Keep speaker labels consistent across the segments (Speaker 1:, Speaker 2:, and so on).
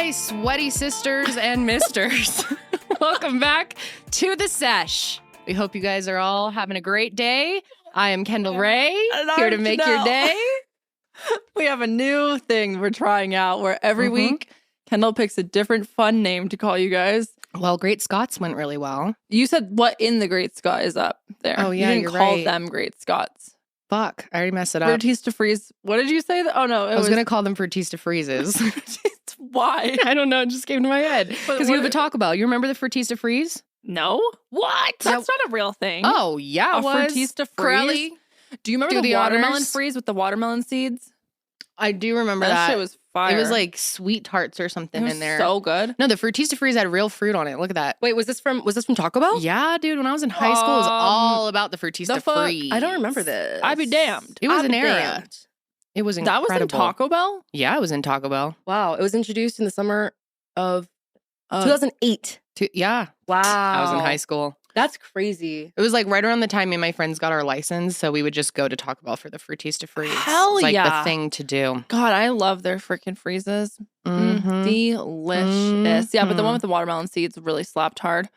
Speaker 1: Hi, sweaty sisters and misters. Welcome back to the Sesh. We hope you guys are all having a great day. I am Kendall Rae, here to make your day.
Speaker 2: We have a new thing we're trying out where every week Kendall picks a different fun name to call you guise.
Speaker 1: Well, Great Scots went really well.
Speaker 2: You said what in the Great Scott is up there.
Speaker 1: Oh, yeah,
Speaker 2: you
Speaker 1: you're
Speaker 2: didn't call
Speaker 1: right.
Speaker 2: them Great Scots.
Speaker 1: Fuck, I already messed it up.
Speaker 2: Fertista Freeze. What did you say? Oh, no.
Speaker 1: I was going to call them Fertista Freezes.
Speaker 2: Why?
Speaker 1: I don't know. It just came to my head. Because you have a Taco Bell. You remember the Fertista Freeze?
Speaker 2: No. What? That's not a real thing.
Speaker 1: Oh, yeah, it was.
Speaker 2: Fertista Freeze?
Speaker 1: Karelly.
Speaker 2: Do you remember the watermelon
Speaker 1: honors?
Speaker 2: freeze with the watermelon seeds?
Speaker 1: I do remember that.
Speaker 2: That shit was fire.
Speaker 1: It was like sweet tarts or something in there.
Speaker 2: So good.
Speaker 1: No, the Fertista Freeze had real fruit on it. Look at that.
Speaker 3: Wait, was this from Taco Bell?
Speaker 1: Yeah, dude. When I was in high school, it was all about the Fertista Freeze.
Speaker 3: I don't remember this.
Speaker 2: I'd be damned.
Speaker 1: It was
Speaker 3: I'd
Speaker 1: an
Speaker 3: be
Speaker 1: era.
Speaker 3: damned.
Speaker 1: It was
Speaker 2: That
Speaker 1: incredible.
Speaker 2: was in Taco Bell?
Speaker 1: Yeah, it was in Taco Bell.
Speaker 3: Wow, it was introduced in the summer of 2008.
Speaker 1: Yeah,
Speaker 3: Wow.
Speaker 1: I was in high school.
Speaker 3: That's crazy.
Speaker 1: It was like right around the time me and my friends got our license, so we would just go to Taco Bell for the Fertista Freeze.
Speaker 2: Hell
Speaker 1: It's like
Speaker 2: yeah.
Speaker 1: the thing to do.
Speaker 2: God, I love their freaking freezes.
Speaker 1: Mhm.
Speaker 2: Delicious. Yeah, but the one with the watermelon seeds really slapped hard.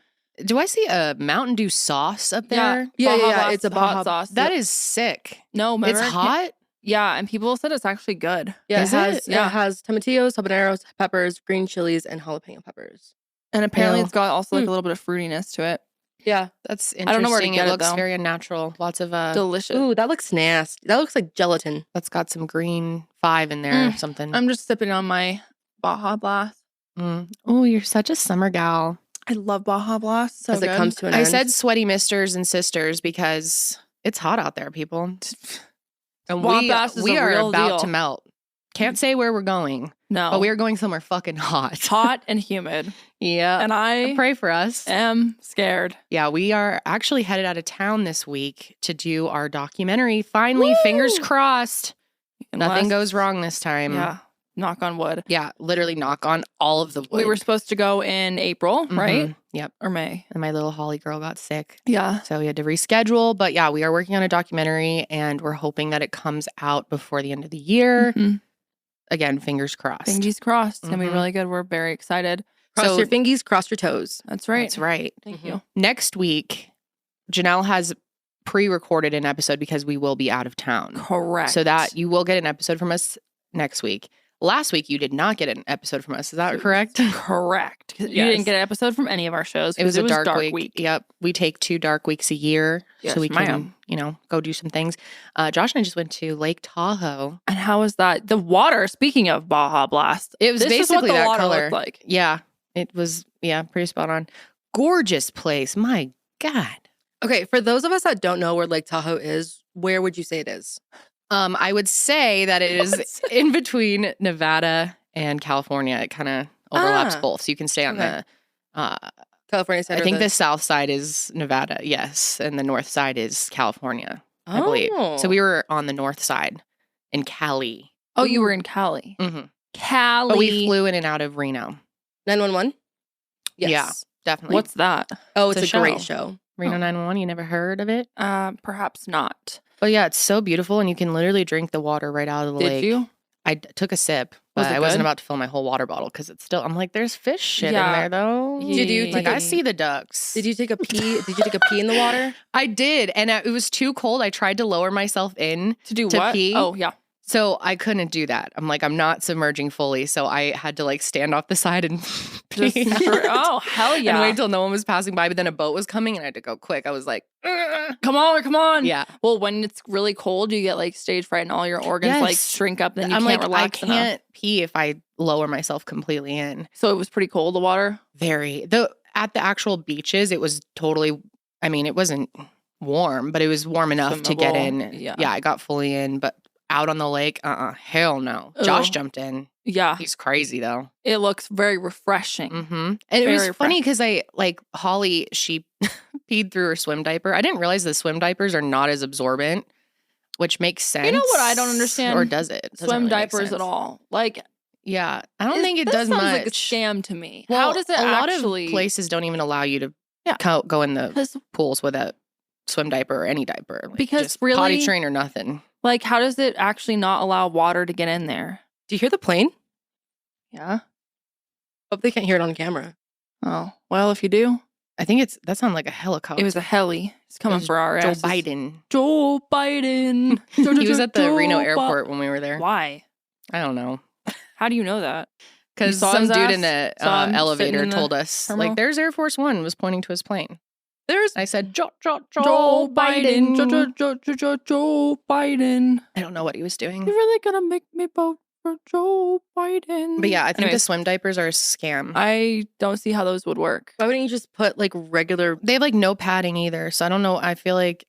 Speaker 1: Do I see a Mountain Dew sauce up there?
Speaker 3: Yeah,
Speaker 2: Baja
Speaker 3: yeah,
Speaker 2: Blast
Speaker 3: it's a
Speaker 2: hot
Speaker 3: Baja-
Speaker 2: sauce.
Speaker 1: That is sick.
Speaker 2: No,
Speaker 1: It's
Speaker 2: remember?
Speaker 1: hot?
Speaker 2: Yeah, and people said it's actually good.
Speaker 3: Yeah,
Speaker 1: Is
Speaker 3: it has
Speaker 1: it?
Speaker 3: it has tomatillos, habaneros, peppers, green chilies, and jalapeno peppers.
Speaker 2: And apparently
Speaker 1: Ew.
Speaker 2: it's got also like a little bit of fruitiness to it.
Speaker 3: Yeah.
Speaker 1: That's interesting.
Speaker 2: I don't know where to get
Speaker 1: it
Speaker 2: it,
Speaker 1: looks
Speaker 2: though.
Speaker 1: very unnatural. Lots of
Speaker 2: Delicious.
Speaker 3: Ooh, that looks nasty. That looks like gelatin.
Speaker 1: that's got some green 5 in there or something.
Speaker 2: I'm just sipping on my Baja Blast.
Speaker 1: Oh, you're such a summer gal.
Speaker 2: I love Baja Blast. So
Speaker 3: As
Speaker 2: good.
Speaker 3: it comes to an
Speaker 1: I
Speaker 3: end.
Speaker 1: said sweaty misters and sisters because it's hot out there, people. And
Speaker 2: Swamp Ass is
Speaker 1: we
Speaker 2: a
Speaker 1: are
Speaker 2: real
Speaker 1: about
Speaker 2: deal.
Speaker 1: to melt. Can't say where we're going,
Speaker 2: No.
Speaker 1: but we are going somewhere fucking hot.
Speaker 2: hot and humid.
Speaker 1: Yeah.
Speaker 2: And I
Speaker 1: Pray for us.
Speaker 2: am scared.
Speaker 1: Yeah, we are actually headed out of town this week to do our documentary. Finally, fingers crossed. Nothing goes wrong this time.
Speaker 2: Yeah. Knock on wood.
Speaker 1: Yeah, literally knock on all of the wood.
Speaker 2: We were supposed to go in April, right?
Speaker 1: Mhm. Yep.
Speaker 2: Or May.
Speaker 1: And my little Holly girl got sick.
Speaker 2: Yeah.
Speaker 1: So we had to reschedule. But yeah, we are working on a documentary and we're hoping that it comes out before the end of the year. Again, fingers crossed.
Speaker 2: Fingers crossed. It's going to be
Speaker 1: Mhm.
Speaker 2: really good. We're very excited.
Speaker 3: Cross
Speaker 1: So-
Speaker 3: your fingies, cross your toes.
Speaker 2: That's right.
Speaker 1: That's right.
Speaker 2: Thank you.
Speaker 1: Next week, Janelle has pre-recorded an episode because we will be out of town.
Speaker 2: Correct.
Speaker 1: So that you will get an episode from us next week. Last week, you did not get an episode from us. Is that correct?
Speaker 2: Correct. You
Speaker 1: Yes.
Speaker 2: didn't get an episode from any of our shows.
Speaker 1: It was a dark,
Speaker 2: week.
Speaker 1: week. Yep. We take 2 dark weeks a year
Speaker 2: Yes,
Speaker 1: so we
Speaker 2: ma'am.
Speaker 1: can, go do some things. Josh and I just went to Lake Tahoe.
Speaker 2: And how was that? The water, speaking of Baja Blast,
Speaker 1: It was
Speaker 2: this is what
Speaker 1: basically
Speaker 2: the
Speaker 1: that
Speaker 2: water
Speaker 1: color.
Speaker 2: looked like.
Speaker 1: Yeah. It was, pretty spot on. Gorgeous place. My God.
Speaker 3: Okay, for those of us that don't know where Lake Tahoe is, where would you say it is?
Speaker 1: I would say that it is in between Nevada and California. It kind of overlaps both. So you can stay on
Speaker 3: Okay.
Speaker 1: the,
Speaker 3: California side.
Speaker 1: I
Speaker 3: or
Speaker 1: think the south side is Nevada, yes. And the north side is California, I believe.
Speaker 3: Oh.
Speaker 1: So we were on the north side in Cali.
Speaker 2: Oh, you were in Cali.
Speaker 1: Mm-hmm.
Speaker 2: Cali.
Speaker 1: But we flew in and out of Reno.
Speaker 3: 911? Yes.
Speaker 1: Yeah. Definitely.
Speaker 2: What's that?
Speaker 3: Oh, it's
Speaker 1: It's
Speaker 3: a
Speaker 1: a
Speaker 3: great
Speaker 1: show.
Speaker 3: show.
Speaker 1: Reno 911? You never heard of it?
Speaker 2: Perhaps not.
Speaker 1: But yeah, it's so beautiful. And you can literally drink the water right out of the
Speaker 2: Did
Speaker 1: lake.
Speaker 2: you?
Speaker 1: I took a sip,
Speaker 2: Was
Speaker 1: but
Speaker 2: it
Speaker 1: I wasn't
Speaker 2: good?
Speaker 1: about to fill my whole water bottle because it's still, I'm like, there's fish shit
Speaker 2: Yeah.
Speaker 1: in there though.
Speaker 3: Did you
Speaker 1: Like,
Speaker 3: take a-
Speaker 1: I see the ducks.
Speaker 3: Did you take a pee? Did you take a pee in the water?
Speaker 1: I did. And it was too cold. I tried to lower myself in.
Speaker 2: To do
Speaker 1: To
Speaker 2: what?
Speaker 1: pee?
Speaker 2: Oh, yeah.
Speaker 1: So I couldn't do that. I'm like, I'm not submerging fully. So I had to stand off the side and
Speaker 2: Just
Speaker 1: pee
Speaker 2: oh, hell yeah.
Speaker 1: and wait till no one was passing by. But then a boat was coming and I had to go quick. I was like, "Ugh."
Speaker 2: Come on.
Speaker 1: Yeah.
Speaker 2: Well, when it's really cold, you get stage fright and all your organs
Speaker 1: Yes.
Speaker 2: shrink up. Then you
Speaker 1: I'm
Speaker 2: can't
Speaker 1: like,
Speaker 2: relax
Speaker 1: I
Speaker 2: enough.
Speaker 1: can't pee if I lower myself completely in.
Speaker 2: So it was pretty cold, the water.
Speaker 1: Very. At the actual beaches, it was totally, it wasn't warm, but it was warm enough to get
Speaker 2: Swimmable.
Speaker 1: in.
Speaker 2: Yeah.
Speaker 1: I got fully in, but out on the lake, hell no. Josh
Speaker 2: Ugh.
Speaker 1: jumped in.
Speaker 2: Yeah.
Speaker 1: He's crazy though.
Speaker 2: It looks very refreshing.
Speaker 1: Mm-hmm. And it was
Speaker 2: Very
Speaker 1: funny because Holly, she peed through her swim diaper. I didn't realize the swim diapers are not as absorbent, which makes sense.
Speaker 2: You know what I don't understand?
Speaker 1: Or does it? Doesn't
Speaker 2: Swim
Speaker 1: really make
Speaker 2: diapers
Speaker 1: sense.
Speaker 2: at all.
Speaker 1: Yeah. I don't think it
Speaker 2: that
Speaker 1: does
Speaker 2: sounds
Speaker 1: much.
Speaker 2: like a scam to me.
Speaker 1: Well,
Speaker 2: How does it
Speaker 1: a
Speaker 2: actually?
Speaker 1: lot of places don't even allow you to
Speaker 2: Yeah.
Speaker 1: go in the
Speaker 2: 'Cause,
Speaker 1: pools with a swim diaper or any diaper.
Speaker 2: Because
Speaker 1: just
Speaker 2: really-
Speaker 1: potty train or nothing.
Speaker 2: how does it actually not allow water to get in there?
Speaker 3: Do you hear the plane?
Speaker 2: Yeah.
Speaker 3: Hope they can't hear it on camera.
Speaker 2: Oh, well, if you do,
Speaker 1: I think that sounded like a helicopter.
Speaker 2: it was a heli. It's coming for our
Speaker 1: Joe
Speaker 2: asses.
Speaker 1: Biden.
Speaker 2: Joe Biden.
Speaker 1: He was at the
Speaker 2: Joe
Speaker 1: Reno
Speaker 2: Bi-
Speaker 1: airport when we were there.
Speaker 2: Why?
Speaker 1: I don't know.
Speaker 2: How do you know that?
Speaker 1: Because
Speaker 2: You saw
Speaker 1: some
Speaker 2: his
Speaker 1: dude
Speaker 2: ass?
Speaker 1: in the
Speaker 2: Saw him sitting
Speaker 1: elevator
Speaker 2: in the
Speaker 1: told us,
Speaker 2: terminal?
Speaker 1: like, there's Air Force One was pointing to his plane.
Speaker 2: There's
Speaker 1: I said, Joe
Speaker 2: Joe
Speaker 1: Biden.
Speaker 2: Biden. Joe Biden.
Speaker 1: I don't know what he was doing.
Speaker 2: You're really gonna make me vote for Joe Biden.
Speaker 1: But yeah, I think the
Speaker 2: Anyways,
Speaker 1: swim diapers are a scam.
Speaker 2: I don't see how those would work.
Speaker 3: Why wouldn't you just put like regular?
Speaker 1: They have like no padding either. So I don't know. I feel like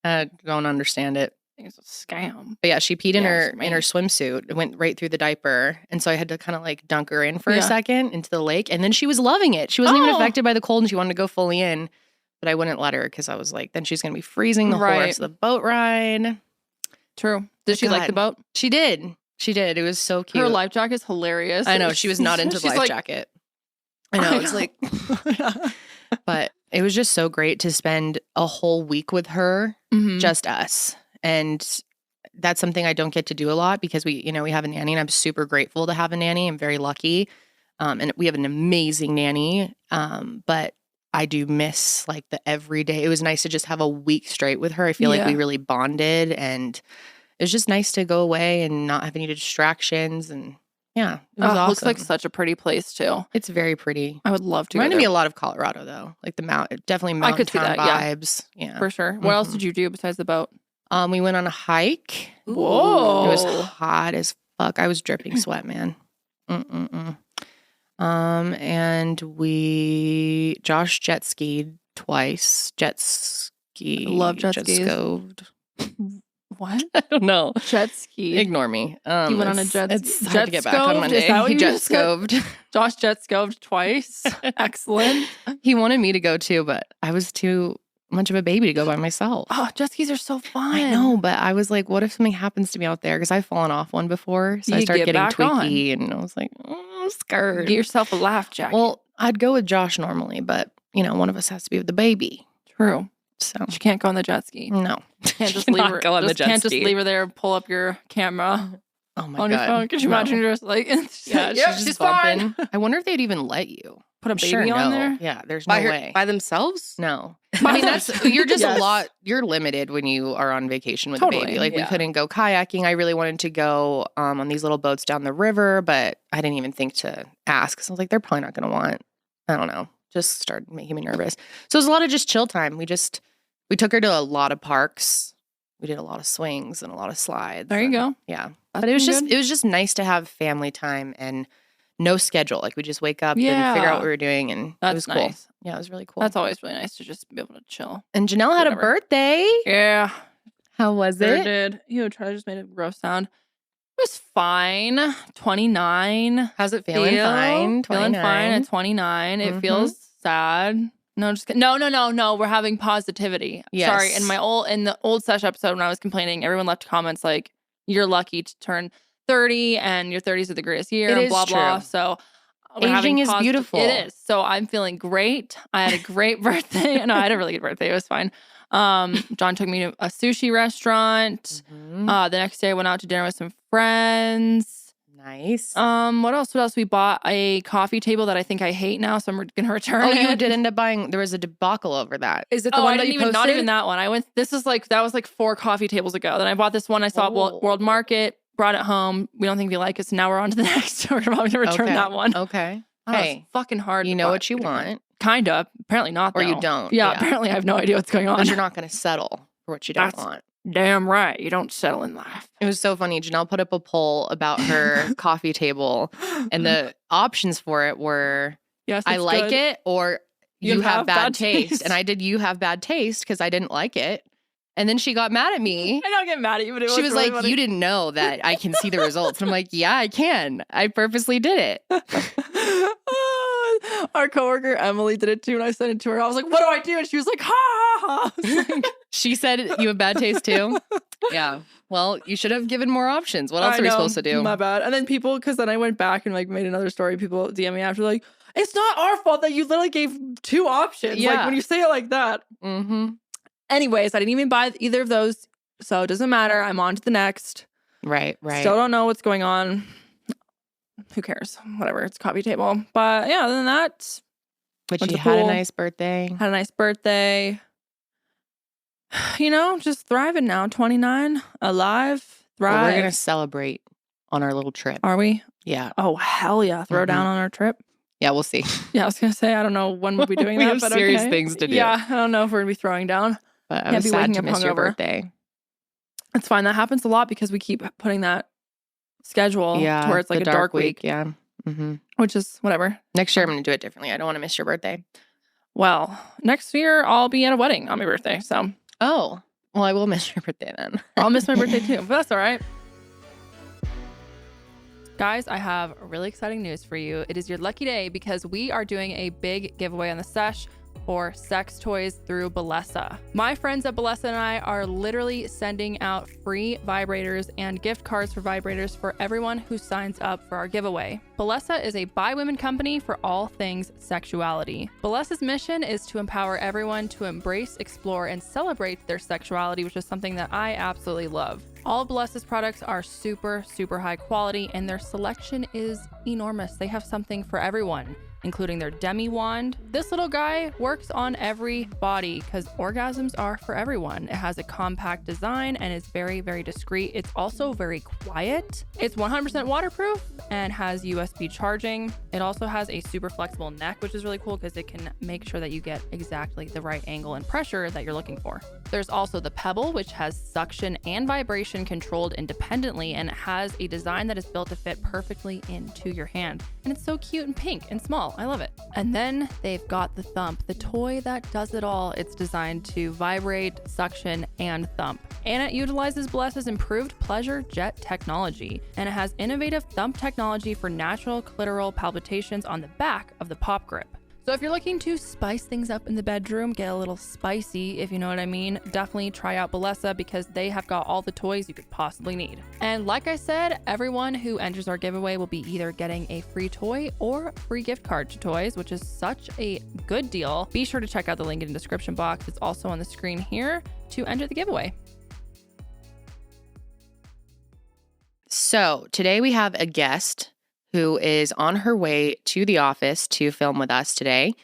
Speaker 1: I don't understand it.
Speaker 2: I think it's a scam.
Speaker 1: But yeah, she peed in
Speaker 2: Yeah,
Speaker 1: her
Speaker 2: it's me.
Speaker 1: swimsuit. It went right through the diaper. And so I had to kind of like dunk her in for a
Speaker 2: Yeah.
Speaker 1: second into the lake. And then she was loving it. She wasn't even
Speaker 2: Oh.
Speaker 1: affected by the cold and she wanted to go fully in. But I wouldn't let her because I was like, then she's going to be freezing the whole
Speaker 2: Right.
Speaker 1: rest of the boat ride.
Speaker 2: True. Did she like the boat?
Speaker 1: She did. She did. It was so cute.
Speaker 2: Her life jacket's hilarious.
Speaker 1: I know. She was not into the
Speaker 2: She's
Speaker 1: life
Speaker 2: like-
Speaker 1: jacket. I know. It's like, but it was just so great to spend a whole week with her,
Speaker 2: Mhm.
Speaker 1: just us. And that's something I don't get to do a lot because we have a nanny and I'm super grateful to have a nanny. I'm very lucky. And we have an amazing nanny. But I do miss like the everyday. It was nice to just have a week straight with her. I feel like
Speaker 2: Yeah.
Speaker 1: we really bonded and it was just nice to go away and not have any distractions. And yeah, it was
Speaker 2: Oh, it looks like
Speaker 1: awesome.
Speaker 2: such a pretty place too.
Speaker 1: It's very pretty.
Speaker 2: I would love to go
Speaker 1: Reminded me
Speaker 2: there
Speaker 1: a lot of Colorado though. Like the definitely
Speaker 2: I
Speaker 1: mountain
Speaker 2: could see
Speaker 1: town
Speaker 2: that, yeah.
Speaker 1: vibes. Yeah.
Speaker 2: for sure. What else
Speaker 1: Mhm.
Speaker 2: did you do besides the boat?
Speaker 1: We went on a hike.
Speaker 2: Whoa.
Speaker 1: It was hot as fuck. I was dripping sweat, man. And Josh jet skied twice.
Speaker 2: I love jet skis.
Speaker 1: Scoved.
Speaker 2: What?
Speaker 1: I don't know.
Speaker 2: Jet ski.
Speaker 1: Ignore me.
Speaker 2: He went on a
Speaker 1: It's
Speaker 2: jet
Speaker 1: It's hard
Speaker 2: jet
Speaker 1: to get back on
Speaker 2: scoved? Is
Speaker 1: Monday.
Speaker 2: that what
Speaker 1: He
Speaker 2: you
Speaker 1: jet
Speaker 2: just said?
Speaker 1: scoved.
Speaker 2: Josh jet scoved twice. Excellent.
Speaker 1: He wanted me to go too, but I was too much of a baby to go by myself.
Speaker 2: Oh, jet skis are so fun.
Speaker 1: I know, but I was like, what if something happens to me out there? Because I've fallen off one before. So I
Speaker 2: You
Speaker 1: started
Speaker 2: get
Speaker 1: getting
Speaker 2: back
Speaker 1: tweaky and I was like, I'm scared.
Speaker 2: Get yourself a laugh jacket.
Speaker 1: Well, I'd go with Josh normally, but one of us has to be with the baby.
Speaker 2: true.
Speaker 1: So
Speaker 2: She can't go on the jet ski.
Speaker 1: no.
Speaker 2: Can't just
Speaker 1: Cannot
Speaker 2: leave her.
Speaker 1: go on the
Speaker 2: Just
Speaker 1: jet
Speaker 2: can't
Speaker 1: ski.
Speaker 2: just leave her there. Pull up your camera
Speaker 1: Oh my
Speaker 2: on
Speaker 1: god.
Speaker 2: your phone. Could you
Speaker 1: No.
Speaker 2: imagine her just like?
Speaker 1: Yeah,
Speaker 2: Yep,
Speaker 1: she's just
Speaker 2: fine.
Speaker 1: bumping. I wonder if they'd even let you.
Speaker 2: Put a
Speaker 1: I'm
Speaker 2: baby
Speaker 1: sure
Speaker 2: on
Speaker 1: no.
Speaker 2: there.
Speaker 1: Yeah, there's
Speaker 3: By
Speaker 1: no way.
Speaker 3: by themselves?
Speaker 1: No.
Speaker 2: By
Speaker 1: I mean, you're just
Speaker 2: Yes.
Speaker 1: a lot, you're limited when you are on vacation with
Speaker 2: Totally,
Speaker 1: a baby. Like we
Speaker 3: yeah.
Speaker 1: couldn't go kayaking. I really wanted to go on these little boats down the river, but I didn't even think to ask. So I was like, they're probably not going to want, I don't know, just started making me nervous. So it was a lot of just chill time. We took her to a lot of parks. We did a lot of swings and a lot of slides.
Speaker 2: There you
Speaker 1: and-
Speaker 2: go.
Speaker 1: Yeah.
Speaker 2: That's
Speaker 1: But it was
Speaker 2: been
Speaker 1: just nice to have family time and no schedule. Like we just wake up and figure
Speaker 2: Yeah.
Speaker 1: out what we were doing and it
Speaker 2: That's
Speaker 1: was cool.
Speaker 2: nice.
Speaker 1: Yeah, it was really cool.
Speaker 2: That's always really nice to just be able to chill.
Speaker 1: And Janelle had a
Speaker 2: Whatever.
Speaker 1: birthday.
Speaker 2: Yeah.
Speaker 1: How was
Speaker 2: Sure
Speaker 1: it?
Speaker 2: did. Charlie just made a gross sound. It was fine. 29.
Speaker 1: How's it feeling?
Speaker 2: Feel-
Speaker 1: Fine.
Speaker 2: Feeling fine
Speaker 1: 29.
Speaker 2: at 29. It
Speaker 1: Mhm.
Speaker 2: feels sad. No, just kidding. No. We're having positivity.
Speaker 1: Yes.
Speaker 2: Sorry. In the old Sesh episode when I was complaining, everyone left comments like, "You're lucky to turn 30, and your 30s are the greatest year."
Speaker 1: It
Speaker 2: and
Speaker 1: is
Speaker 2: blah blah.
Speaker 1: true.
Speaker 2: So we're having
Speaker 1: Aging is beautiful.
Speaker 2: It is. So I'm feeling great. I had a great birthday. No, I had a really good birthday. It was fine. John took me to a sushi restaurant.
Speaker 1: Mhm.
Speaker 2: The next day I went out to dinner with some friends.
Speaker 1: Nice.
Speaker 2: What else? We bought a coffee table that I think I hate now, so I'm gonna return
Speaker 1: Oh,
Speaker 2: it.
Speaker 1: you did end up buying. There was a debacle over that.
Speaker 3: Is it the
Speaker 2: Oh,
Speaker 3: one
Speaker 2: I
Speaker 3: that
Speaker 2: didn't
Speaker 3: you
Speaker 2: even
Speaker 3: posted?
Speaker 2: not even that one. that was like 4 coffee tables ago. Then I bought this one I saw at
Speaker 1: Oh.
Speaker 2: World Market, brought it home. We don't think we like it, so now we're on to the next. We're probably gonna return
Speaker 1: Okay.
Speaker 2: that one.
Speaker 1: Okay.
Speaker 2: Oh, it's
Speaker 1: Hey,
Speaker 2: fucking hard.
Speaker 1: you
Speaker 2: to
Speaker 1: know
Speaker 2: buy.
Speaker 1: what you want,
Speaker 2: Kind of. Apparently not.
Speaker 1: or you
Speaker 2: though.
Speaker 1: don't.
Speaker 2: Yeah, apparently I have no idea what's going on.
Speaker 1: But you're not going to settle for what you don't
Speaker 2: That's-
Speaker 1: want.
Speaker 2: Damn right. You don't settle in life.
Speaker 1: It was so funny. Janelle put up a poll about her coffee table, and the options for it were
Speaker 2: Yes,
Speaker 1: I
Speaker 2: it's
Speaker 1: like
Speaker 2: good.
Speaker 1: it or
Speaker 2: You
Speaker 1: you have
Speaker 2: have
Speaker 1: bad
Speaker 2: bad
Speaker 1: taste.
Speaker 2: taste.
Speaker 1: And I did you have bad taste because I didn't like it. And then she got mad at me.
Speaker 2: I don't get mad at you, but it
Speaker 1: She was
Speaker 2: really
Speaker 1: like,
Speaker 2: funny.
Speaker 1: you didn't know that I can see the results. And I'm like, yeah, I can. I purposely did it.
Speaker 2: Our coworker Emily did it too, and I sent it to her. I was like, "What do I do?" And she was like, "Ha ha ha!" I was like,
Speaker 1: She said you have bad taste too. Yeah. Well, you should have given more options. What else
Speaker 2: I
Speaker 1: are we
Speaker 2: know,
Speaker 1: supposed to do?
Speaker 2: My bad. And then people, because then I went back and like made another story. People DM me after like, "It's not our fault that you literally gave 2 options." Like
Speaker 1: Yeah.
Speaker 2: when you say it like that.
Speaker 1: Mm-hmm.
Speaker 2: Anyways, I didn't even buy either of those, so it doesn't matter. I'm on to the next.
Speaker 1: Right.
Speaker 2: Still don't know what's going on. who cares? Whatever. It's a coffee table. But yeah, other than that,
Speaker 1: But
Speaker 2: went
Speaker 1: she
Speaker 2: to
Speaker 1: had a
Speaker 2: pool.
Speaker 1: nice birthday.
Speaker 2: Had a nice birthday. You know, just thriving now. 29, alive,
Speaker 1: Well,
Speaker 2: thrive.
Speaker 1: we're going to celebrate on our little trip.
Speaker 2: Are we?
Speaker 1: Yeah.
Speaker 2: Oh, hell yeah. Throw down on our trip.
Speaker 1: Yeah, we'll see.
Speaker 2: Yeah, I was going to say, I don't know when we'll be doing
Speaker 1: We
Speaker 2: that.
Speaker 1: have
Speaker 2: but
Speaker 1: serious
Speaker 2: okay.
Speaker 1: things to do.
Speaker 2: Yeah, I don't know if we're going to be throwing down.
Speaker 1: But I
Speaker 2: Can't
Speaker 1: was
Speaker 2: be
Speaker 1: sad
Speaker 2: waking
Speaker 1: to
Speaker 2: up
Speaker 1: miss your
Speaker 2: hungover.
Speaker 1: birthday.
Speaker 2: It's fine. That happens a lot because we keep putting that schedule to where it's like
Speaker 1: the
Speaker 2: a dark week.
Speaker 1: Yeah.
Speaker 2: Which is whatever.
Speaker 1: Next year, I'm going to do it differently. I don't want to miss your birthday.
Speaker 2: Well, next year I'll be at a wedding on my birthday. So,
Speaker 1: Oh, well, I will miss your birthday then.
Speaker 2: I'll miss my birthday too, but that's all right. Guys, I have really exciting news for you. It is your lucky day because we are doing a big giveaway on the Sesh for sex toys through Bellesa. My friends at Bellesa and I are literally sending out free vibrators and gift cards for vibrators for everyone who signs up for our giveaway. Bellesa is a by women company for all things sexuality. Bellesa's mission is to empower everyone to embrace, explore, and celebrate their sexuality, which is something that I absolutely love. All of Bellesa's products are super, super high quality, and their selection is enormous. They have something for everyone, including their demi wand. This little guy works on every body because orgasms are for everyone. It has a compact design and is very, very discreet. It's also very quiet. It's 100% waterproof and has USB charging. It also has a super flexible neck, which is really cool because it can make sure that you get exactly the right angle and pressure that you're looking for. There's also the Pebble, which has suction and vibration controlled independently, and it has a design that is built to fit perfectly into your hand. And it's so cute and pink and small. I love it. And then they've got the Thump, the toy that does it all. It's designed to vibrate, suction, and thump. And it utilizes Bellesa's improved pleasure jet technology. And it has innovative thump technology for natural clitoral palpitations on the back of the pop grip. So if you're looking to spice things up in the bedroom, get a little spicy, if you know what I mean, definitely try out Bellesa because they have got all the toys you could possibly need. And like I said, everyone who enters our giveaway will be either getting a free toy or a free gift card to toys, which is such a good deal. Be sure to check out the link in the description box. It's also on the screen here to enter the giveaway.
Speaker 1: So today we have a guest who is on her way to the office to film with us today.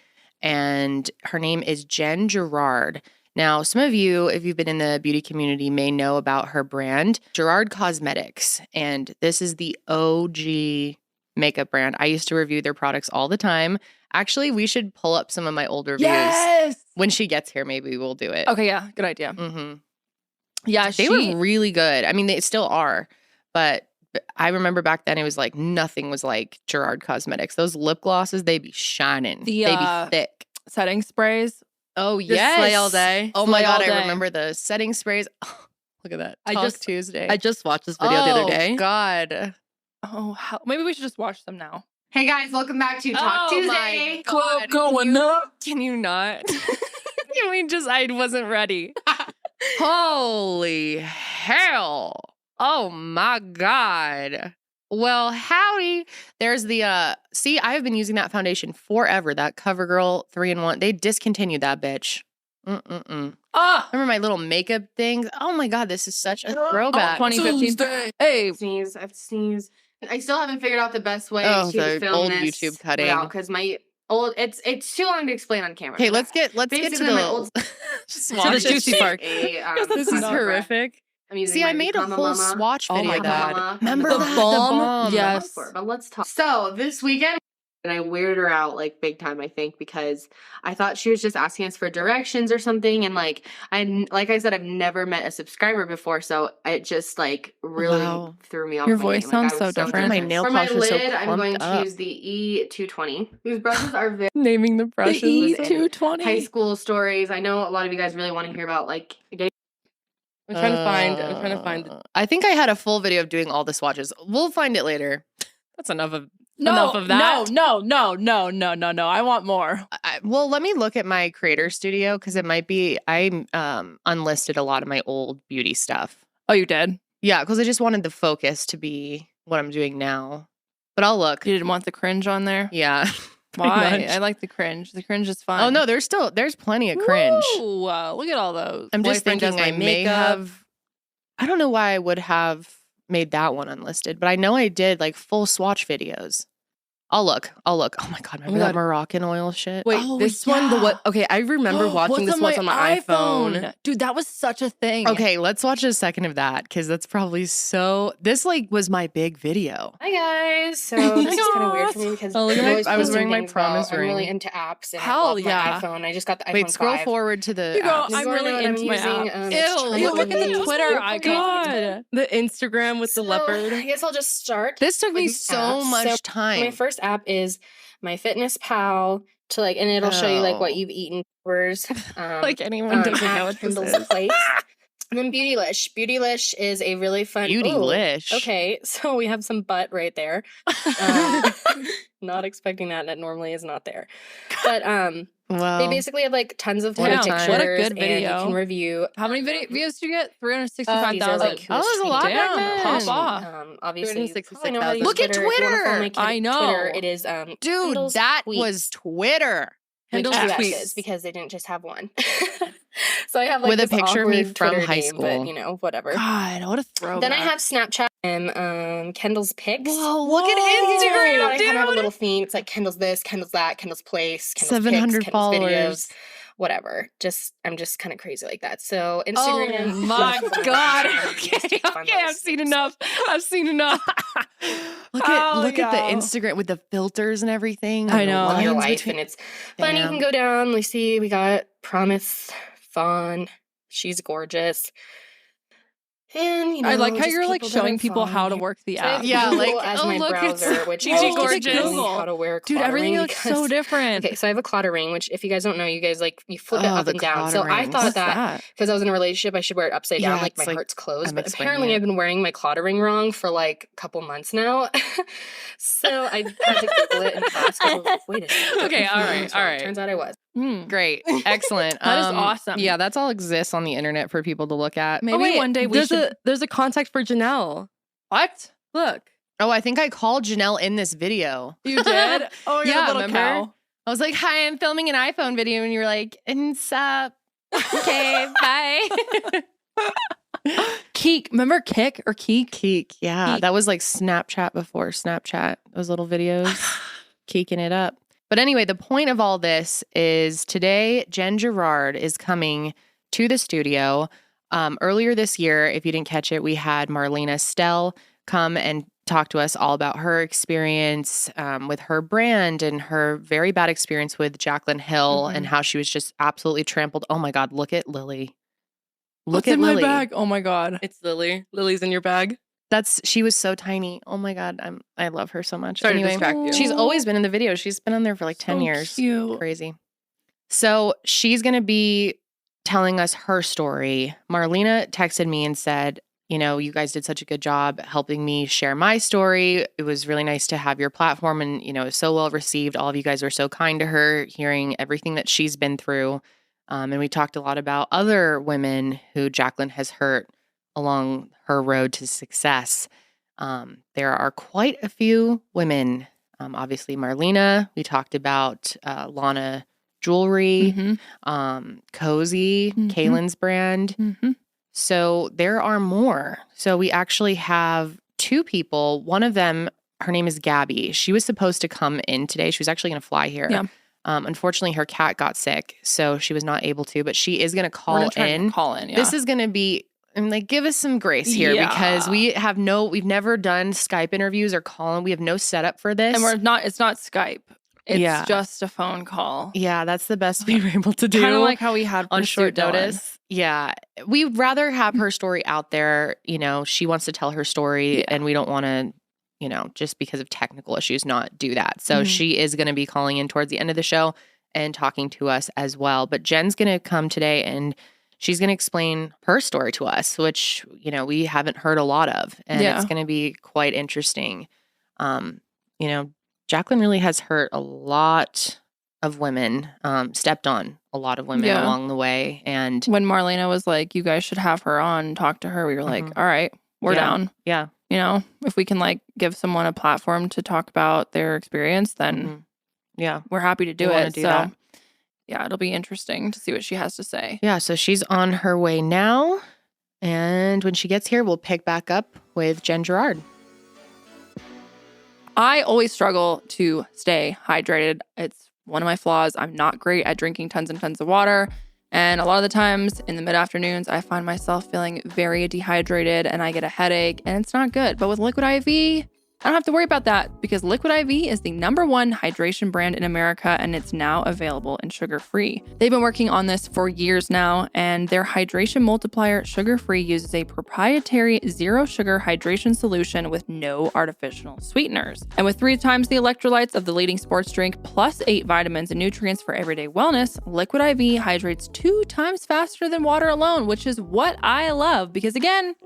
Speaker 1: And her name is Jen Gerard. Now, some of you, if you've been in the beauty community, may know about her brand, Gerard Cosmetics. And this is the OG makeup brand. I used to review their products all the time. Actually, we should pull up some of my old reviews.
Speaker 2: Yes!
Speaker 1: When she gets here, maybe we'll do it.
Speaker 2: Okay, yeah, good idea.
Speaker 1: Mm-hmm.
Speaker 2: Yeah,
Speaker 1: They were really good. I mean, they still are. But I remember back then it was like nothing was like Gerard Cosmetics. Those lip glosses, they'd be shining. They'd be thick.
Speaker 2: Setting sprays.
Speaker 1: Oh,
Speaker 3: Just
Speaker 1: yes.
Speaker 3: slay all day.
Speaker 1: Oh, my
Speaker 2: Slay all
Speaker 1: God.
Speaker 2: day.
Speaker 1: I remember the setting sprays. Oh, look at that. Talk Tuesday.
Speaker 3: I just watched this video the other day.
Speaker 1: Oh, God.
Speaker 2: Oh, maybe we should just watch them now.
Speaker 4: Hey guys, welcome back to Talk Tuesday.
Speaker 1: God.
Speaker 2: going up.
Speaker 1: Can you not? Can we just, I wasn't ready. Holy hell. Oh my God. Well, howdy. There's the, see, I've been using that foundation forever. That CoverGirl 3-in-1. They discontinued that bitch.
Speaker 2: Ah,
Speaker 1: Remember my little makeup things? Oh my God, this is such a throwback.
Speaker 2: 2015. Hey,
Speaker 4: Sneeze. I have to sneeze. I still haven't figured out the best way
Speaker 1: Oh,
Speaker 4: to
Speaker 1: the
Speaker 4: film
Speaker 1: old
Speaker 4: this
Speaker 1: YouTube cutting.
Speaker 4: because my old it's too long to explain on camera.
Speaker 1: Okay, let's get to
Speaker 4: Basically, my
Speaker 1: the
Speaker 4: old-
Speaker 1: just
Speaker 3: To
Speaker 1: watch
Speaker 3: the
Speaker 1: it.
Speaker 3: juicy part.
Speaker 1: This is
Speaker 4: not
Speaker 1: horrific.
Speaker 4: I'm using
Speaker 1: See,
Speaker 4: my
Speaker 1: I made a
Speaker 4: Mama
Speaker 1: whole
Speaker 4: Mama.
Speaker 1: swatch
Speaker 3: Oh
Speaker 1: video
Speaker 3: my
Speaker 1: of that.
Speaker 4: God.
Speaker 1: Remember
Speaker 4: The
Speaker 1: that?
Speaker 3: balm?
Speaker 2: Yes.
Speaker 4: But let's talk. So this weekend, and I weirded her out like big time, I think, because I thought she was just asking us for directions or something. And like I said, I've never met a subscriber before, so it just like really
Speaker 1: Wow.
Speaker 4: threw me off.
Speaker 2: Your
Speaker 4: my
Speaker 2: voice
Speaker 4: game. Like, I
Speaker 2: sounds
Speaker 4: was
Speaker 2: so different.
Speaker 1: My
Speaker 4: nervous.
Speaker 1: nail
Speaker 4: For my
Speaker 1: polish is so
Speaker 4: lid, I'm going
Speaker 1: clumped
Speaker 4: to
Speaker 1: up.
Speaker 4: use the E220. These brushes are very
Speaker 1: Naming the
Speaker 2: the
Speaker 1: brushes.
Speaker 2: E220.
Speaker 4: high school stories. I know a lot of you guys really want to hear about like
Speaker 3: I'm trying to find.
Speaker 1: I think I had a full video of doing all the swatches. We'll find it later. That's enough of
Speaker 2: No,
Speaker 1: of that.
Speaker 2: No. I want more.
Speaker 1: Well, let me look at my creator studio because it might be I unlisted a lot of my old beauty stuff.
Speaker 2: Oh, you did?
Speaker 1: Yeah, because I just wanted the focus to be what I'm doing now. But I'll look.
Speaker 2: You didn't want the cringe on there?
Speaker 1: Yeah.
Speaker 2: Why?
Speaker 1: much.
Speaker 2: I like the cringe. The cringe is fun.
Speaker 1: Oh no, there's plenty of cringe.
Speaker 2: Ooh, look at all those.
Speaker 1: I'm just
Speaker 3: Boyfriend
Speaker 1: thinking
Speaker 3: does
Speaker 1: I
Speaker 3: my
Speaker 1: may
Speaker 3: makeup.
Speaker 1: have. I don't know why I would have made that one unlisted, but I know I did like full swatch videos. I'll look. Oh my God. Remember that Moroccan oil shit?
Speaker 3: Wait, this one, the what? Okay, I remember watching this once on my iPhone.
Speaker 2: Dude, that was such a thing.
Speaker 1: Okay, let's watch a second of that because that's probably this like was my big video.
Speaker 4: Hi guys. So this is kind of weird for me because
Speaker 1: I was wearing my promise ring.
Speaker 4: I'm really into apps and
Speaker 2: Hell
Speaker 4: I love my iPhone. I just got the iPhone 5.
Speaker 1: Wait, scroll forward to the apps.
Speaker 2: I'm really into my app. Ew, look at the Twitter icon.
Speaker 3: The Instagram with the leopard.
Speaker 4: I guess I'll just start.
Speaker 1: This took me so much time.
Speaker 4: My first app is My Fitness Pal to like, and it'll show you like what you've eaten hours.
Speaker 1: Like anyone doesn't know what this is.
Speaker 4: Place. And then Beautylish. Beautylish is a really fun.
Speaker 1: Beautylish.
Speaker 4: Okay, so we have some butt right there. Not expecting that. That normally is not there. But
Speaker 1: well,
Speaker 4: they basically have like tons of
Speaker 1: what a
Speaker 4: pictures.
Speaker 2: What a good
Speaker 4: and
Speaker 2: video.
Speaker 4: you can review.
Speaker 2: How many views did you get? 365,000.
Speaker 4: Like,
Speaker 1: that was a lot.
Speaker 2: Damn, pop off.
Speaker 4: Obviously,
Speaker 3: 366,000.
Speaker 1: Look at Twitter.
Speaker 2: I know.
Speaker 4: Twitter, it is
Speaker 1: dude,
Speaker 4: Kendall's
Speaker 1: that
Speaker 4: tweets.
Speaker 1: was Twitter.
Speaker 2: Kendall's
Speaker 4: Which
Speaker 2: tweets.
Speaker 4: is because they didn't just have one. So I have like
Speaker 1: with a
Speaker 4: this
Speaker 1: picture of me
Speaker 4: awkward
Speaker 1: from
Speaker 4: Twitter
Speaker 1: high
Speaker 4: name,
Speaker 1: school.
Speaker 4: but whatever.
Speaker 2: God, what a throwback.
Speaker 4: Then I have Snapchat and Kendall's pics.
Speaker 1: Whoa, look at
Speaker 4: Instagram.
Speaker 1: Instagram,
Speaker 4: I
Speaker 1: dude.
Speaker 4: kind of have a little theme. It's like Kendall's this, Kendall's that, Kendall's place, Kendall's
Speaker 1: 700
Speaker 4: pics, Kendall's
Speaker 1: followers.
Speaker 4: videos, whatever. I'm just kind of crazy like that. So Instagram.
Speaker 1: Oh my God.
Speaker 4: Okay,
Speaker 1: I've seen enough. Look at the Instagram with the filters and everything.
Speaker 2: I
Speaker 1: and the
Speaker 2: know.
Speaker 4: Love your
Speaker 1: lines
Speaker 4: life,
Speaker 1: between-
Speaker 4: and it's fun. You can go down. We see we got Promise, Fawn. She's gorgeous. And
Speaker 2: I like how
Speaker 4: just
Speaker 2: you're like
Speaker 4: people that
Speaker 2: showing
Speaker 4: are
Speaker 2: people how to
Speaker 4: fun.
Speaker 2: work the
Speaker 4: So I have
Speaker 2: app.
Speaker 1: Yeah,
Speaker 4: Google
Speaker 1: like,
Speaker 4: as
Speaker 1: oh,
Speaker 4: my
Speaker 1: look, it's
Speaker 4: browser, which
Speaker 1: Gigi
Speaker 4: is
Speaker 1: gorgeous.
Speaker 4: how to wear a
Speaker 2: Dude,
Speaker 4: claw
Speaker 2: everything
Speaker 4: ring
Speaker 2: looks so
Speaker 4: because-
Speaker 2: different.
Speaker 4: Okay, so I have a clatter ring, which if you guys don't know, you guys like you flip it
Speaker 1: Oh,
Speaker 4: up
Speaker 1: the
Speaker 4: and down. So
Speaker 1: clatter
Speaker 4: I
Speaker 1: rings.
Speaker 4: thought
Speaker 2: What's
Speaker 4: that because I was in a relationship, I should wear it upside down,
Speaker 1: Yeah,
Speaker 4: like
Speaker 1: it's
Speaker 4: my
Speaker 1: like-
Speaker 4: heart's closed.
Speaker 1: I'm
Speaker 4: But
Speaker 1: explaining
Speaker 4: apparently,
Speaker 1: it.
Speaker 4: I've been wearing my clatter ring wrong for like a couple months now. So I had to Google it in class. 'Cause I was like, wait a second.
Speaker 1: Okay, all right.
Speaker 4: Turns out I was.
Speaker 1: Great. Excellent.
Speaker 2: That is awesome.
Speaker 1: Yeah, that's all exists on the internet for people to look at.
Speaker 2: Maybe one day we should.
Speaker 3: There's a contact for Janelle.
Speaker 2: What?
Speaker 3: Look.
Speaker 1: Oh, I think I called Janelle in this video.
Speaker 2: You did? Oh, you're
Speaker 1: Yeah,
Speaker 2: a little
Speaker 1: remember?
Speaker 2: cow.
Speaker 1: I was like, hi, I'm filming an iPhone video. And you were like, and sup? Okay, bye.
Speaker 2: Keek. Remember Kick or Keek?
Speaker 1: Keek. Yeah,
Speaker 2: Keek.
Speaker 1: that was like Snapchat before Snapchat. Those little videos, keeking it up. But anyway, the point of all this is today, Jen Gerard is coming to the studio. Earlier this year, if you didn't catch it, we had Marlena Stell come and talk to us all about her experience with her brand and her very bad experience with Jaclyn Hill and how she was just absolutely trampled. Oh my God, look at Lily. Look
Speaker 2: What's
Speaker 1: at
Speaker 2: in
Speaker 1: Lily.
Speaker 2: my bag? Oh my God.
Speaker 3: It's Lily. Lily's in your bag.
Speaker 1: She was so tiny. Oh my God, I love her so much.
Speaker 3: Sorry to
Speaker 1: Anyway,
Speaker 3: distract you.
Speaker 1: she's always been in the video. She's been on there for like 10 years.
Speaker 2: Cute.
Speaker 1: Crazy. So she's going to be telling us her story. Marlena texted me and said, you guys did such a good job helping me share my story. It was really nice to have your platform and, it was so well received. All of you guys were so kind to her, hearing everything that she's been through. And we talked a lot about other women who Jaclyn has hurt along her road to success. There are quite a few women. Obviously, Marlena. We talked about Lana Jewelry, Cozy, Kaylin's brand. So there are more. So we actually have two people. One of them, her name is Gaby. She was supposed to come in today. She was actually going to fly here.
Speaker 2: Yeah.
Speaker 1: Unfortunately, her cat got sick, so she was not able to. But she is going to call in.
Speaker 2: Yeah.
Speaker 1: This is going to be. Give us some grace here because we've never done Skype interviews or calling. We have no setup for this.
Speaker 2: And it's not Skype. It's just a phone call.
Speaker 1: Yeah, that's the best we were able to do.
Speaker 2: Kind of like how we had
Speaker 1: on
Speaker 2: Pursuit
Speaker 1: short
Speaker 2: going.
Speaker 1: notice. Yeah. We'd rather have her story out there. She wants to tell her story and we don't want to, just because of technical issues, not do that. So she is going to be calling in towards the end of the show and talking to us as well. But Jen's going to come today and she's going to explain her story to us, which, we haven't heard a lot of. And it's going to be quite interesting. Jaclyn really has hurt a lot of women, stepped on a lot of women along the way. And
Speaker 2: when Marlena was like, you guys should have her on and talk to her, we were like, all right, we're down.
Speaker 1: Yeah.
Speaker 2: If we can give someone a platform to talk about their experience, then we're happy to do it. So yeah, it'll be interesting to see what she has to say.
Speaker 1: Yeah, so she's on her way now. And when she gets here, we'll pick back up with Jen Gerard.
Speaker 2: I always struggle to stay hydrated. It's one of my flaws. I'm not great at drinking tons and tons of water. And a lot of the times in the mid-afternoons, I find myself feeling very dehydrated and I get a headache and it's not good. But with Liquid IV, I don't have to worry about that because Liquid IV is the #1 hydration brand in America and it's now available in sugar-free. They've been working on this for years now, and their hydration multiplier sugar-free uses a proprietary zero-sugar hydration solution with no artificial sweeteners. And with 3 times the electrolytes of the leading sports drink plus 8 vitamins and nutrients for everyday wellness, Liquid IV hydrates 2 times faster than water alone, which is what I love because, again,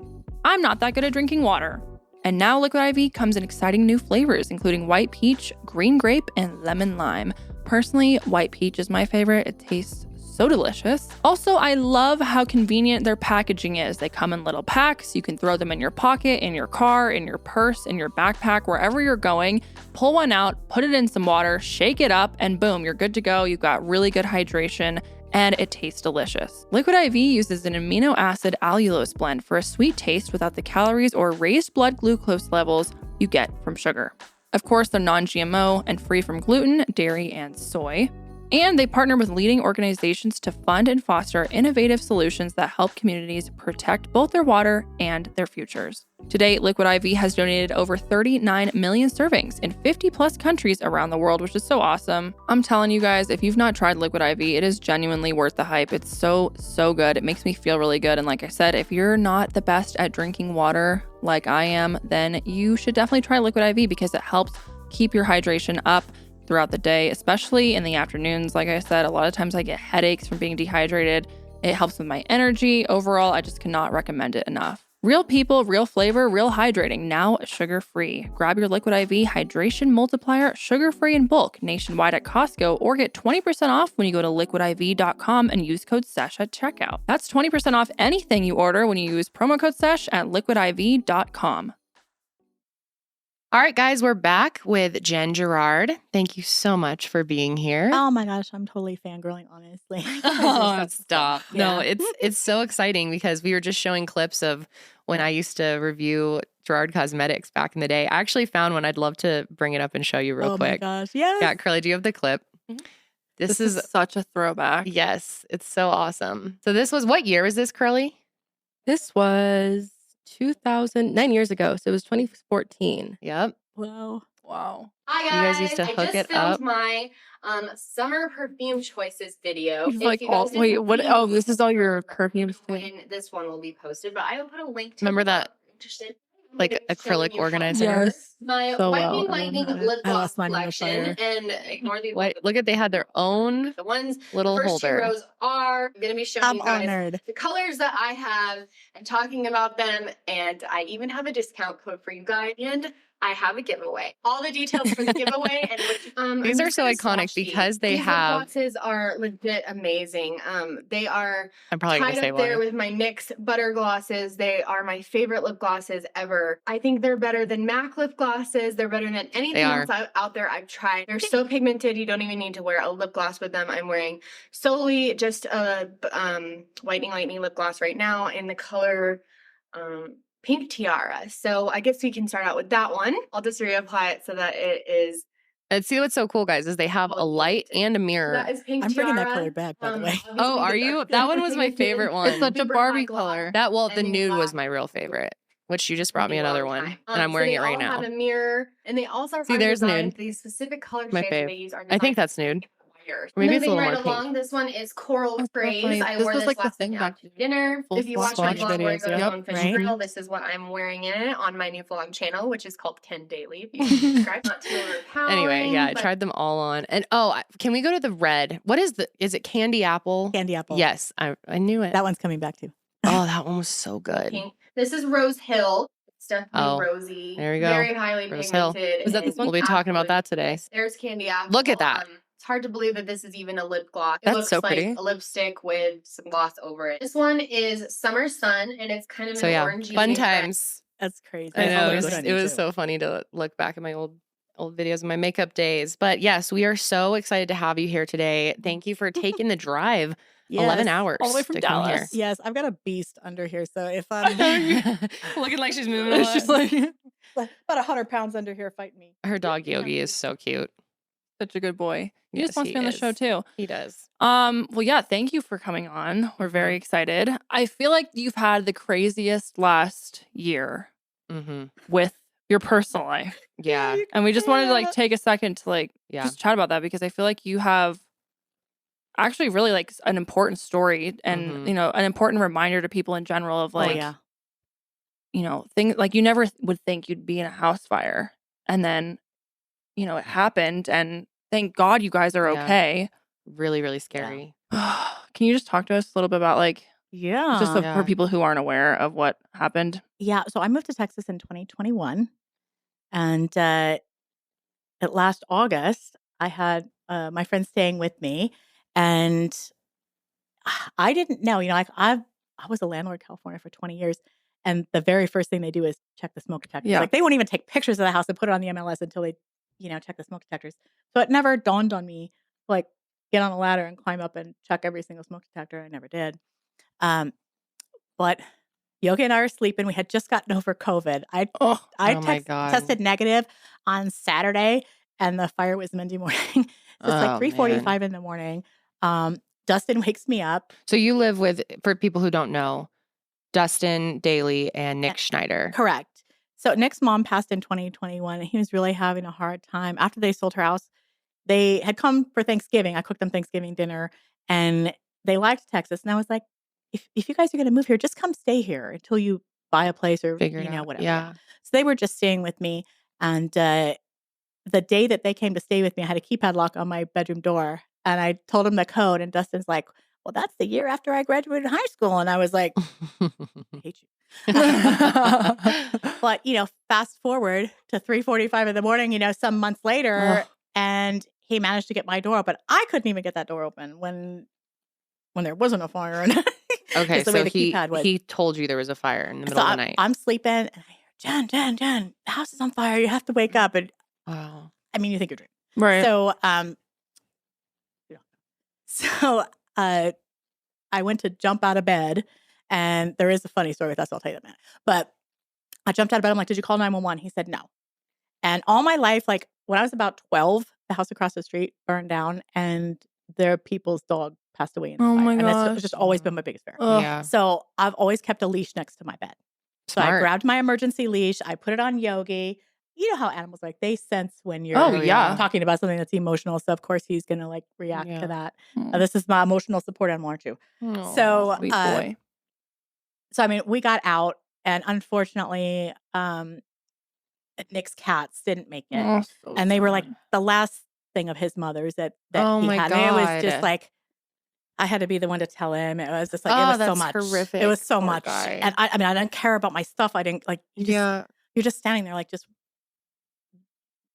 Speaker 2: I'm not that good at drinking water. And now Liquid IV comes in exciting new flavors, including white peach, green grape, and lemon lime. Personally, white peach is my favorite. It tastes so delicious. Also, I love how convenient their packaging is. They come in little packs. You can throw them in your pocket, in your car, in your purse, in your backpack, wherever you're going. Pull one out, put it in some water, shake it up, and boom, you're good to go. You've got really good hydration. And it tastes delicious. Liquid IV uses an amino acid allulose blend for a sweet taste without the calories or raised blood glucose levels you get from sugar. Of course, they're non-GMO and free from gluten, dairy, and soy. And they partner with leading organizations to fund and foster innovative solutions that help communities protect both their water and their futures. To date, Liquid IV has donated over 39 million servings in 50 plus countries around the world, which is so awesome. I'm telling you guys, if you've not tried Liquid IV, it is genuinely worth the hype. It's so good. It makes me feel really good. And like I said, if you're not the best at drinking water like I am, then you should definitely try Liquid IV because it helps keep your hydration up throughout the day, especially in the afternoons. Like I said, a lot of times I get headaches from being dehydrated. It helps with my energy. Overall, I just cannot recommend it enough. Real people, real flavor, real hydrating, now sugar-free. Grab your Liquid IV Hydration Multiplier sugar-free in bulk nationwide at Costco or get 20% off when you go to liquidiv.com and use code SESH at checkout. That's 20% off anything you order when you use promo code SESH at liquidiv.com.
Speaker 1: All right, guys, we're back with Jen Gerard. Thank you so much for being here.
Speaker 5: Oh my gosh, I'm totally fangirling, honestly.
Speaker 1: Oh, stop.
Speaker 5: Yeah.
Speaker 1: No, it's so exciting because we were just showing clips of when I used to review Gerard Cosmetics back in the day. I actually found one. I'd love to bring it up and show you real quick.
Speaker 5: Oh my gosh, yes.
Speaker 1: Yeah, Karelly, do you have the clip? This
Speaker 2: is such a throwback.
Speaker 1: Yes, it's so awesome. So this was, what year was this, Karelly?
Speaker 3: This was 9 years ago. So it was 2014.
Speaker 1: Yep.
Speaker 5: Wow.
Speaker 4: Hi
Speaker 1: You
Speaker 4: guys,
Speaker 1: guys used to
Speaker 4: I
Speaker 1: hook
Speaker 4: just
Speaker 1: it
Speaker 4: filmed
Speaker 1: up.
Speaker 4: my summer perfume choices video.
Speaker 3: It's
Speaker 4: If
Speaker 3: like,
Speaker 4: you guys
Speaker 3: wait,
Speaker 4: didn't
Speaker 3: what?
Speaker 4: see
Speaker 3: Oh, this is all your perfumes.
Speaker 4: when this one will be posted, but I will put a link to
Speaker 1: Remember
Speaker 4: it
Speaker 1: that,
Speaker 4: if you're interested.
Speaker 1: like,
Speaker 4: I'm gonna be
Speaker 1: acrylic
Speaker 4: showing you how
Speaker 1: organizer?
Speaker 4: to
Speaker 3: Yes.
Speaker 4: My
Speaker 3: So
Speaker 4: Whitening
Speaker 3: well.
Speaker 4: Lightning
Speaker 5: I don't know.
Speaker 4: lip
Speaker 5: I
Speaker 4: gloss
Speaker 5: lost mine in the
Speaker 4: collection,
Speaker 5: fire.
Speaker 4: and ignore the
Speaker 1: What? Look at, they had their own
Speaker 4: the ones.
Speaker 1: little
Speaker 4: First two
Speaker 1: holder.
Speaker 4: rows are I'm gonna be showing
Speaker 5: I'm
Speaker 4: you guys
Speaker 5: honored.
Speaker 4: the colors that I have and talking about them, and I even have a discount code for you guys, and I have a giveaway. All the details for the giveaway and which,
Speaker 1: These
Speaker 4: I'm
Speaker 1: are so
Speaker 4: gonna
Speaker 1: iconic
Speaker 4: swatch these.
Speaker 1: because they
Speaker 4: These lip
Speaker 1: have.
Speaker 4: glosses are legit amazing. They are
Speaker 1: I'm probably
Speaker 4: tied
Speaker 1: gonna say
Speaker 4: up there
Speaker 1: why.
Speaker 4: with my NYX butter glosses. They are my favorite lip glosses ever. I think they're better than MAC lip glosses. They're better than anything else out there I've tried. They're so pigmented, you don't even need to wear a lip gloss with them. I'm wearing solely just a Whitening Lightning lip gloss right now in the color Pink Tiara. So I guess we can start out with that one. I'll just reapply it so that it is.
Speaker 1: And see what's so cool, guys, is they have a light and a mirror.
Speaker 4: That is Pink
Speaker 5: I'm
Speaker 4: Tiara.
Speaker 5: bringing that color back, by the way.
Speaker 1: Oh, are you? That one was my favorite one.
Speaker 2: It's such a
Speaker 4: Super
Speaker 2: Barbie
Speaker 4: high gloss.
Speaker 2: color.
Speaker 1: That, well, the
Speaker 4: And
Speaker 1: nude was
Speaker 4: black.
Speaker 1: my real favorite, which you just brought me
Speaker 4: A
Speaker 1: another
Speaker 4: long
Speaker 1: one,
Speaker 4: time.
Speaker 1: and I'm
Speaker 4: So
Speaker 1: wearing
Speaker 4: they
Speaker 1: it right
Speaker 4: all
Speaker 1: now.
Speaker 4: have a mirror, and they also are
Speaker 1: See, there's nude.
Speaker 4: These specific color
Speaker 1: My
Speaker 4: shades that
Speaker 1: fave.
Speaker 4: they use are
Speaker 1: I think that's nude.
Speaker 4: Or
Speaker 1: maybe it's a
Speaker 4: moving
Speaker 1: little
Speaker 4: right
Speaker 1: more
Speaker 4: along, this one is Coral
Speaker 2: That's so
Speaker 4: Craze.
Speaker 2: funny.
Speaker 4: I
Speaker 2: This
Speaker 4: wore
Speaker 2: was
Speaker 4: this
Speaker 2: like the
Speaker 4: last
Speaker 2: thing
Speaker 4: night
Speaker 2: back
Speaker 4: out to dinner.
Speaker 2: full
Speaker 4: If you watch my
Speaker 2: swatch
Speaker 4: vlog where I
Speaker 2: videos,
Speaker 4: go to
Speaker 2: yep,
Speaker 4: Bonefish
Speaker 5: right.
Speaker 4: Grill, this is what I'm wearing in it on my new vlog channel, which is called Ken Daily. If you can subscribe, not too overpowering.
Speaker 1: Anyway, yeah, I
Speaker 4: but
Speaker 1: tried them all on. And can we go to the red? What is is it Candy Apple?
Speaker 5: Candy apple.
Speaker 1: Yes, I knew it.
Speaker 5: That one's coming back too.
Speaker 1: Oh, that one was so good.
Speaker 4: pink. This is Rose Hill. It's definitely
Speaker 1: Oh,
Speaker 4: rosy.
Speaker 1: there we go.
Speaker 4: Very highly
Speaker 1: Rose Hill.
Speaker 4: pigmented.
Speaker 2: Is that
Speaker 4: and
Speaker 2: this one?
Speaker 1: We'll be talking about that today.
Speaker 4: There's Candy Apple.
Speaker 1: Look at that.
Speaker 4: It's hard to believe that this is even a lip gloss. It
Speaker 2: That's
Speaker 4: looks
Speaker 2: so
Speaker 4: like
Speaker 2: pretty.
Speaker 4: a lipstick with some gloss over it. This one is Summer Sun, and it's kind of
Speaker 1: So
Speaker 4: an
Speaker 1: yeah,
Speaker 4: orangey.
Speaker 1: fun
Speaker 4: red.
Speaker 1: times.
Speaker 5: That's crazy.
Speaker 1: I know
Speaker 5: That's
Speaker 1: it
Speaker 5: really
Speaker 1: was,
Speaker 5: good
Speaker 1: it was
Speaker 5: too.
Speaker 1: so funny to look back at my old videos of my makeup days. But yes, we are so excited to have you here today. Thank you for taking the drive 11 hours
Speaker 2: All the way from
Speaker 1: to come here.
Speaker 2: Dallas.
Speaker 5: Yes, I've got a beast under here. So if I'm
Speaker 2: Looking like she's moving a lot.
Speaker 5: she's like about 100 pounds under here fighting me.
Speaker 1: Her dog Yogi is so cute.
Speaker 2: Such a good boy. He
Speaker 1: Yes,
Speaker 2: just wants to
Speaker 1: he
Speaker 2: be on the
Speaker 1: is.
Speaker 2: show too.
Speaker 1: He does.
Speaker 2: Well, yeah, thank you for coming on. We're very excited. I feel like you've had the craziest last year with your personal life.
Speaker 1: Yeah.
Speaker 2: And we just wanted to like take a second to like
Speaker 1: Yeah.
Speaker 2: just chat about that because I feel like you have actually really like an important story and you know, an important reminder to people in general of like you know, things like you never would think you'd be in a house fire and then you know, it happened and thank God you guys are okay.
Speaker 1: Really, really scary.
Speaker 2: Can you just talk to us a little bit about like just so for people who aren't aware of what happened?
Speaker 5: Yeah. So I moved to Texas in 2021. And at last August, I had my friend staying with me. And I didn't know, you know, I was a landlord in California for 20 years. And the very first thing they do is check the smoke detectors.
Speaker 2: Yeah.
Speaker 5: Like they won't even take pictures of the house and put it on the MLS until they, you know, check the smoke detectors. So it never dawned on me, like, get on a ladder and climb up and check every single smoke detector. I never did. But Yogi and I are sleeping. We had just gotten over COVID. I
Speaker 1: my God.
Speaker 5: tested negative on Saturday, and the fire was Monday morning. So it's like 3:45 in the morning. Dustin wakes me up.
Speaker 1: So you live with, for people who don't know, Dustin Daly and Nick Schneider.
Speaker 5: Correct. So Nick's mom passed in 2021, and he was really having a hard time. After they sold her house, they had come for Thanksgiving. I cooked them Thanksgiving dinner, and they liked Texas. And I was like, if you guys are going to move here, just come stay here until you buy a place or
Speaker 1: Figure it
Speaker 5: you know
Speaker 1: out.
Speaker 5: whatever.
Speaker 1: Yeah.
Speaker 5: So they were just staying with me, and the day that they came to stay with me, I had a keypad lock on my bedroom door, and I told him the code, and Dustin's like, "Well, that's the year after I graduated high school," and I was like, "I hate you." But you know, fast forward to 3:45 in the morning, you know, some months later, and he managed to get my door, but I couldn't even get that door open when there wasn't a fire. And
Speaker 1: Okay,
Speaker 5: the
Speaker 1: so
Speaker 5: way the keypad was.
Speaker 1: he told you there was a fire in the middle of the night.
Speaker 5: I'm sleeping, and I hear, Jen, the house is on fire. You have to wake up. And
Speaker 1: Wow.
Speaker 5: I mean, you think you're dreaming.
Speaker 2: Right.
Speaker 5: So, I went to jump out of bed, and there is a funny story with that, so I'll tell you that in a minute. But I jumped out of bed. I'm like, "Did you call 911?" He said, "No." And all my life, like when I was about 12, the house across the street burned down, and their people's dog passed away in the fire.
Speaker 2: my
Speaker 5: And
Speaker 2: gosh.
Speaker 5: that's just always been my biggest fear.
Speaker 1: Yeah.
Speaker 5: So I've always kept a leash next to my bed. So I
Speaker 1: Smart.
Speaker 5: grabbed my emergency leash. I put it on Yogi. You know how animals like they sense when you're talking about something that's emotional. So of course he's gonna like react to that. This is my emotional support animal, aren't you? So
Speaker 2: sweet boy.
Speaker 5: So I mean, we got out, and unfortunately, Nick's cats didn't make it, and they were like the last thing of his mother's that
Speaker 1: Oh
Speaker 5: he
Speaker 1: my
Speaker 5: had. And it was
Speaker 1: God.
Speaker 5: just like I had to be the one to tell him. It was just like it was so
Speaker 1: that's
Speaker 5: much.
Speaker 1: horrific.
Speaker 5: It was so
Speaker 1: Poor
Speaker 5: much,
Speaker 1: guy.
Speaker 5: and I mean, I didn't care about my stuff. I didn't like. You're just standing there like just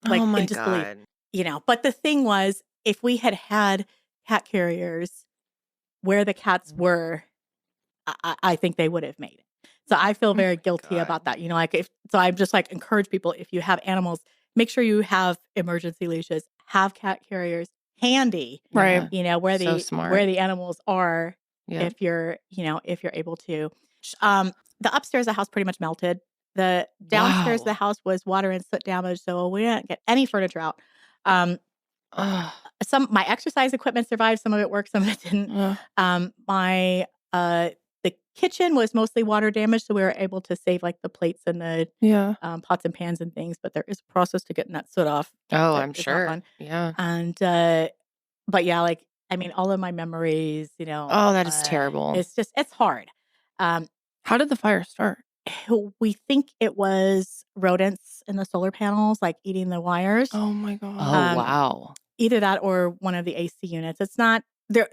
Speaker 5: like
Speaker 1: oh my
Speaker 5: in disbelief,
Speaker 1: God.
Speaker 5: you know. But the thing was, if we had had cat carriers where the cats were, I think they would have made it. So I feel very guilty about that. You know, like so I'm just like encourage people, if you have animals, make sure you have emergency leashes, have cat carriers handy,
Speaker 2: Right.
Speaker 5: you know, where
Speaker 1: So
Speaker 5: the
Speaker 1: smart.
Speaker 5: where the animals are,
Speaker 1: Yeah.
Speaker 5: if you're able to. The upstairs of the house pretty much melted. The downstairs of the house was water and soot damage, so we didn't get any furniture out. My exercise equipment survived. Some of it worked, some of it didn't. The kitchen was mostly water damaged, so we were able to save like the plates and the pots and pans and things. But there is a process to getting that soot off.
Speaker 1: Oh,
Speaker 5: that
Speaker 1: I'm
Speaker 5: is not
Speaker 1: sure.
Speaker 5: fun.
Speaker 1: Yeah.
Speaker 5: And but yeah, like I mean, all of my memories, you know.
Speaker 1: Oh, that is terrible.
Speaker 5: It's hard.
Speaker 2: How did the fire start?
Speaker 5: We think it was rodents in the solar panels, like eating the wires.
Speaker 2: Oh my God.
Speaker 1: Oh, wow.
Speaker 5: Either that or one of the AC units. It's not there.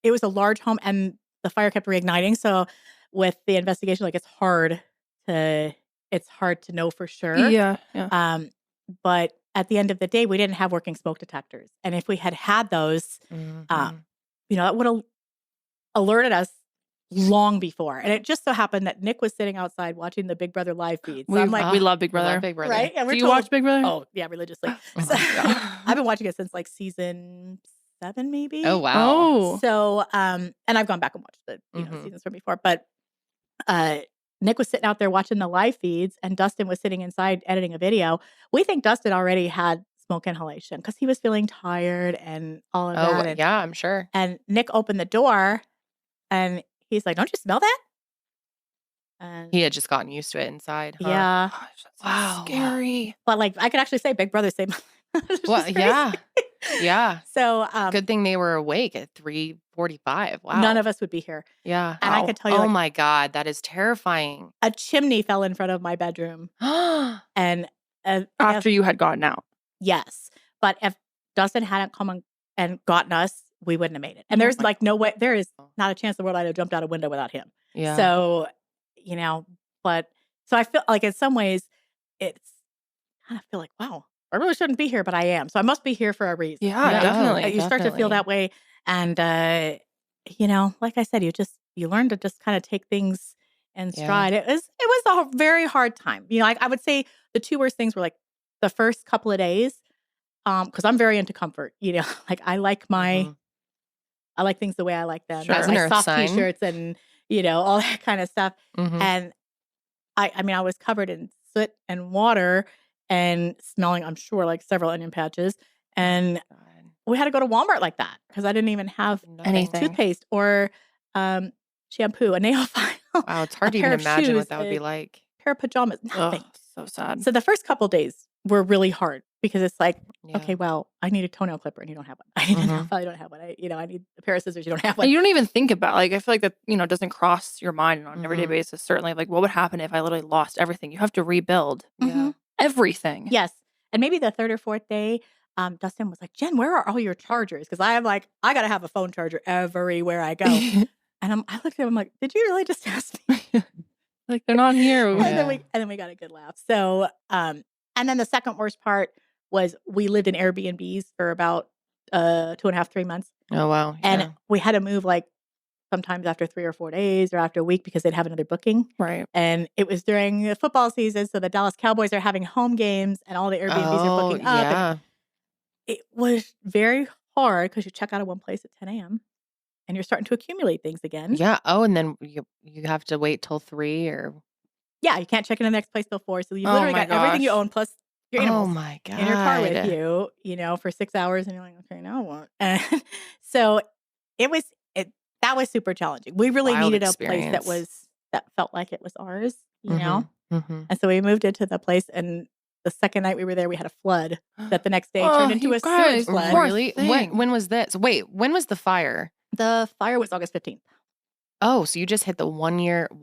Speaker 5: It was a large home, and the fire kept reigniting. So with the investigation, like it's hard to know for sure.
Speaker 2: Yeah.
Speaker 5: But at the end of the day, we didn't have working smoke detectors. And if we had those, you know, that would have alerted us long before. And it just so happened that Nick was sitting outside watching the Big Brother live feed. So I'm like,
Speaker 2: we love Big
Speaker 1: We love
Speaker 2: Brother.
Speaker 1: Big Brother.
Speaker 5: right? And
Speaker 2: Do you watch Big Brother?
Speaker 5: Oh, yeah, religiously. So, I've been watching it since like season 7 maybe.
Speaker 1: Oh, wow.
Speaker 2: Oh.
Speaker 5: So, and I've gone back and watched the seasons from before, but Nick was sitting out there watching the live feeds, and Dustin was sitting inside editing a video. We think Dustin already had smoke inhalation because he was feeling tired and all of that. And,
Speaker 1: yeah, I'm sure.
Speaker 5: And Nick opened the door, and he's like, "Don't you smell that?" And
Speaker 1: He had just gotten used to it inside. Huh?
Speaker 5: yeah,
Speaker 2: Gosh, that's so
Speaker 1: Wow.
Speaker 2: scary.
Speaker 5: but like I could actually say Big Brother saved my life. Which
Speaker 1: Well,
Speaker 5: is
Speaker 1: yeah.
Speaker 5: crazy.
Speaker 1: Yeah.
Speaker 5: So
Speaker 1: Good thing they were awake at 3:45. Wow.
Speaker 5: none of us would be here.
Speaker 1: Yeah.
Speaker 5: And I could tell you,
Speaker 1: Oh
Speaker 5: like,
Speaker 1: my God, that is terrifying.
Speaker 5: a chimney fell in front of my bedroom, and
Speaker 2: After you had gotten out.
Speaker 5: yes, but if Dustin hadn't come and gotten us, we wouldn't have made it. And
Speaker 2: Oh
Speaker 5: there's
Speaker 2: my
Speaker 5: like no way, there is not a chance in the world I'd have jumped out a window without him.
Speaker 1: Yeah.
Speaker 5: So, but so I feel like in some ways it's kind of feel like, wow, I really shouldn't be here, but I am. So I must be here for a reason.
Speaker 2: Yeah, definitely.
Speaker 5: You start to feel that way. And, like I said, you learn to just kind of take things in stride. It was a very hard time. I would say the two worst things were like the first couple of days. Cause I'm very into comfort, like I like I like things the way I like them.
Speaker 1: Sure. As an
Speaker 5: My
Speaker 1: earth
Speaker 5: soft
Speaker 1: sign.
Speaker 5: t-shirts and, all that kind of stuff.
Speaker 1: Mhm.
Speaker 5: And I was covered in soot and water and smelling, I'm sure, like several onion patches. And
Speaker 1: God.
Speaker 5: we had to go to Walmart like that because I didn't even have
Speaker 2: Anything.
Speaker 5: toothpaste or shampoo, a nail file,
Speaker 1: Wow, it's hard to
Speaker 5: pair
Speaker 1: even
Speaker 5: of
Speaker 1: imagine
Speaker 5: shoes,
Speaker 1: what that would be
Speaker 5: a
Speaker 1: like.
Speaker 5: pair of pajamas, nothing.
Speaker 2: Ugh, so sad.
Speaker 5: So the first couple days were really hard because it's like,
Speaker 1: Yeah.
Speaker 5: okay, well, I need a toenail clipper and you don't have one. I need a nail file, you don't have one. I need a pair of scissors, you don't have one.
Speaker 2: And you don't even think about, like, I feel like that, doesn't cross your mind on an everyday
Speaker 1: Mhm.
Speaker 2: basis. Certainly, like, what would happen if I literally lost everything? You have to rebuild
Speaker 1: Yeah.
Speaker 2: everything.
Speaker 5: Yes. And maybe the third or fourth day, Dustin was like, "Jen, where are all your chargers?" Because I am like, I got to have a phone charger everywhere I go. And I looked at him like, "Did you really just ask me?"
Speaker 2: Like, they're not here.
Speaker 5: And
Speaker 1: Yeah.
Speaker 5: then we got a good laugh. So, and then the second worst part was we lived in Airbnbs for about 2.5, 3 months.
Speaker 1: Oh, wow.
Speaker 5: And
Speaker 1: Yeah.
Speaker 5: we had to move like sometimes after 3 or 4 days or after a week because they'd have another booking.
Speaker 2: Right.
Speaker 5: And it was during the football season. So the Dallas Cowboys are having home games and all the Airbnbs are booking up. And
Speaker 1: Yeah.
Speaker 5: it was very hard because you check out of one place at 10 a.m. and you're starting to accumulate things again.
Speaker 1: Yeah. Oh, and then you have to wait till 3 or.
Speaker 5: Yeah, you can't check in the next place till 4. So you
Speaker 2: Oh
Speaker 5: literally
Speaker 2: my
Speaker 5: got everything you
Speaker 2: gosh.
Speaker 5: own plus your
Speaker 1: Oh
Speaker 5: animals
Speaker 1: my God.
Speaker 5: in your car with you, for 6 hours. And you're like, okay, now what? And so that was super challenging. We really
Speaker 1: Wild
Speaker 5: needed a place
Speaker 1: experience.
Speaker 5: that felt like it was ours, you know?
Speaker 1: Mhm.
Speaker 5: And so we moved into the place, and the second night we were there, we had a flood that the next day
Speaker 2: Oh,
Speaker 5: turned into
Speaker 2: you
Speaker 5: a
Speaker 2: guys,
Speaker 5: sewage flood.
Speaker 2: poor
Speaker 1: Really?
Speaker 2: thing.
Speaker 1: When was this? Wait, when was the fire?
Speaker 5: The fire was August 15th.
Speaker 1: Oh, so you just hit the 1 year.
Speaker 5: Last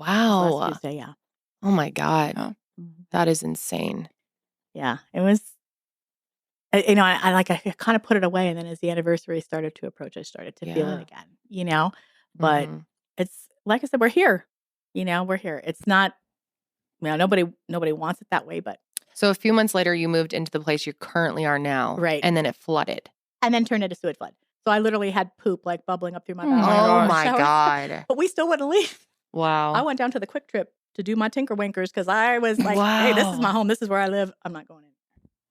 Speaker 1: Wow.
Speaker 5: Tuesday, yeah.
Speaker 1: Oh my God.
Speaker 2: Yeah.
Speaker 1: That is insane.
Speaker 5: Yeah, it was. I kind of put it away, and then as the anniversary started to approach, I started to feel
Speaker 1: Yeah.
Speaker 5: it again. But
Speaker 1: Mhm.
Speaker 5: it's like I said, we're here. We're here. It's not. Nobody wants it that way, but
Speaker 1: So a few months later, you moved into the place you currently are now.
Speaker 5: Right.
Speaker 1: And then it flooded.
Speaker 5: and then turned into sewage flood. So I literally had poop like bubbling up through my
Speaker 2: Oh my
Speaker 5: bathroom.
Speaker 1: Oh
Speaker 2: gosh.
Speaker 1: my
Speaker 5: Shower.
Speaker 1: God.
Speaker 5: But we still wouldn't leave.
Speaker 1: Wow.
Speaker 5: I went down to the Quick Trip to do my Tinker Winkers because I was like, "Hey, this is my
Speaker 1: Wow.
Speaker 5: home. This is where I live. I'm not going in."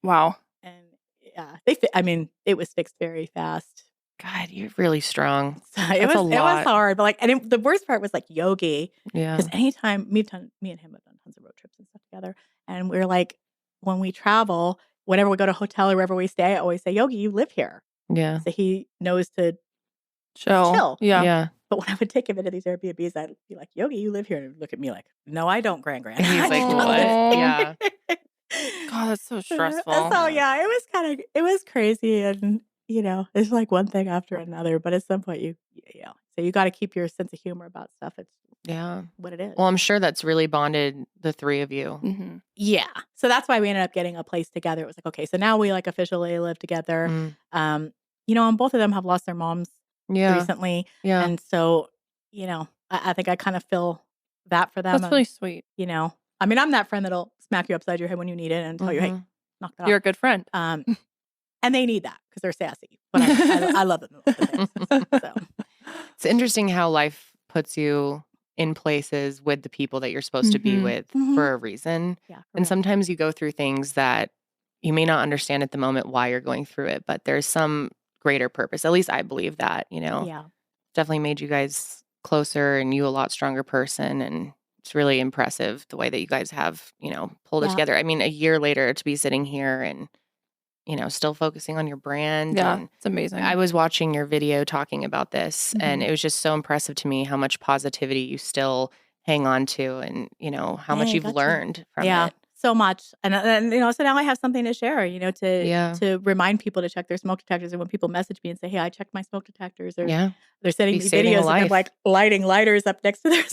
Speaker 2: Wow.
Speaker 5: And yeah, it was fixed very fast.
Speaker 1: God, you're really strong.
Speaker 5: So
Speaker 1: That's
Speaker 5: it
Speaker 1: a
Speaker 5: was
Speaker 1: lot.
Speaker 5: hard, but the worst part was like Yogi.
Speaker 1: Yeah.
Speaker 5: Because anytime me and him have done tons of road trips and stuff together, and we're like, when we travel, whenever we go to a hotel or wherever we stay, I always say, "Yogi, you live here,"
Speaker 1: Yeah.
Speaker 5: so he knows to
Speaker 2: Chill. Yeah.
Speaker 1: Yeah.
Speaker 5: But when I would take him into these Airbnbs, I'd be like, "Yogi, you live here," and he'd look at me like, "No, I don't, Gran."
Speaker 1: And he's like,
Speaker 5: I don't
Speaker 1: what?
Speaker 5: live
Speaker 1: Yeah.
Speaker 5: here."
Speaker 2: God, that's so stressful.
Speaker 5: So yeah, it was crazy, and it's like one thing after another. But at some point, so you got to keep your sense of humor about stuff. It's
Speaker 1: Yeah.
Speaker 5: what it is.
Speaker 1: Well, I'm sure that's really bonded the three of you.
Speaker 2: Mm-hmm.
Speaker 5: Yeah. So that's why we ended up getting a place together. It was like, okay, so now we like officially live together.
Speaker 1: Mm.
Speaker 5: And both of them have lost their moms
Speaker 1: Yeah.
Speaker 5: recently.
Speaker 1: Yeah.
Speaker 5: And so, I think I kind of feel that for them.
Speaker 2: That's really sweet.
Speaker 5: I mean, I'm that friend that'll smack you upside your head when you need it and tell you, "Hey,
Speaker 1: Mhm.
Speaker 5: knock that
Speaker 2: You're a
Speaker 5: off."
Speaker 2: good friend.
Speaker 5: And they need that because they're sassy. But I love them. So
Speaker 1: It's interesting how life puts you in places with the people that you're supposed to be
Speaker 5: Mhm.
Speaker 1: with
Speaker 5: Mhm.
Speaker 1: for a reason.
Speaker 5: yeah. for
Speaker 1: And
Speaker 5: real.
Speaker 1: sometimes you go through things that you may not understand at the moment why you're going through it, but there's some greater purpose. At least I believe that,
Speaker 5: Yeah.
Speaker 1: definitely made you guys closer and you a lot stronger person. And it's really impressive the way that you guys have, pulled it
Speaker 5: Yeah.
Speaker 1: together. I mean, a year later to be sitting here and, still focusing on your brand.
Speaker 2: Yeah,
Speaker 1: And
Speaker 2: it's amazing.
Speaker 1: I was watching your video talking about this, and
Speaker 5: Mhm.
Speaker 1: it was just so impressive to me how much positivity you still hang on to and, how much
Speaker 5: Hey,
Speaker 1: you've
Speaker 5: gotcha.
Speaker 1: learned from
Speaker 5: Yeah.
Speaker 1: it.
Speaker 5: So much. And so now I have something to share,
Speaker 1: Yeah.
Speaker 5: to remind people to check their smoke detectors. And when people message me and say, hey, I checked my smoke detectors, or
Speaker 1: Yeah.
Speaker 5: they're sending
Speaker 1: Be
Speaker 5: me
Speaker 1: saving a
Speaker 5: videos of them
Speaker 1: life.
Speaker 5: like lighting lighters up next to their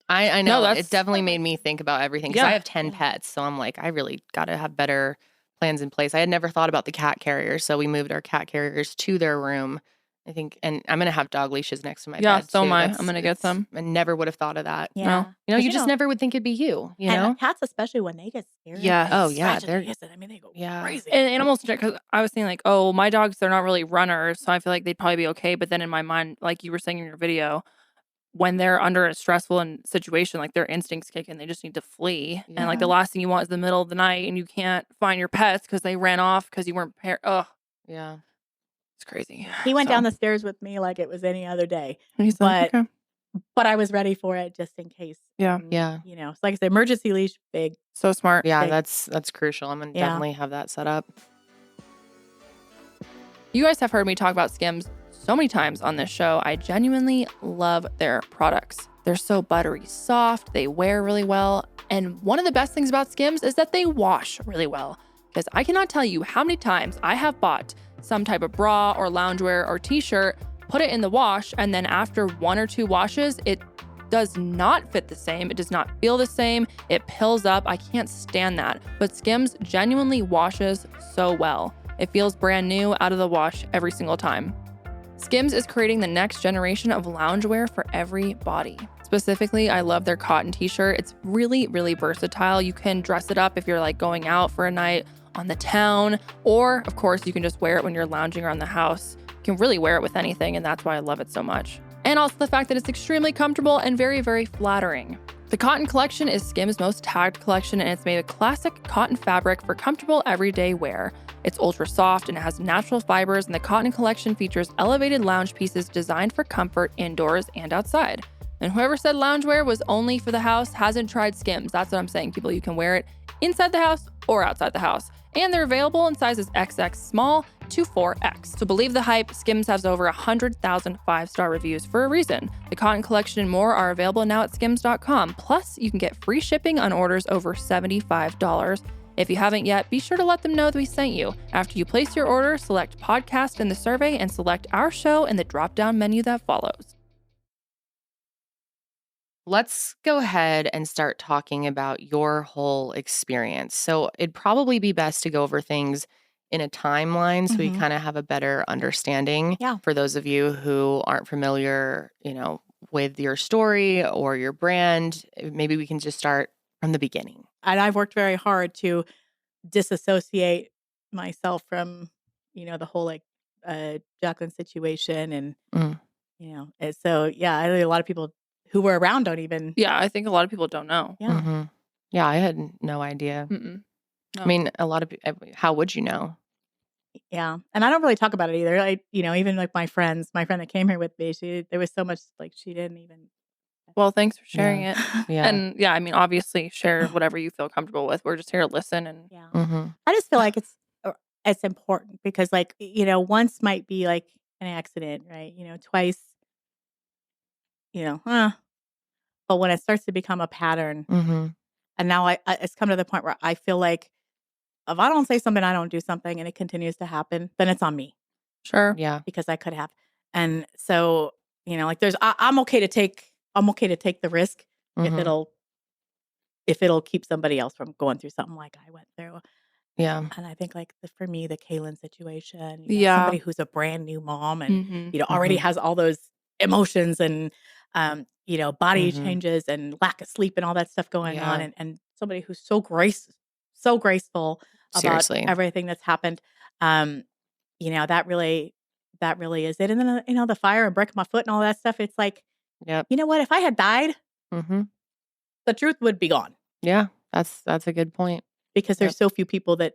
Speaker 1: I know.
Speaker 2: that's-
Speaker 1: It definitely made me think about everything because
Speaker 2: Yeah.
Speaker 1: I have 10 pets. So I'm like, I really got to have better plans in place. I had never thought about the cat carriers. So we moved our cat carriers to their room, I think. And I'm going to have dog leashes next to my
Speaker 2: Yeah,
Speaker 1: bed.
Speaker 2: so
Speaker 1: too.
Speaker 2: am I. I'm going to get some.
Speaker 1: I never would have thought of that.
Speaker 5: Yeah.
Speaker 2: No.
Speaker 1: You just never would think it'd be you,
Speaker 5: And cats, especially when they get scared.
Speaker 2: Yes.
Speaker 5: they
Speaker 1: Oh, yeah,
Speaker 5: scratch and they hiss it. I mean, they go crazy.
Speaker 2: And animals, because I was thinking like, oh, my dogs, they're not really runners. So I feel like they'd probably be okay. But then in my mind, like you were saying in your video, when they're under a stressful situation, like their instincts kick in, they just need to flee. And like the last thing you want is the middle of the night and you can't find your pets because they ran off because you weren't prepared. Oh,
Speaker 1: Yeah.
Speaker 2: it's crazy.
Speaker 5: He went down the stairs with me like it was any other day.
Speaker 2: And he's like,
Speaker 5: But
Speaker 2: okay.
Speaker 5: but I was ready for it just in case.
Speaker 2: Yeah.
Speaker 5: And,
Speaker 1: Yeah.
Speaker 5: So like I said, emergency leash, big.
Speaker 2: So smart.
Speaker 1: Yeah,
Speaker 5: Big.
Speaker 1: that's crucial. I'm going to definitely have that set up.
Speaker 2: You guys have heard me talk about Skims so many times on this show. I genuinely love their products. They're so buttery soft, they wear really well, and one of the best things about Skims is that they wash really well. Because I cannot tell you how many times I have bought some type of bra or loungewear or t-shirt, put it in the wash, and then after 1 or 2 washes, it does not fit the same. It does not feel the same. It pills up. I can't stand that. But Skims genuinely washes so well. It feels brand new out of the wash every single time. Skims is creating the next generation of loungewear for every body. Specifically, I love their cotton t-shirt. It's really, really versatile. You can dress it up if you're like going out for a night on the town, or of course, you can just wear it when you're lounging around the house. You can really wear it with anything, and that's why I love it so much. And also the fact that it's extremely comfortable and very, very flattering. The cotton collection is Skims' most tagged collection, and it's made of classic cotton fabric for comfortable everyday wear. It's ultra soft and it has natural fibers, and the cotton collection features elevated lounge pieces designed for comfort indoors and outside. And whoever said loungewear was only for the house hasn't tried Skims. That's what I'm saying, people. You can wear it inside the house or outside the house. And they're available in sizes XX small to 4X. So believe the hype, Skims has over 100,000 5-star reviews for a reason. The cotton collection and more are available now at skims.com. Plus, you can get free shipping on orders over $75. If you haven't yet, be sure to let them know that we sent you. After you place your order, select podcast in the survey and select our show in the drop-down menu that follows.
Speaker 1: Let's go ahead and start talking about your whole experience. So it'd probably be best to go over things in a timeline so we
Speaker 5: Mhm.
Speaker 1: kind of have a better understanding.
Speaker 5: Yeah.
Speaker 1: For those of you who aren't familiar, with your story or your brand, maybe we can just start from the beginning.
Speaker 5: And I've worked very hard to disassociate myself from, the whole Jaclyn situation. And,
Speaker 1: Mm.
Speaker 5: and so, yeah, I think a lot of people who were around don't even.
Speaker 2: Yeah, I think a lot of people don't know.
Speaker 5: Yeah.
Speaker 1: Mhm. Yeah, I had no idea.
Speaker 2: Mm-mm. No.
Speaker 1: I mean, a lot of how would you know?
Speaker 5: Yeah. And I don't really talk about it either. Even like my friend that came here with me, there was so much she didn't even.
Speaker 2: Well, thanks for sharing it.
Speaker 1: Yeah.
Speaker 2: And yeah, I mean, obviously share whatever you feel comfortable with. We're just here to listen. And
Speaker 5: Yeah.
Speaker 1: Mm-hmm.
Speaker 5: I just feel like it's important because once might be like an accident, right? Twice, but when it starts to become a pattern,
Speaker 1: Mm-hmm.
Speaker 5: and now it's come to the point where I feel like if I don't say something, I don't do something, and it continues to happen, then it's on me
Speaker 2: sure.
Speaker 1: Yeah.
Speaker 5: because I could have. And so, I'm okay to take the risk
Speaker 1: Mhm.
Speaker 5: if it'll keep somebody else from going through something like I went through.
Speaker 1: Yeah.
Speaker 5: And I think for me, the Kaylin situation,
Speaker 2: Yeah.
Speaker 5: somebody who's a brand new mom and,
Speaker 2: Mm-hmm.
Speaker 5: already has all those emotions and, body
Speaker 1: Mhm.
Speaker 5: changes and lack of sleep and all that stuff going on.
Speaker 1: Yeah.
Speaker 5: And somebody who's so graceful about
Speaker 1: Seriously.
Speaker 5: everything that's happened. That really is it. And then, the fire and breaking my foot and all that stuff. It's like,
Speaker 1: Yep.
Speaker 5: you know what? If I had died,
Speaker 1: Mm-hmm.
Speaker 5: the truth would be gone
Speaker 1: Yeah. That's a good point.
Speaker 5: because there's so few people that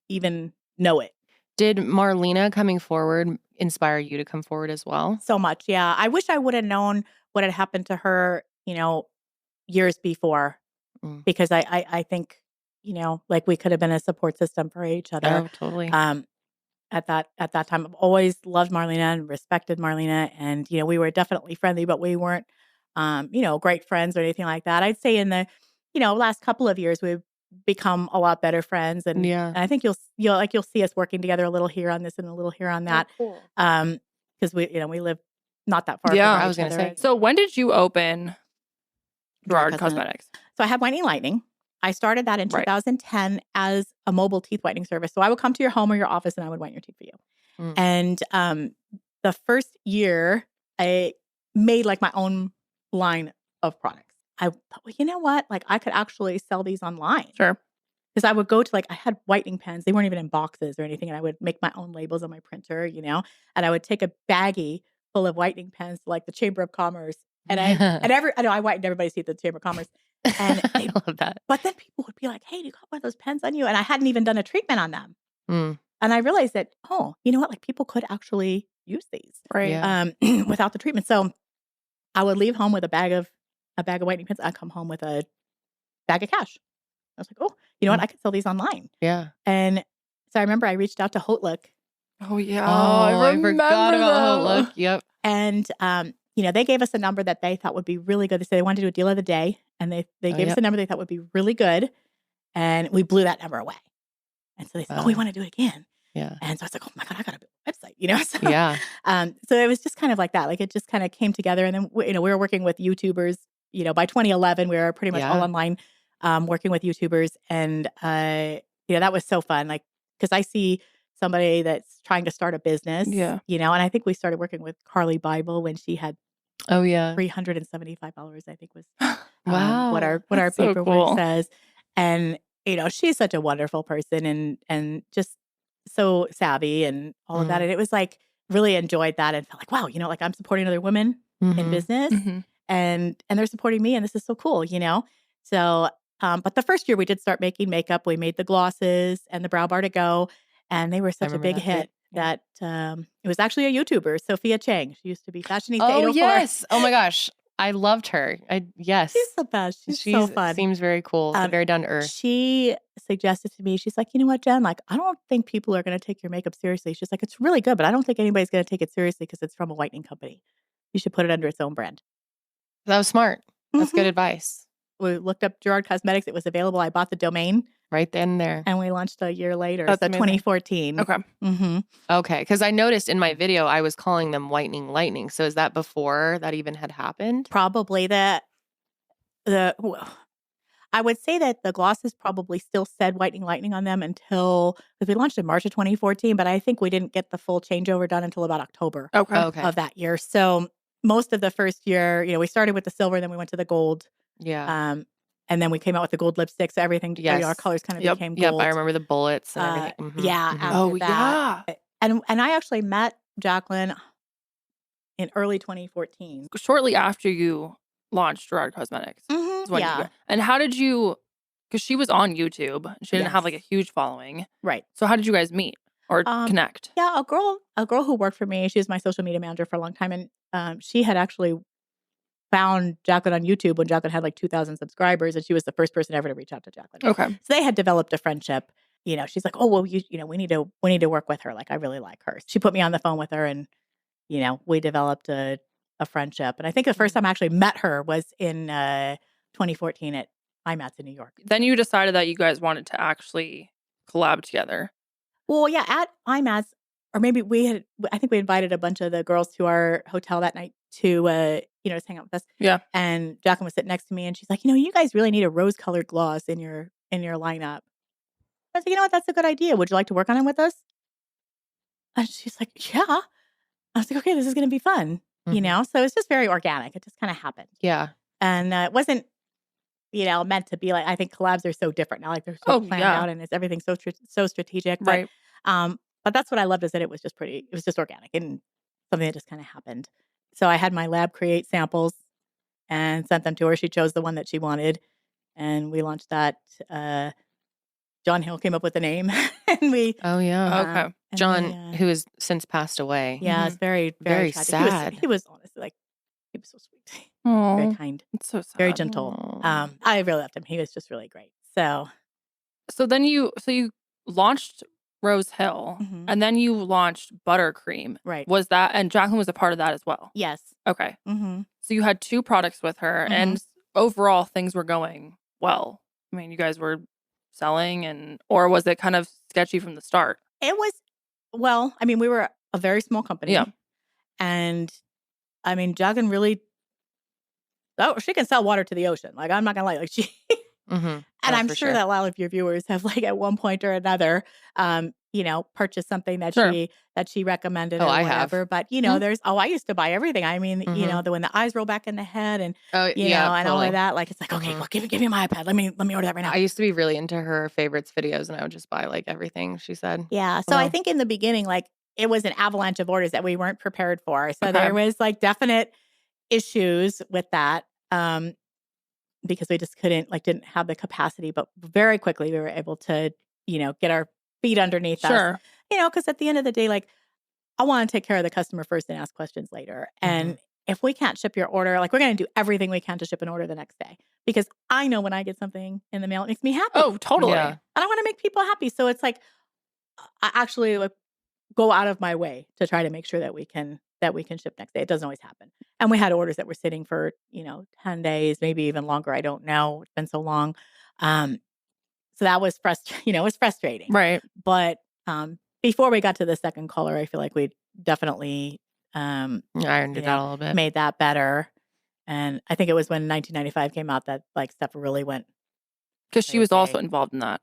Speaker 5: even know it.
Speaker 1: Did Marlena coming forward inspire you to come forward as well?
Speaker 5: So much. Yeah. I wish I would have known what had happened to her, years before,
Speaker 1: Mm.
Speaker 5: because I think, like we could have been a support system for each other.
Speaker 1: Oh, totally.
Speaker 5: At that time, I've always loved Marlena and respected Marlena, and we were definitely friendly, but we weren't, great friends or anything like that. I'd say in the, last couple of years we've become a lot better friends, and
Speaker 1: Yeah.
Speaker 5: I think you'll see us working together a little here on this and a little here on that,
Speaker 1: cool.
Speaker 5: because we live not that far.
Speaker 2: Yeah,
Speaker 5: from
Speaker 1: I was
Speaker 5: each
Speaker 1: gonna
Speaker 5: other.
Speaker 1: say.
Speaker 2: So when did you open Gerard
Speaker 5: Cosmetics.
Speaker 2: Cosmetics?
Speaker 5: So I had Whitening Lightning. I started that in
Speaker 2: Right.
Speaker 5: 2010 as a mobile teeth whitening service. So I would come to your home or your office and I would whiten your teeth for you.
Speaker 1: Mm.
Speaker 5: And the first year, I made like my own line of products. I thought, well, you know what? Like I could actually sell these online.
Speaker 2: Sure.
Speaker 5: Because I would go to I had whitening pens. They weren't even in boxes or anything. And I would make my own labels on my printer, and I would take a baggie full of whitening pens to the Chamber of Commerce. And I know I whitened everybody's teeth at the Chamber of Commerce. And
Speaker 1: I love that.
Speaker 5: But then people would be like, hey, do you got one of those pens on you? And I hadn't even done a treatment on them.
Speaker 1: Mm.
Speaker 5: And I realized that, you know what? People could actually use these
Speaker 2: Right.
Speaker 1: Yeah.
Speaker 5: without the treatment. So I would leave home with a bag of whitening pens. I'd come home with a bag of cash. I was like, oh, you know what? I could sell these online.
Speaker 1: Yeah.
Speaker 5: And so I remember I reached out to Hotlook.
Speaker 2: Oh yeah.
Speaker 1: I forgot about Hotlook. Yep.
Speaker 5: And they gave us a number that they thought would be really good. They said they wanted to do a deal of the day, and they gave us a number they thought would be really good, and we blew that number away. And so they said, we want to do it again.
Speaker 1: Yeah.
Speaker 5: And so I was like, oh my God, I got to build a website, So,
Speaker 1: Yeah.
Speaker 5: So it was just kind of like that. It just kind of came together. And then, we were working with YouTubers, by 2011, we were pretty much all online, working with YouTubers. And, that was so fun. Because I see somebody that's trying to start a business, and I think we started working with Karelly Bible when she had $375, I think was
Speaker 1: wow.
Speaker 5: what our
Speaker 2: That's so
Speaker 5: paperwork
Speaker 2: cool.
Speaker 5: says. And, she's such a wonderful person and just so savvy and all of that. And it was really enjoyed that and felt like, wow, I'm supporting other women in business and they're supporting me and this is so cool, So, but the first year we did start making makeup. We made the glosses and the brow bar to go, and they were such a big hit that it was actually a YouTuber, Sophia Chang. She used to be Fashionista 804.
Speaker 1: Yes. Oh my gosh. I loved her. Yes.
Speaker 5: She's the best. She's so fun.
Speaker 1: Seems very cool. Very down to earth.
Speaker 5: She suggested to me, she's like, you know what, Jen? I don't think people are going to take your makeup seriously. She's like, it's really good, but I don't think anybody's going to take it seriously because it's from a whitening company. You should put it under its own brand.
Speaker 1: That was smart. That's good advice.
Speaker 5: We looked up Gerard Cosmetics. It was available. I bought the domain.
Speaker 1: Right then and there.
Speaker 5: And we launched a year later.
Speaker 2: That's
Speaker 5: so
Speaker 2: amazing.
Speaker 5: 2014.
Speaker 2: Okay.
Speaker 5: Mm-hmm.
Speaker 1: Okay. Because I noticed in my video, I was calling them Whitening Lightning. So is that before that even had happened?
Speaker 5: Probably I would say that the glosses probably still said Whitening Lightning on them because we launched in March of 2014, but I think we didn't get the full changeover done until about October
Speaker 2: Okay.
Speaker 5: of that year. So most of the first year, we started with the silver, then we went to the gold.
Speaker 1: Yeah.
Speaker 5: And then we came out with the gold lipstick. So everything, our colors kind of became gold.
Speaker 1: Yep. I remember the bullets and everything. Mm-hmm.
Speaker 5: Yeah.
Speaker 1: Mm-hmm.
Speaker 5: After that. And I actually met Jaclyn in early 2014.
Speaker 2: Shortly after you launched Gerard Cosmetics.
Speaker 5: Mm-hmm.
Speaker 2: Yeah. And how did you, because she was on YouTube. She didn't have a huge following.
Speaker 5: Right.
Speaker 2: So how did you guys meet or connect?
Speaker 5: Yeah, a girl who worked for me, she was my social media manager for a long time. And she had actually found Jaclyn on YouTube when Jaclyn had 2,000 subscribers, and she was the first person ever to reach out to Jaclyn.
Speaker 2: Okay.
Speaker 5: So they had developed a friendship. She's like, oh, well, we need to work with her. I really like her. She put me on the phone with her and, we developed a friendship. And I think the first time I actually met her was in 2014 at IMATS in New York.
Speaker 2: Then you decided that you guys wanted to actually collab together.
Speaker 5: Well, yeah, at IMATS, or maybe I think we invited a bunch of the girls to our hotel that night to, just hang out with us.
Speaker 2: Yeah.
Speaker 5: And Jaclyn was sitting next to me and she's like, you guys really need a rose-colored gloss in your lineup. I was like, you know what? That's a good idea. Would you like to work on it with us? And she's like, yeah. I was like, okay, this is going to be fun.
Speaker 1: Mm-hmm.
Speaker 5: So it's just very organic. It just kind of happened.
Speaker 1: Yeah.
Speaker 5: And it wasn't, meant to be I think collabs are so different now. They're so planned out and everything's so strategic.
Speaker 2: Right.
Speaker 5: But that's what I loved is that it was just organic and something that just kind of happened. So I had my lab create samples and sent them to her. She chose the one that she wanted. And we launched that John Hill came up with the name. And we,
Speaker 1: Oh yeah.
Speaker 2: Okay.
Speaker 5: and
Speaker 1: John,
Speaker 5: we,
Speaker 1: who has since passed away.
Speaker 5: yeah, it's very,
Speaker 1: Very
Speaker 5: tragic.
Speaker 1: sad.
Speaker 5: He was honestly like, he was so sweet.
Speaker 2: Oh,
Speaker 5: Very kind,
Speaker 2: it's so sad.
Speaker 5: very gentle.
Speaker 1: Aw.
Speaker 5: I really loved him. He was just really great. So,
Speaker 2: So then you launched Rose Hill,
Speaker 5: Mhm.
Speaker 2: and then you launched Buttercream.
Speaker 5: right.
Speaker 2: Was that, and Jaclyn was a part of that as well?
Speaker 5: Yes.
Speaker 2: Okay.
Speaker 5: Mm-hmm.
Speaker 2: So you had 2 products with her,
Speaker 5: Mhm.
Speaker 2: and overall things were going well. I mean, you guys were selling, or was it kind of sketchy from the start?
Speaker 5: It was, well, I mean, we were a very small company.
Speaker 2: Yeah.
Speaker 5: And I mean, Jaclyn really, she can sell water to the ocean. Like, I'm not going to lie. Like, she,
Speaker 1: Mhm.
Speaker 5: and
Speaker 1: Oh,
Speaker 5: I'm
Speaker 1: for
Speaker 5: sure that a lot of your viewers have, like, at one point or another, purchased something that
Speaker 2: Sure.
Speaker 5: she recommended
Speaker 1: Oh,
Speaker 5: or
Speaker 1: I have.
Speaker 5: whatever. But,
Speaker 2: Mhm.
Speaker 5: I used to buy everything. I mean,
Speaker 1: Mhm.
Speaker 5: when the eyes roll back in the head and,
Speaker 1: Oh
Speaker 5: and
Speaker 1: yeah,
Speaker 5: all
Speaker 1: totally.
Speaker 5: of that, like, it's like, okay,
Speaker 1: Mhm.
Speaker 5: well, give me my iPad. Let me order that right now.
Speaker 1: I used to be really into her favorites videos, and I would just buy like everything she said.
Speaker 5: Yeah. So I
Speaker 1: Wow.
Speaker 5: think in the beginning, like, it was an avalanche of orders that we weren't prepared for. So
Speaker 2: Okay.
Speaker 5: there was like definite issues with that. Because we just didn't have the capacity, but very quickly we were able to, get our feet underneath us,
Speaker 2: Sure.
Speaker 5: because at the end of the day, like, I want to take care of the customer first and ask questions later. And if we can't ship your order, like, we're going to do everything we can to ship an order the next day, because I know when I get something in the mail, it makes me happy.
Speaker 2: Oh, totally.
Speaker 1: Yeah.
Speaker 5: And I want to make people happy. So it's like, I actually like go out of my way to try to make sure that we can ship next day. It doesn't always happen. And we had orders that were sitting for, 10 days, maybe even longer. I don't know. It's been so long. So that was it was frustrating.
Speaker 2: Right.
Speaker 5: But before we got to the second color, I feel like we definitely
Speaker 1: I ironed it out a little bit.
Speaker 5: made that better. And I think it was when 1995 came out that, like, stuff really went.
Speaker 2: Because she was also
Speaker 5: Okay.
Speaker 2: involved in that.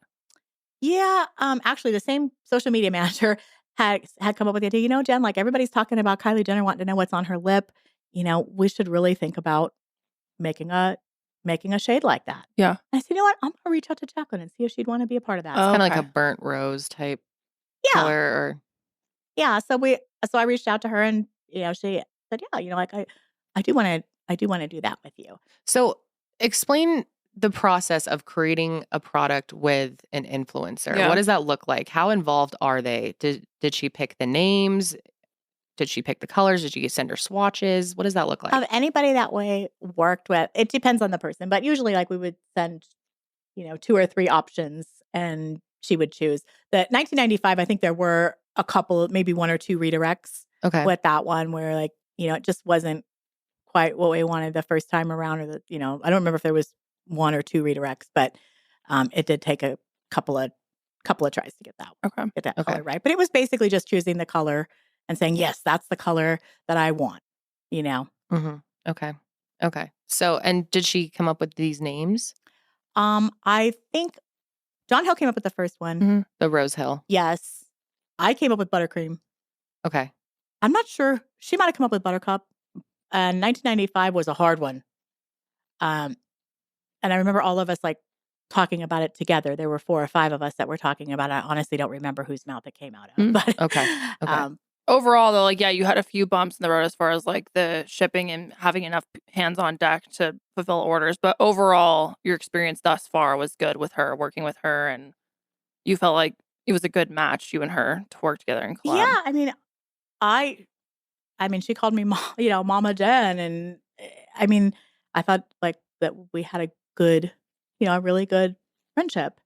Speaker 5: Yeah. Actually, the same social media manager had come up with the idea, Jen, like, everybody's talking about Kylie Jenner wanting to know what's on her lip. We should really think about making a shade like that.
Speaker 2: Yeah.
Speaker 5: I said, you know what? I'm going to reach out to Jaclyn and see if she'd want to be a part of that.
Speaker 2: Oh.
Speaker 1: Kind of like
Speaker 2: Okay.
Speaker 1: a burnt rose type
Speaker 5: Yeah.
Speaker 1: color. Or
Speaker 5: Yeah. So I reached out to her and, she said, yeah, like, I do want to do that with you.
Speaker 1: So explain the process of creating a product with an influencer.
Speaker 2: Yeah.
Speaker 1: What does that look like? How involved are they? Did she pick the names? Did she pick the colors? Did you send her swatches? What does that look like?
Speaker 5: Of anybody that way worked with, it depends on the person, but usually, like, we would send, 2 or 3 options and she would choose. The 1995, I think there were a couple, maybe 1 or 2 redirects
Speaker 1: Okay.
Speaker 5: with that one where, like, it just wasn't quite what we wanted the first time around, or I don't remember if there was 1 or 2 redirects, but it did take a couple of tries to get that
Speaker 2: Okay.
Speaker 5: color right. But it was basically just choosing the color and saying, yes, that's the color that I want,
Speaker 1: Mm-hmm. Okay. So, and did she come up with these names?
Speaker 5: I think John Hill came up with the first one.
Speaker 2: Mm-hmm.
Speaker 1: The Rose Hill.
Speaker 5: Yes. I came up with Buttercream.
Speaker 1: Okay.
Speaker 5: I'm not sure. She might have come up with Buttercup. 1995 was a hard one. And I remember all of us, like, talking about it together. There were 4 or 5 of us that were talking about it. I honestly don't remember whose mouth it came out of.
Speaker 2: Mm.
Speaker 5: But
Speaker 1: Okay.
Speaker 2: Overall, though, like, yeah, you had a few bumps in the road as far as, like, the shipping and having enough hands on deck to fulfill orders. But overall, your experience thus far was good with her, working with her, and you felt like it was a good match, you and her, to work together and collab.
Speaker 5: yeah, I mean, she called me, Mama Jen, and I thought, like, that we had a good, a really good friendship,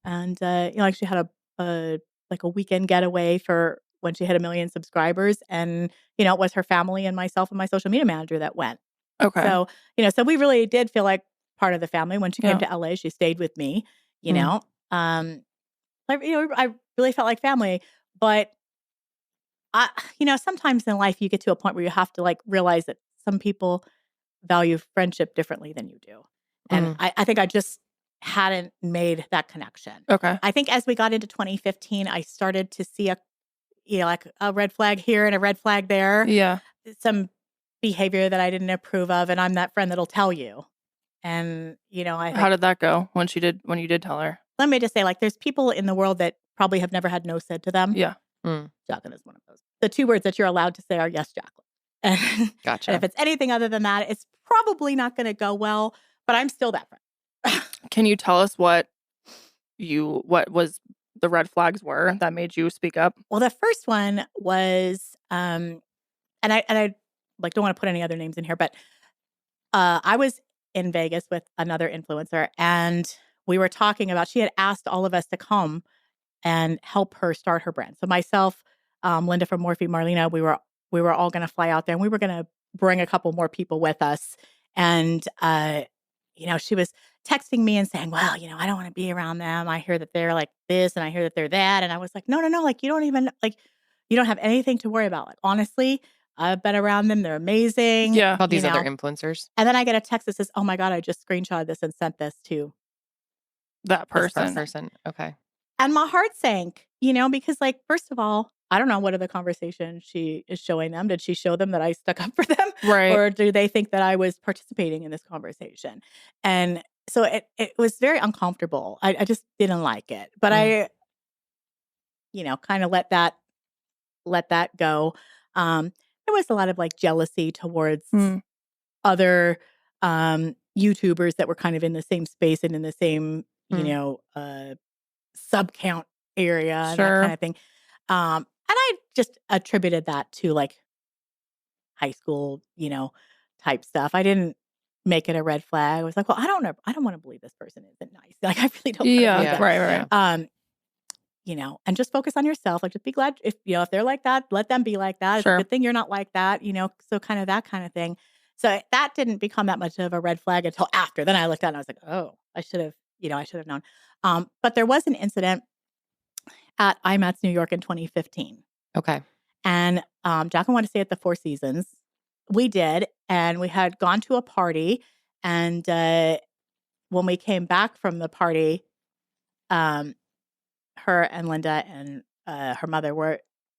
Speaker 5: and like, she had a weekend getaway for when she hit 1 million subscribers, and it was her family and myself and my social media manager that went.
Speaker 2: Okay.
Speaker 5: So so we really did feel like part of the family. When she came to LA, she stayed with me. I really felt like family, but sometimes in life you get to a point where you have to, like, realize that some people value friendship differently than you do. And I think I just hadn't made that connection.
Speaker 2: Okay.
Speaker 5: I think as we got into 2015, I started to see like a red flag here and a red flag there.
Speaker 2: Yeah.
Speaker 5: Some behavior that I didn't approve of. And I'm that friend that'll tell you. And, I think,
Speaker 2: How did that go when you did tell her?
Speaker 5: let me just say, like, there's people in the world that probably have never had no said to them.
Speaker 2: Yeah.
Speaker 5: Jaclyn is one of those. The 2 words that you're allowed to say are, yes, Jaclyn. And,
Speaker 1: Gotcha.
Speaker 5: and if it's anything other than that, it's probably not going to go well, but I'm still that friend.
Speaker 2: Can you tell us what
Speaker 3: what was the red flags were that made you speak up?
Speaker 5: Well, the first one was, and I like don't want to put any other names in here, but I was in Vegas with another influencer, and we were talking about. She had asked all of us to come and help her start her brand. So myself, Linda from Morphe, Marlena, we were all going to fly out there, and we were going to bring a couple more people with us. And she was texting me and saying, "Well, I don't want to be around them. I hear that they're like this, and I hear that they're that." And I was like, "No, like you don't have anything to worry about. Like honestly, I've been around them. They're amazing."
Speaker 3: Yeah.
Speaker 1: All these other influencers.
Speaker 5: And then I get a text that says, "Oh my God, I just screenshotted this and sent this to
Speaker 3: That
Speaker 5: this
Speaker 3: person.
Speaker 1: Okay.
Speaker 5: And my heart sank, because like, first of all, I don't know what other conversation she is showing them. Did she show them that I stuck up for them?
Speaker 3: Right.
Speaker 5: Or do they think that I was participating in this conversation? And so it was very uncomfortable. I just didn't like it. But I, kind of let that go. There was a lot of like jealousy towards other YouTubers that were kind of in the same space and in the same, sub count area and that kind of thing. And I just attributed that to like high school, type stuff. I didn't make it a red flag. I was like, well, I don't know. I don't want to believe this person isn't nice. Like, I really don't.
Speaker 3: Yeah. Right.
Speaker 5: And just focus on yourself. Like, just be glad if they're like that, let them be like that. It's a good thing you're not like that, so kind of that kind of thing. So that didn't become that much of a red flag until after. Then I looked at it and I was like, oh, I should have known. But there was an incident at IMATS New York in 2015.
Speaker 1: Okay.
Speaker 5: And Jaclyn wanted to stay at the Four Seasons. We did. And we had gone to a party. And when we came back from the party, her and Linda and her mother we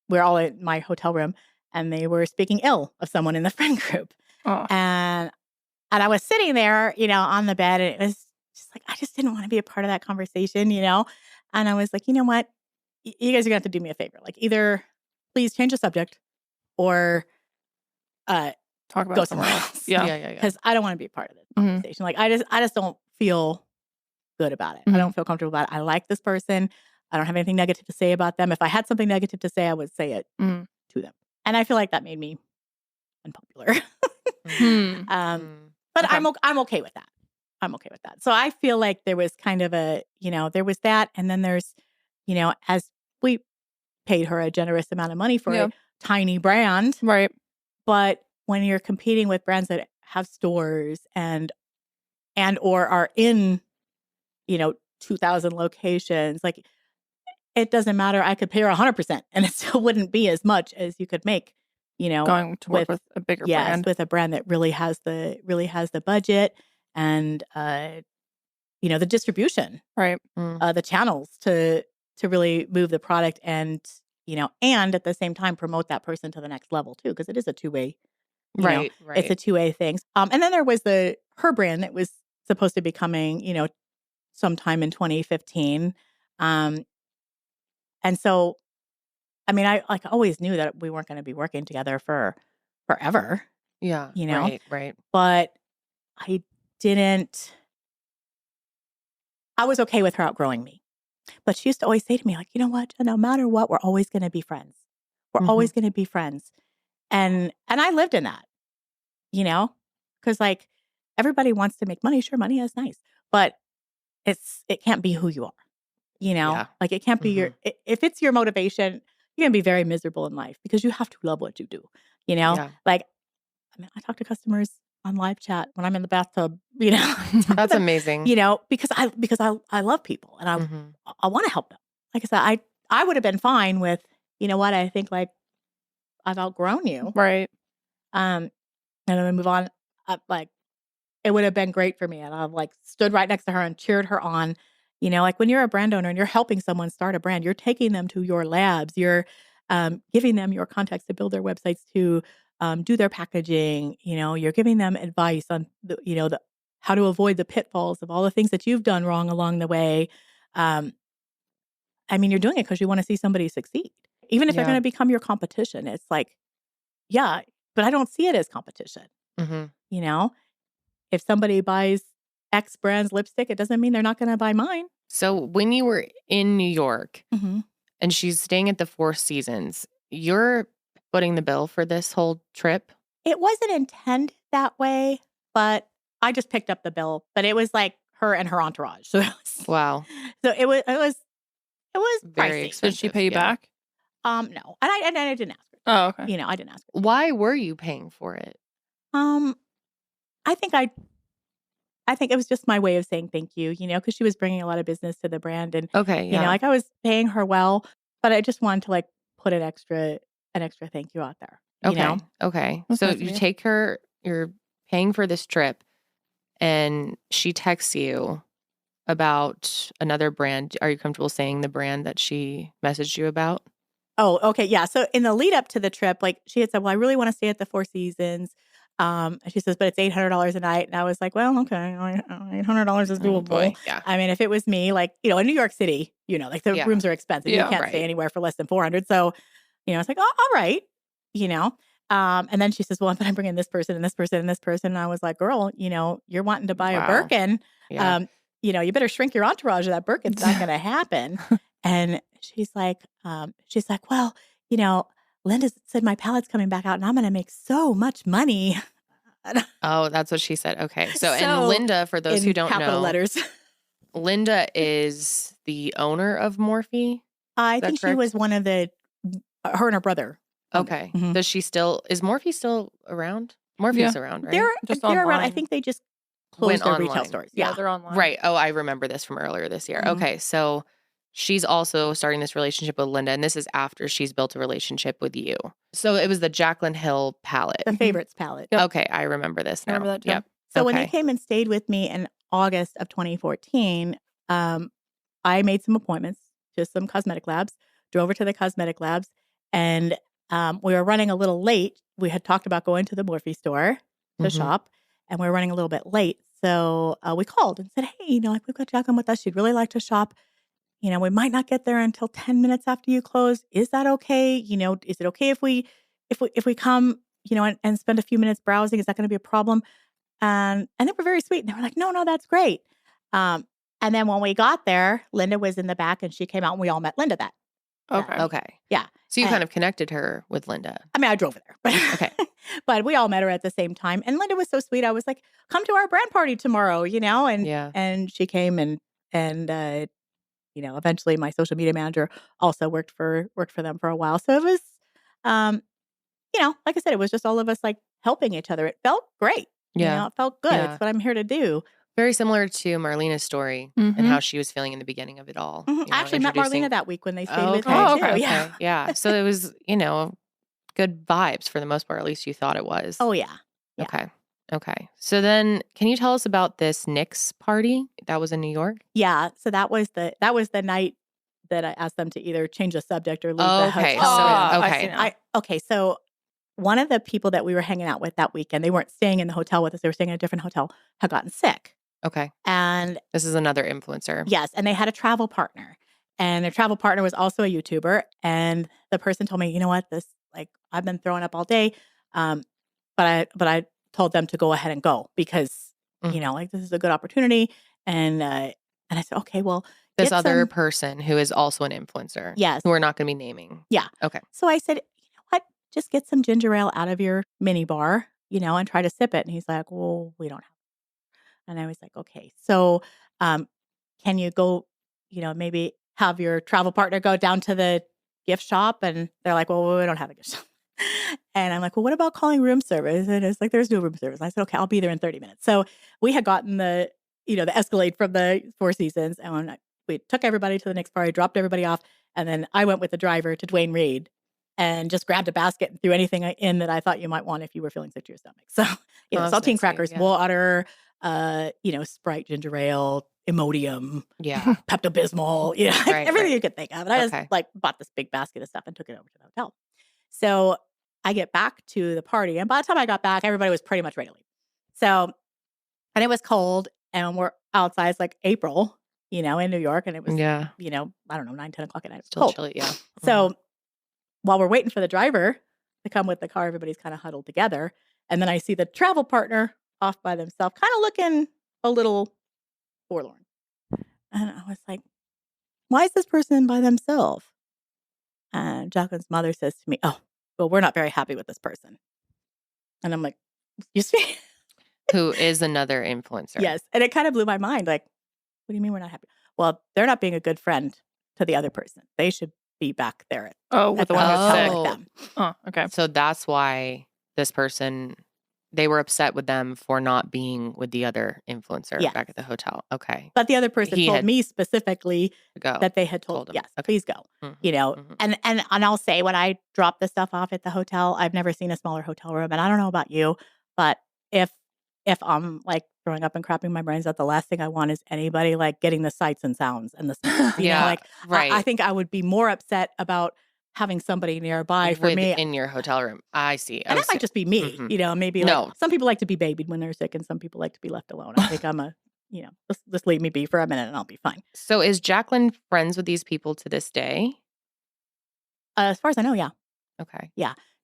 Speaker 5: were all in my hotel room. And they were speaking ill of someone in the friend group.
Speaker 3: Oh.
Speaker 5: And I was sitting there, on the bed. And it was just like, I just didn't want to be a part of that conversation, And I was like, you know what? You guys are going to have to do me a favor. Like either please change the subject or
Speaker 3: talk about
Speaker 5: go somewhere else.
Speaker 3: Yeah.
Speaker 5: Because I don't want to be a part of this conversation. Like I just don't feel good about it. I don't feel comfortable about it. I like this person. I don't have anything negative to say about them. If I had something negative to say, I would say it to them. And I feel like that made me unpopular. But okay. I'm okay with that. I'm okay with that. So I feel like there was kind of there was that. And then there's, as we paid her a generous amount of money for a tiny brand.
Speaker 3: Right.
Speaker 5: But when you're competing with brands that have stores and or are in, 2,000 locations, like it doesn't matter. I could pay her 100% and it still wouldn't be as much as you could make,
Speaker 3: going to work with a bigger brand.
Speaker 5: With a brand that really has the budget and, the distribution,
Speaker 3: right.
Speaker 5: The channels to really move the product and, and at the same time promote that person to the next level too. Cause it is a two-way,
Speaker 1: right.
Speaker 5: It's a two-way thing. And then there was her brand that was supposed to be coming, sometime in 2015. And so, I mean, I always knew that we weren't going to be working together for forever.
Speaker 1: Yeah. Right.
Speaker 5: But I was okay with her outgrowing me. But she used to always say to me, like, you know what, no matter what, we're always going to be friends. We're always going to be friends. And I lived in that, because like everybody wants to make money. Sure, money is nice, but it can't be who you are, like it can't be if it's your motivation, you're going to be very miserable in life because you have to love what you do, like, I mean, I talk to customers on live chat when I'm in the bathtub,
Speaker 1: That's amazing.
Speaker 5: Because I love people and I want to help them. Like I said, I would have been fine with, I think like I've outgrown you.
Speaker 3: Right.
Speaker 5: And then we move on. Like it would have been great for me. And I've like stood right next to her and cheered her on. Like when you're a brand owner and you're helping someone start a brand, you're taking them to your labs, you're giving them your contacts to build their websites, to do their packaging, you're giving them advice on the how to avoid the pitfalls of all the things that you've done wrong along the way. I mean, you're doing it because you want to see somebody succeed. Even if they're going to become your competition, it's like, yeah, but I don't see it as competition. If somebody buys X brand's lipstick, it doesn't mean they're not going to buy mine.
Speaker 1: So when you were in New York
Speaker 5: Mm-hmm.
Speaker 1: and she's staying at the Four Seasons, you're footing the bill for this whole trip?
Speaker 5: It wasn't intended that way, but I just picked up the bill. But it was like her and her entourage. So
Speaker 1: Wow.
Speaker 5: it was
Speaker 1: Very
Speaker 5: pricey.
Speaker 1: expensive.
Speaker 2: Did she pay you
Speaker 1: yeah.
Speaker 2: back?
Speaker 5: No, and I didn't ask her.
Speaker 2: Oh, okay.
Speaker 5: You know, I didn't ask her.
Speaker 1: Why were you paying for it?
Speaker 5: I think it was just my way of saying thank you, you know, because she was bringing a lot of business to the brand, and
Speaker 1: Okay,
Speaker 5: you know, like I was paying her well, but I just wanted to like put an extra thank you out there. You know?
Speaker 1: Okay.
Speaker 2: That's
Speaker 1: So
Speaker 2: nice of
Speaker 1: you
Speaker 2: you.
Speaker 1: take her, you're paying for this trip, and she texts you about another brand. Are you comfortable saying the brand that she messaged you about?
Speaker 5: Oh, okay, yeah. So in the lead up to the trip, like she had said, "Well, I really want to stay at the Four Seasons." And she says, "But it's $800 a night." And I was like, "Well, okay, $800 is doable."
Speaker 1: Boy, yeah.
Speaker 5: I mean, if it was me, like you know, in New York City, you know, like the
Speaker 1: Yeah.
Speaker 5: rooms are expensive.
Speaker 2: Yeah,
Speaker 5: You can't
Speaker 1: right.
Speaker 5: stay anywhere for less than $400. So, you know, it's like, "Oh, all right," you know. And then she says, "Well, but I'm bringing this person and this person and this person." And I was like, "Girl, you know, you're wanting to buy a
Speaker 1: Wow.
Speaker 5: Birkin.
Speaker 1: Yeah.
Speaker 5: You know, you better shrink your entourage, or that Birkin's not going to happen." And she's like, "Well, you know, Linda said my palette's coming back out and I'm going to make so much money."
Speaker 1: Oh, that's what she said. Okay. So, and
Speaker 5: So,
Speaker 1: Linda, for those
Speaker 5: in
Speaker 1: who don't
Speaker 5: capital
Speaker 1: know,
Speaker 5: letters.
Speaker 1: Linda is the owner of Morphe.
Speaker 5: I
Speaker 1: Is that
Speaker 5: think she
Speaker 1: correct?
Speaker 5: was one of the, her and her brother. owned it.
Speaker 1: Okay.
Speaker 5: Mhm.
Speaker 1: Does she still, is Morphe still around? Morphe's around, right?
Speaker 5: They're
Speaker 2: Just
Speaker 5: around. I
Speaker 2: online.
Speaker 5: think they just
Speaker 1: Went
Speaker 5: closed their retail
Speaker 1: online.
Speaker 5: stores.
Speaker 2: Yeah,
Speaker 5: Yeah.
Speaker 2: they're online.
Speaker 1: Right. Oh, I remember this from earlier this year.
Speaker 5: Mhm.
Speaker 1: Okay. So she's also starting this relationship with Linda, and this is after she's built a relationship with you. So it was the Jaclyn Hill palette.
Speaker 5: The favorites palette.
Speaker 2: Yep.
Speaker 1: Okay. I remember this now.
Speaker 2: Remember that too.
Speaker 1: Yep.
Speaker 5: So when they
Speaker 1: Okay.
Speaker 5: came and stayed with me in August of 2014, I made some appointments to some cosmetic labs, drove her to the cosmetic labs, and we were running a little late. We had talked about going to the Morphe store to
Speaker 1: Mhm.
Speaker 5: shop, and we were running a little bit late. So we called and said, "Hey, you know, like we've got Jaclyn with us. She'd really like to shop. You know, we might not get there until 10 minutes after you close. Is that okay? You know, is it okay if we come, you know, and spend a few minutes browsing? Is that going to be a problem?" And they were very sweet. And they were like, no, that's great. And then when we got there, Linda was in the back and she came out and we all met Linda that.
Speaker 2: Okay.
Speaker 1: Okay.
Speaker 5: Yeah.
Speaker 1: So you
Speaker 5: And-
Speaker 1: kind of connected her with Linda.
Speaker 5: I mean, I drove her there.
Speaker 1: Okay.
Speaker 5: But we all met her at the same time. And Linda was so sweet. I was like, "Come to our brand party tomorrow," you know? And
Speaker 1: Yeah.
Speaker 5: and she came and you know, eventually my social media manager also worked for them for a while. So it was you know, like I said, it was just all of us like helping each other. It felt great.
Speaker 1: Yeah.
Speaker 5: You know, it felt good.
Speaker 1: Yeah.
Speaker 5: It's what I'm here to do.
Speaker 1: Very similar to Marlena's story and
Speaker 2: Mhm.
Speaker 1: how she was feeling in the beginning of it all.
Speaker 5: Mhm.
Speaker 1: you know,
Speaker 5: I actually met
Speaker 1: introducing-
Speaker 5: Marlena that week when they stayed
Speaker 1: Oh,
Speaker 5: with
Speaker 1: okay.
Speaker 5: me
Speaker 2: Oh,
Speaker 5: too.
Speaker 2: okay.
Speaker 5: Yeah.
Speaker 1: Yeah. So it was, you know, good vibes for the most part. At least you thought it was.
Speaker 5: Oh yeah. Yeah.
Speaker 1: Okay. Okay. So then can you tell us about this Knicks party that was in New York?
Speaker 5: Yeah. So that was the night that I asked them to either change the subject or leave
Speaker 1: Oh,
Speaker 5: the
Speaker 1: okay.
Speaker 5: hotel.
Speaker 1: So,
Speaker 2: I
Speaker 1: okay.
Speaker 2: see now.
Speaker 5: Okay. So one of the people that we were hanging out with that weekend, they weren't staying in the hotel with us. They were staying in a different hotel, had gotten sick.
Speaker 1: Okay.
Speaker 5: And
Speaker 1: This is another influencer.
Speaker 5: yes, and they had a travel partner. And their travel partner was also a YouTuber. And the person told me, "You know what, this like I've been throwing up all day. But I told them to go ahead and go because,
Speaker 1: Mhm.
Speaker 5: you know, like this is a good opportunity." And I said, "Okay, well,
Speaker 1: This
Speaker 5: get
Speaker 1: other
Speaker 5: some-"
Speaker 1: person who is also an influencer.
Speaker 5: Yes.
Speaker 1: Who we're not going to be naming.
Speaker 5: Yeah.
Speaker 1: Okay.
Speaker 5: So I said, "You know what? Just get some ginger ale out of your mini bar, you know, and try to sip it." And he's like, "Well, we don't have it." And I was like, "Okay. So can you go, you know, maybe have your travel partner go down to the gift shop?" And they're like, "Well, we don't have a gift shop." And I'm like, "Well, what about calling room service?" And it's like, "There's no room service." And I said, "Okay, I'll be there in 30 minutes. So we had gotten the Escalade from the Four Seasons. And we took everybody to the next party, dropped everybody off. And then I went with the driver to Dwayne Reed and just grabbed a basket and threw anything in that I thought you might want if you were feeling sick to your stomach. So, you know,
Speaker 1: Oh, that's
Speaker 5: saltine
Speaker 1: nice,
Speaker 5: crackers,
Speaker 1: yeah.
Speaker 5: water, you know, Sprite, ginger ale, Imodium,
Speaker 1: Yeah.
Speaker 5: Pepto-Bismol, you know,
Speaker 1: Right,
Speaker 5: everything
Speaker 1: right.
Speaker 5: you could think of. And I
Speaker 1: Okay.
Speaker 5: just like bought this big basket of stuff and took it over to the hotel. So I get back to the party. And by the time I got back, everybody was pretty much ready to leave. So, and it was cold and we're outside. It's like April, you know, in New York. And it was,
Speaker 1: Yeah.
Speaker 5: you know, I don't know, 9, 10 o'clock at night. It was
Speaker 1: Still
Speaker 5: cold.
Speaker 1: chilly. Yeah.
Speaker 5: So while we're waiting for the driver to come with the car, everybody's kind of huddled together. And then I see the travel partner off by themselves, kind of looking a little forlorn. And I was like, why is this person by themselves? And Jaclyn's mother says to me, oh, well, we're not very happy with this person. And I'm like, excuse me?
Speaker 1: Who is another influencer.
Speaker 5: Yes. And it kind of blew my mind. Like, what do you mean we're not happy? Well, they're not being a good friend to the other person. They should be back there
Speaker 2: with
Speaker 5: at
Speaker 2: the one who's
Speaker 5: hotel
Speaker 2: sick.
Speaker 5: with them.
Speaker 2: Oh, okay.
Speaker 1: So that's why this person, they were upset with them for not being with the other influencer
Speaker 5: Yes.
Speaker 1: back at the hotel. Okay.
Speaker 5: But the other person
Speaker 1: He
Speaker 5: told
Speaker 1: had
Speaker 5: me specifically
Speaker 1: Go.
Speaker 5: that they had told
Speaker 1: Told him.
Speaker 5: yes,
Speaker 1: Okay.
Speaker 5: please go.
Speaker 1: Mhm,
Speaker 5: You know,
Speaker 1: mhm.
Speaker 5: and I'll say when I drop the stuff off at the hotel, I've never seen a smaller hotel room. And I don't know about you, but if I'm like throwing up and crapping my brains out, the last thing I want is anybody like getting the sights and sounds and the smells. You know,
Speaker 1: Yeah,
Speaker 5: like
Speaker 1: right.
Speaker 5: I think I would be more upset about having somebody nearby for me.
Speaker 1: In your hotel room. I see.
Speaker 5: And that might just be me,
Speaker 1: Mhm.
Speaker 5: you know, maybe
Speaker 1: No.
Speaker 5: like some people like to be babied when they're sick and some people like to be left alone. I think I'm just leave me be for a minute and I'll be fine.
Speaker 1: So is Jaclyn friends with these people to this day?
Speaker 5: As far as I know, yeah.
Speaker 1: Okay.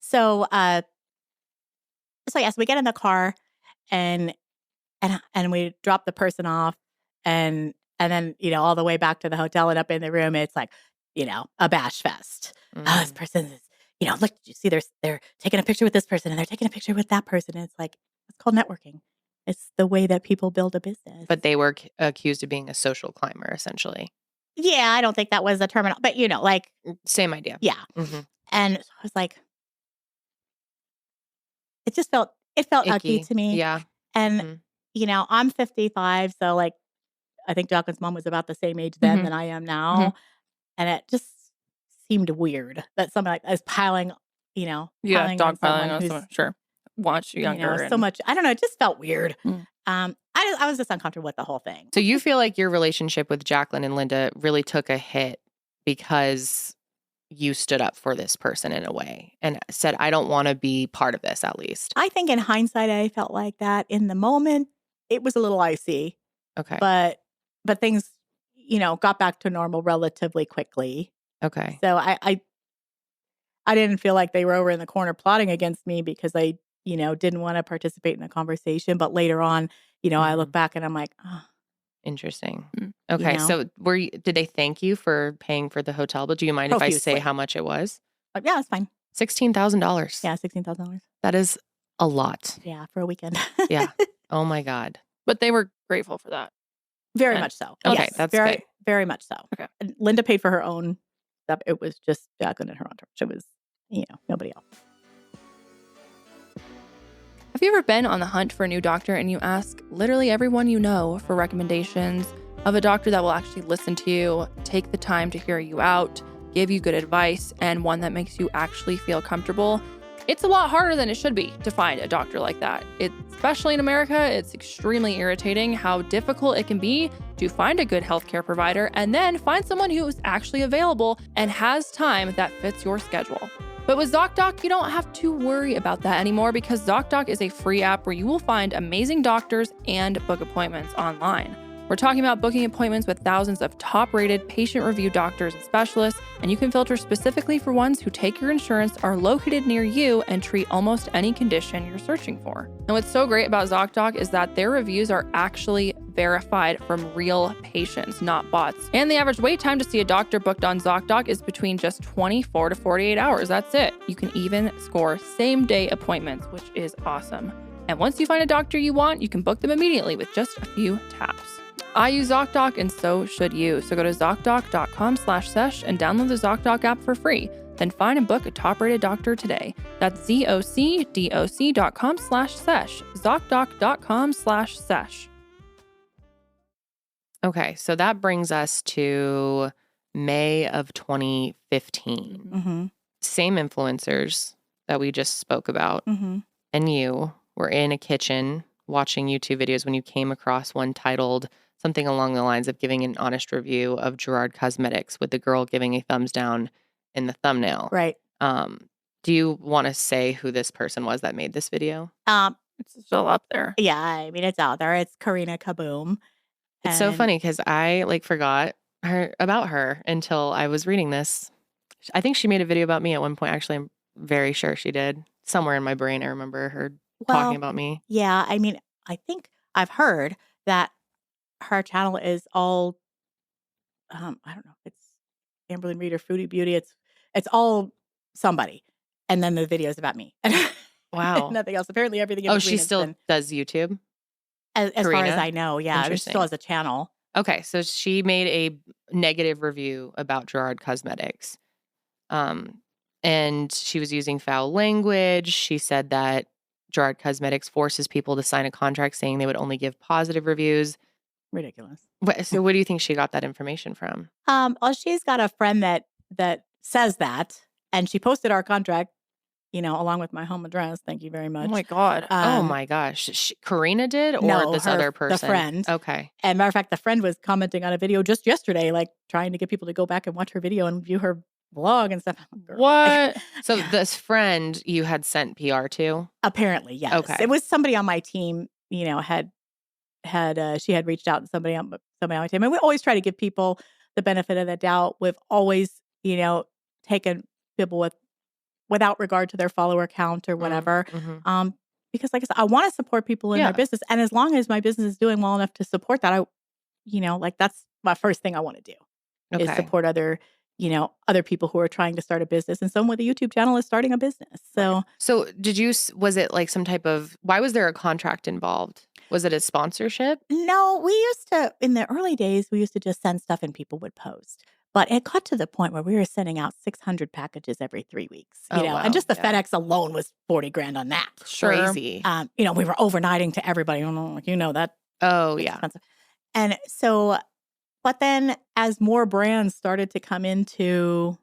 Speaker 5: So, yes, we get in the car and we drop the person off and then, you know, all the way back to the hotel and up in the room, it's like, you know, a bash fest. Oh, this person is, you know, look, you see they're taking a picture with this person and they're taking a picture with that person. And it's like, it's called networking. It's the way that people build a business.
Speaker 1: But they were accused of being a social climber, essentially.
Speaker 5: Yeah, I don't think that was a terminal, but you know, like,
Speaker 1: Same idea.
Speaker 5: yeah.
Speaker 1: Mhm.
Speaker 5: And so I was like, it felt icky to me.
Speaker 1: Yeah.
Speaker 5: And,
Speaker 1: Mhm.
Speaker 5: you know, I'm 55. So like, I think Jaclyn's mom was about the same age then than I am now. And it just seemed weird that somebody like is piling, you know,
Speaker 2: Yeah,
Speaker 5: piling on
Speaker 2: dogpiling
Speaker 5: someone
Speaker 2: on
Speaker 5: who's,
Speaker 2: someone. Sure. Watch
Speaker 5: you
Speaker 2: younger.
Speaker 5: know, so
Speaker 2: and-
Speaker 5: much. I don't know. It just felt weird.
Speaker 2: Mm.
Speaker 5: I was just uncomfortable with the whole thing.
Speaker 1: So you feel like your relationship with Jaclyn and Linda really took a hit because you stood up for this person in a way and said, I don't want to be part of this, at least.
Speaker 5: I think in hindsight, I felt like that. In the moment, it was a little icy,
Speaker 1: Okay.
Speaker 5: but things, you know, got back to normal relatively quickly.
Speaker 1: Okay.
Speaker 5: So I didn't feel like they were over in the corner plotting against me because I, you know, didn't want to participate in the conversation. But later on, you know, I look back and I'm like, oh.
Speaker 1: Interesting.
Speaker 2: Mm.
Speaker 1: Okay.
Speaker 5: You know?
Speaker 1: So did they thank you for paying for the hotel bill? Do you mind if I say
Speaker 5: Profusely.
Speaker 1: how much it was?
Speaker 5: Yeah, it's fine.
Speaker 1: $16,000.
Speaker 5: Yeah, $16,000.
Speaker 1: That is a lot.
Speaker 5: Yeah, for a weekend.
Speaker 1: Yeah. Oh my God.
Speaker 2: But they were grateful for that.
Speaker 5: Very
Speaker 2: Okay.
Speaker 5: much so.
Speaker 1: Okay,
Speaker 5: Yes,
Speaker 1: that's
Speaker 5: very,
Speaker 1: good.
Speaker 5: very much so.
Speaker 2: Okay.
Speaker 5: And Linda paid for her own stuff. It was just Jaclyn and her entourage. It was, you know, nobody else.
Speaker 2: Have you ever been on the hunt for a new doctor and you ask literally everyone you know for recommendations of a doctor that will actually listen to you, take the time to hear you out, give you good advice, and one that makes you actually feel comfortable? It's a lot harder than it should be to find a doctor like that. Especially in America, it's extremely irritating how difficult it can be to find a good healthcare provider and then find someone who is actually available and has time that fits your schedule. But with ZocDoc, you don't have to worry about that anymore because ZocDoc is a free app where you will find amazing doctors and book appointments online. We're talking about booking appointments with thousands of top-rated patient-reviewed doctors and specialists, and you can filter specifically for ones who take your insurance, are located near you, and treat almost any condition you're searching for. And what's so great about ZocDoc is that their reviews are actually verified from real patients, not bots. And the average wait time to see a doctor booked on ZocDoc is between just 24 to 48 hours. That's it. You can even score same-day appointments, which is awesome. And once you find a doctor you want, you can book them immediately with just a few taps. I use ZocDoc and so should you. So go to ZocDoc.com/sesh and download the ZocDoc app for free. Then find and book a top-rated doctor today. That's ZocDoc.com/sesh. ZocDoc.com/sesh.
Speaker 1: Okay. So that brings us to May of 2015.
Speaker 5: Mm-hmm.
Speaker 1: Same influencers that we just spoke about.
Speaker 5: Mm-hmm.
Speaker 1: And you were in a kitchen watching YouTube videos when you came across one titled something along the lines of giving an honest review of Gerard Cosmetics with the girl giving a thumbs down in the thumbnail.
Speaker 5: Right.
Speaker 1: Do you want to say who this person was that made this video?
Speaker 2: It's still up there.
Speaker 5: Yeah, I mean, it's out there. It's Karina Kaboom.
Speaker 1: It's so
Speaker 5: And-
Speaker 1: funny because I forgot about her until I was reading this. I think she made a video about me at one point. Actually, I'm very sure she did. Somewhere in my brain, I remember her talking about me.
Speaker 5: Yeah, I mean, I think I've heard that her channel is all I don't know if it's Amberlynn Reed or Foodie Beauty. It's all somebody. And then the videos about me.
Speaker 1: Wow.
Speaker 5: Nothing else. Apparently everything in
Speaker 1: Oh,
Speaker 5: between
Speaker 1: she
Speaker 5: has
Speaker 1: still
Speaker 5: been,
Speaker 1: as YouTube?
Speaker 5: as far
Speaker 1: Karina?
Speaker 5: as I know, yeah. She
Speaker 1: Interesting.
Speaker 5: still has a channel.
Speaker 1: Okay, so she made a negative review about Gerard Cosmetics. And she was using foul language. She said that Gerard Cosmetics forces people to sign a contract saying they would only give positive reviews.
Speaker 5: Ridiculous.
Speaker 1: So where do you think she got that information from?
Speaker 5: Well, she's got a friend that says that, and she posted our contract, along with my home address. Thank you very
Speaker 2: Oh
Speaker 5: much.
Speaker 2: my God.
Speaker 1: Oh my gosh. Karina did or
Speaker 5: No,
Speaker 1: this
Speaker 5: her-
Speaker 1: other
Speaker 5: the
Speaker 1: person?
Speaker 5: friend.
Speaker 1: Okay.
Speaker 5: And matter of fact, the friend was commenting on a video just yesterday, like trying to get people to go back and watch her video and view her vlog and stuff. I'm like, girl.
Speaker 2: What?
Speaker 1: So this friend you had sent PR to?
Speaker 5: Apparently, yes.
Speaker 1: Okay.
Speaker 5: It was somebody on my team, she had reached out to somebody on my team. And we always try to give people the benefit of the doubt. We've always, taken people without regard to their follower count or whatever.
Speaker 1: Mm-hmm.
Speaker 5: Because like I said, I want to support people in their business. And as long as my business is doing well enough to support that, that's my first thing I want to do is support other people who are trying to start a business. And someone with a YouTube channel is starting a business. So
Speaker 1: was it like some type of, why was there a contract involved? Was it a sponsorship?
Speaker 5: No, we used to, in the early days, we used to just send stuff and people would post. But it got to the point where we were sending out 600 packages every 3 weeks,
Speaker 1: wow.
Speaker 5: and just the FedEx alone was $40,000 on that.
Speaker 1: Crazy.
Speaker 5: We were overnighting to everybody. That.
Speaker 1: Oh,
Speaker 5: It's
Speaker 1: yeah.
Speaker 5: expensive. And so, but then as more brands started to come into,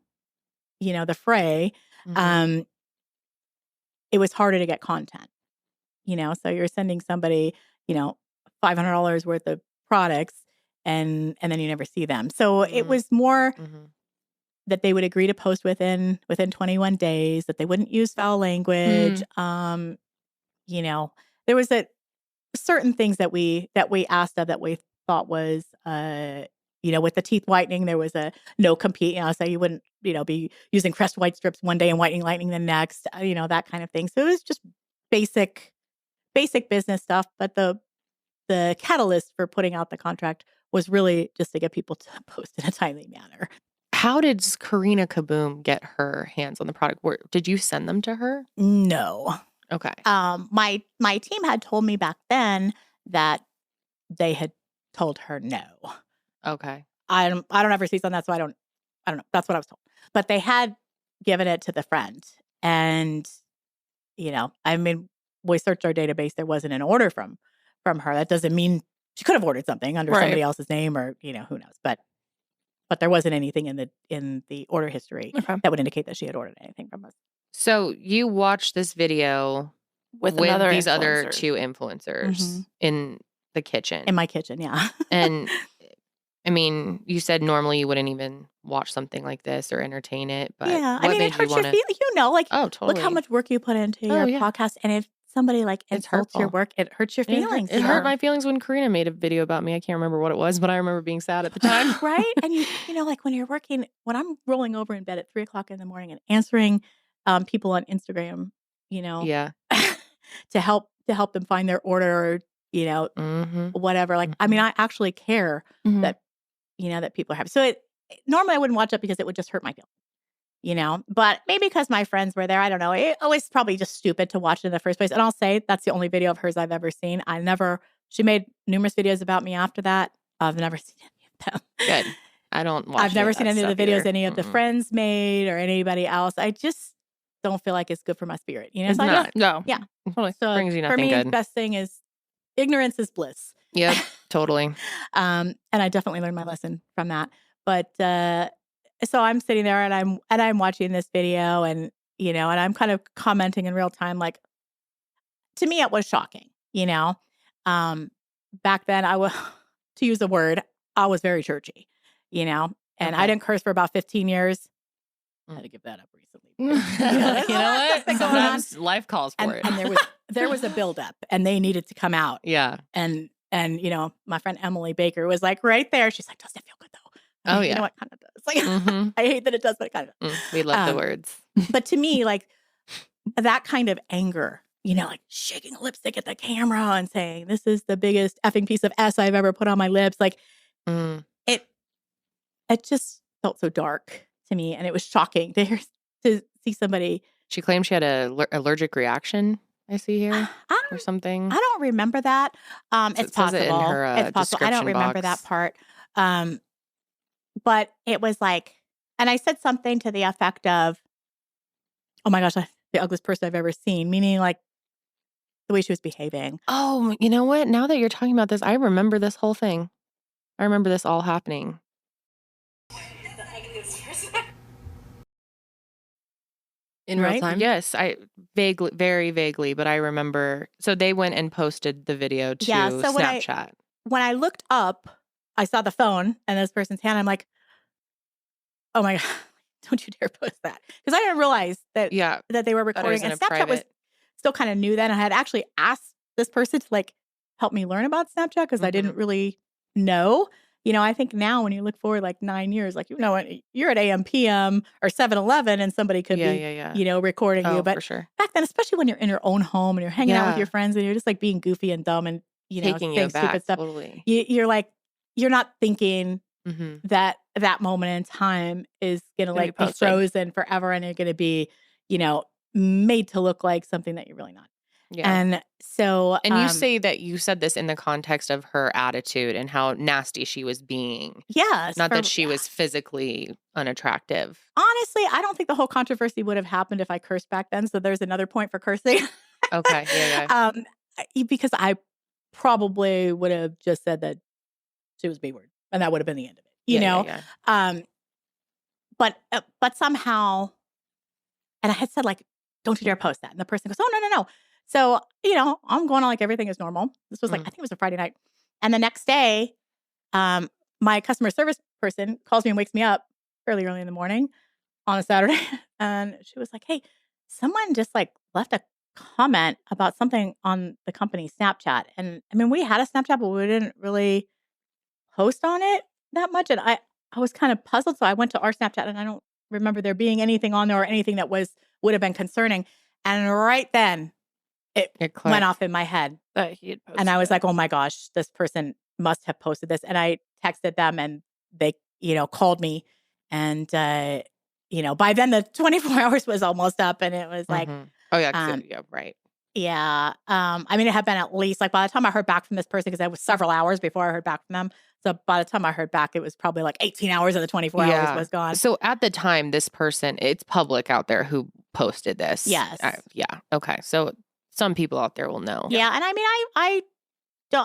Speaker 5: the fray,
Speaker 1: Mm-hmm.
Speaker 5: it was harder to get content, so you're sending somebody, $500 worth of products and then you never see them. So it was more that they would agree to post within 21 days, that they wouldn't use foul language. There was certain things that we asked of that we thought was, with the teeth whitening, there was a no compete. So you wouldn't, be using Crest white strips one day and whitening lightning the next. That kind of thing. So it was just basic business stuff. But the catalyst for putting out the contract was really just to get people to post in a timely manner.
Speaker 1: How did Karina Kaboom get her hands on the product? Did you send them to her?
Speaker 5: No.
Speaker 1: Okay.
Speaker 5: My team had told me back then that they had told her no.
Speaker 1: Okay.
Speaker 5: I don't have receipts on that, so I don't know. That's what I was told. But they had given it to the friend, and we searched our database. There wasn't an order from her. That doesn't mean she could have ordered something under somebody else's name, or who knows. But there wasn't anything in the order history that would indicate that she had ordered anything from us.
Speaker 1: So you watched this video with these other two influencers in the kitchen.
Speaker 5: In my kitchen, yeah.
Speaker 1: And I mean, you said normally you wouldn't even watch something like this or entertain it, but
Speaker 5: yeah,
Speaker 1: what made
Speaker 5: it hurts
Speaker 1: you want to?
Speaker 5: oh, totally. Look how much work you put into your podcast, and if somebody insults your work, it hurts your feelings.
Speaker 1: It hurt my feelings when Karina made a video about me. I can't remember what it was, but I remember being sad at the time.
Speaker 5: Right? And when you're working, when I'm rolling over in bed at 3:00 in the morning and answering people on Instagram, to help them find their order, or whatever. Like, I mean, I actually care that that people are happy. So normally I wouldn't watch it because it would just hurt my feelings. But maybe because my friends were there, I don't know. It was probably just stupid to watch it in the first place. And I'll say that's the only video of hers I've ever seen. She made numerous videos about me after that. I've never seen any of them.
Speaker 1: Good. I don't watch
Speaker 5: I've never seen any of the videos
Speaker 1: either.
Speaker 5: any of the friends made or anybody else. I just don't feel like it's good for my spirit.
Speaker 1: It's
Speaker 5: so
Speaker 1: not.
Speaker 2: No.
Speaker 5: Yeah.
Speaker 2: Totally.
Speaker 5: So
Speaker 1: brings you nothing
Speaker 5: for me,
Speaker 1: good.
Speaker 5: the best thing is ignorance is bliss.
Speaker 1: Yep, totally.
Speaker 5: And I definitely learned my lesson from that. But so I'm sitting there and I'm watching this video and and I'm kind of commenting in real time. Like, to me, it was shocking. Back then I was, to use a word, I was very churchy. And I didn't curse for about 15 years. I had to give that up recently.
Speaker 1: You know what? Sometimes life calls for it.
Speaker 5: And there was a buildup, and they needed to come out.
Speaker 1: Yeah.
Speaker 5: And my friend Emily Baker was like right there. She's like, "Doesn't it feel good though?"
Speaker 1: Oh,
Speaker 5: You know what? Kind of does. Like, I hate that it does, but it kind of does.
Speaker 1: We love the words.
Speaker 5: But to me, like, that kind of anger, like shaking a lipstick at the camera and saying, "This is the biggest effing piece of S I've ever put on my lips." Like, it just felt so dark to me. And it was shocking to see somebody.
Speaker 1: She claimed she had a allergic reaction, I see here,
Speaker 5: I
Speaker 1: or something.
Speaker 5: I don't remember that. It's
Speaker 1: It says
Speaker 5: possible.
Speaker 1: it in her
Speaker 5: It's possible. I don't
Speaker 1: description
Speaker 5: remember
Speaker 1: box.
Speaker 5: that part. But it was like, and I said something to the effect of, oh my gosh, the ugliest person I've ever seen, meaning like the way she was behaving.
Speaker 1: Oh, you know what? Now that you're talking about this, I remember this whole thing. I remember this all happening.
Speaker 3: In real
Speaker 5: Right?
Speaker 3: time?
Speaker 1: Yes, I vaguely, very vaguely, but I remember. So they went and posted the video to
Speaker 5: Yeah, so
Speaker 1: Snapchat.
Speaker 5: When I looked up, I saw the phone and this person's hand. I'm like, oh my God, don't you dare post that. Because I didn't realize that
Speaker 1: Yeah,
Speaker 5: that they were
Speaker 1: thought it
Speaker 5: recording.
Speaker 1: was in
Speaker 5: And
Speaker 1: a
Speaker 5: Snapchat was
Speaker 1: private.
Speaker 5: still kind of new then. I had actually asked this person to like help me learn about Snapchat because I didn't really know. You know, I think now when you look forward like 9 years, like, you know, you're at AM, PM or 7-Eleven and somebody could be,
Speaker 1: Yeah.
Speaker 5: you know, recording you.
Speaker 1: Oh,
Speaker 5: But
Speaker 1: for sure.
Speaker 5: back then, especially when you're in your own home and you're hanging out with
Speaker 1: Yeah.
Speaker 5: your friends and you're just like being goofy and dumb and, you know,
Speaker 1: Taking you
Speaker 5: saying stupid
Speaker 1: back,
Speaker 5: stuff,
Speaker 1: totally.
Speaker 5: you're like, you're not thinking
Speaker 1: Mm-hmm.
Speaker 5: that moment in time is going to
Speaker 1: Gonna be
Speaker 5: like be
Speaker 1: posted.
Speaker 5: frozen forever and you're going to be, you know, made to look like something that you're really not.
Speaker 1: Yeah.
Speaker 5: And so,
Speaker 1: And you say that you said this in the context of her attitude and how nasty she was being.
Speaker 5: yes,
Speaker 1: Not that she was physically unattractive.
Speaker 5: honestly, I don't think the whole controversy would have happened if I cursed back then. So there's another point for cursing.
Speaker 1: Okay. Yeah.
Speaker 5: Because I probably would have just said that she was B-word and that would have been the end of it, you know?
Speaker 1: Yeah.
Speaker 5: But somehow, and I had said like, don't you dare post that. And the person goes, oh, no. So, you know, I'm going on like everything is normal. This was like, I think it was a Friday night. And the next day, my customer service person calls me and wakes me up early in the morning on a Saturday. And she was like, hey, someone just like left a comment about something on the company Snapchat. And I mean, we had a Snapchat, but we didn't really post on it that much. And I was kind of puzzled. So I went to our Snapchat and I don't remember there being anything on there or anything that would have been concerning. And right then it went off in my head. And I was like, oh my gosh, this person must have posted this. And I texted them and they, you know, called me. And, you know, by then the 24 hours was almost up and it was like,
Speaker 1: oh yeah. Yeah. Right.
Speaker 5: Yeah. I mean, it had been at least like by the time I heard back from this person, because it was several hours before I heard back from them. So by the time I heard back, it was probably like 18 hours of the 24 hours was gone.
Speaker 1: So at the time, this person, it's public out there who posted this.
Speaker 5: Yes.
Speaker 1: Yeah. Okay. So some people out there will know.
Speaker 5: Yeah. And I mean,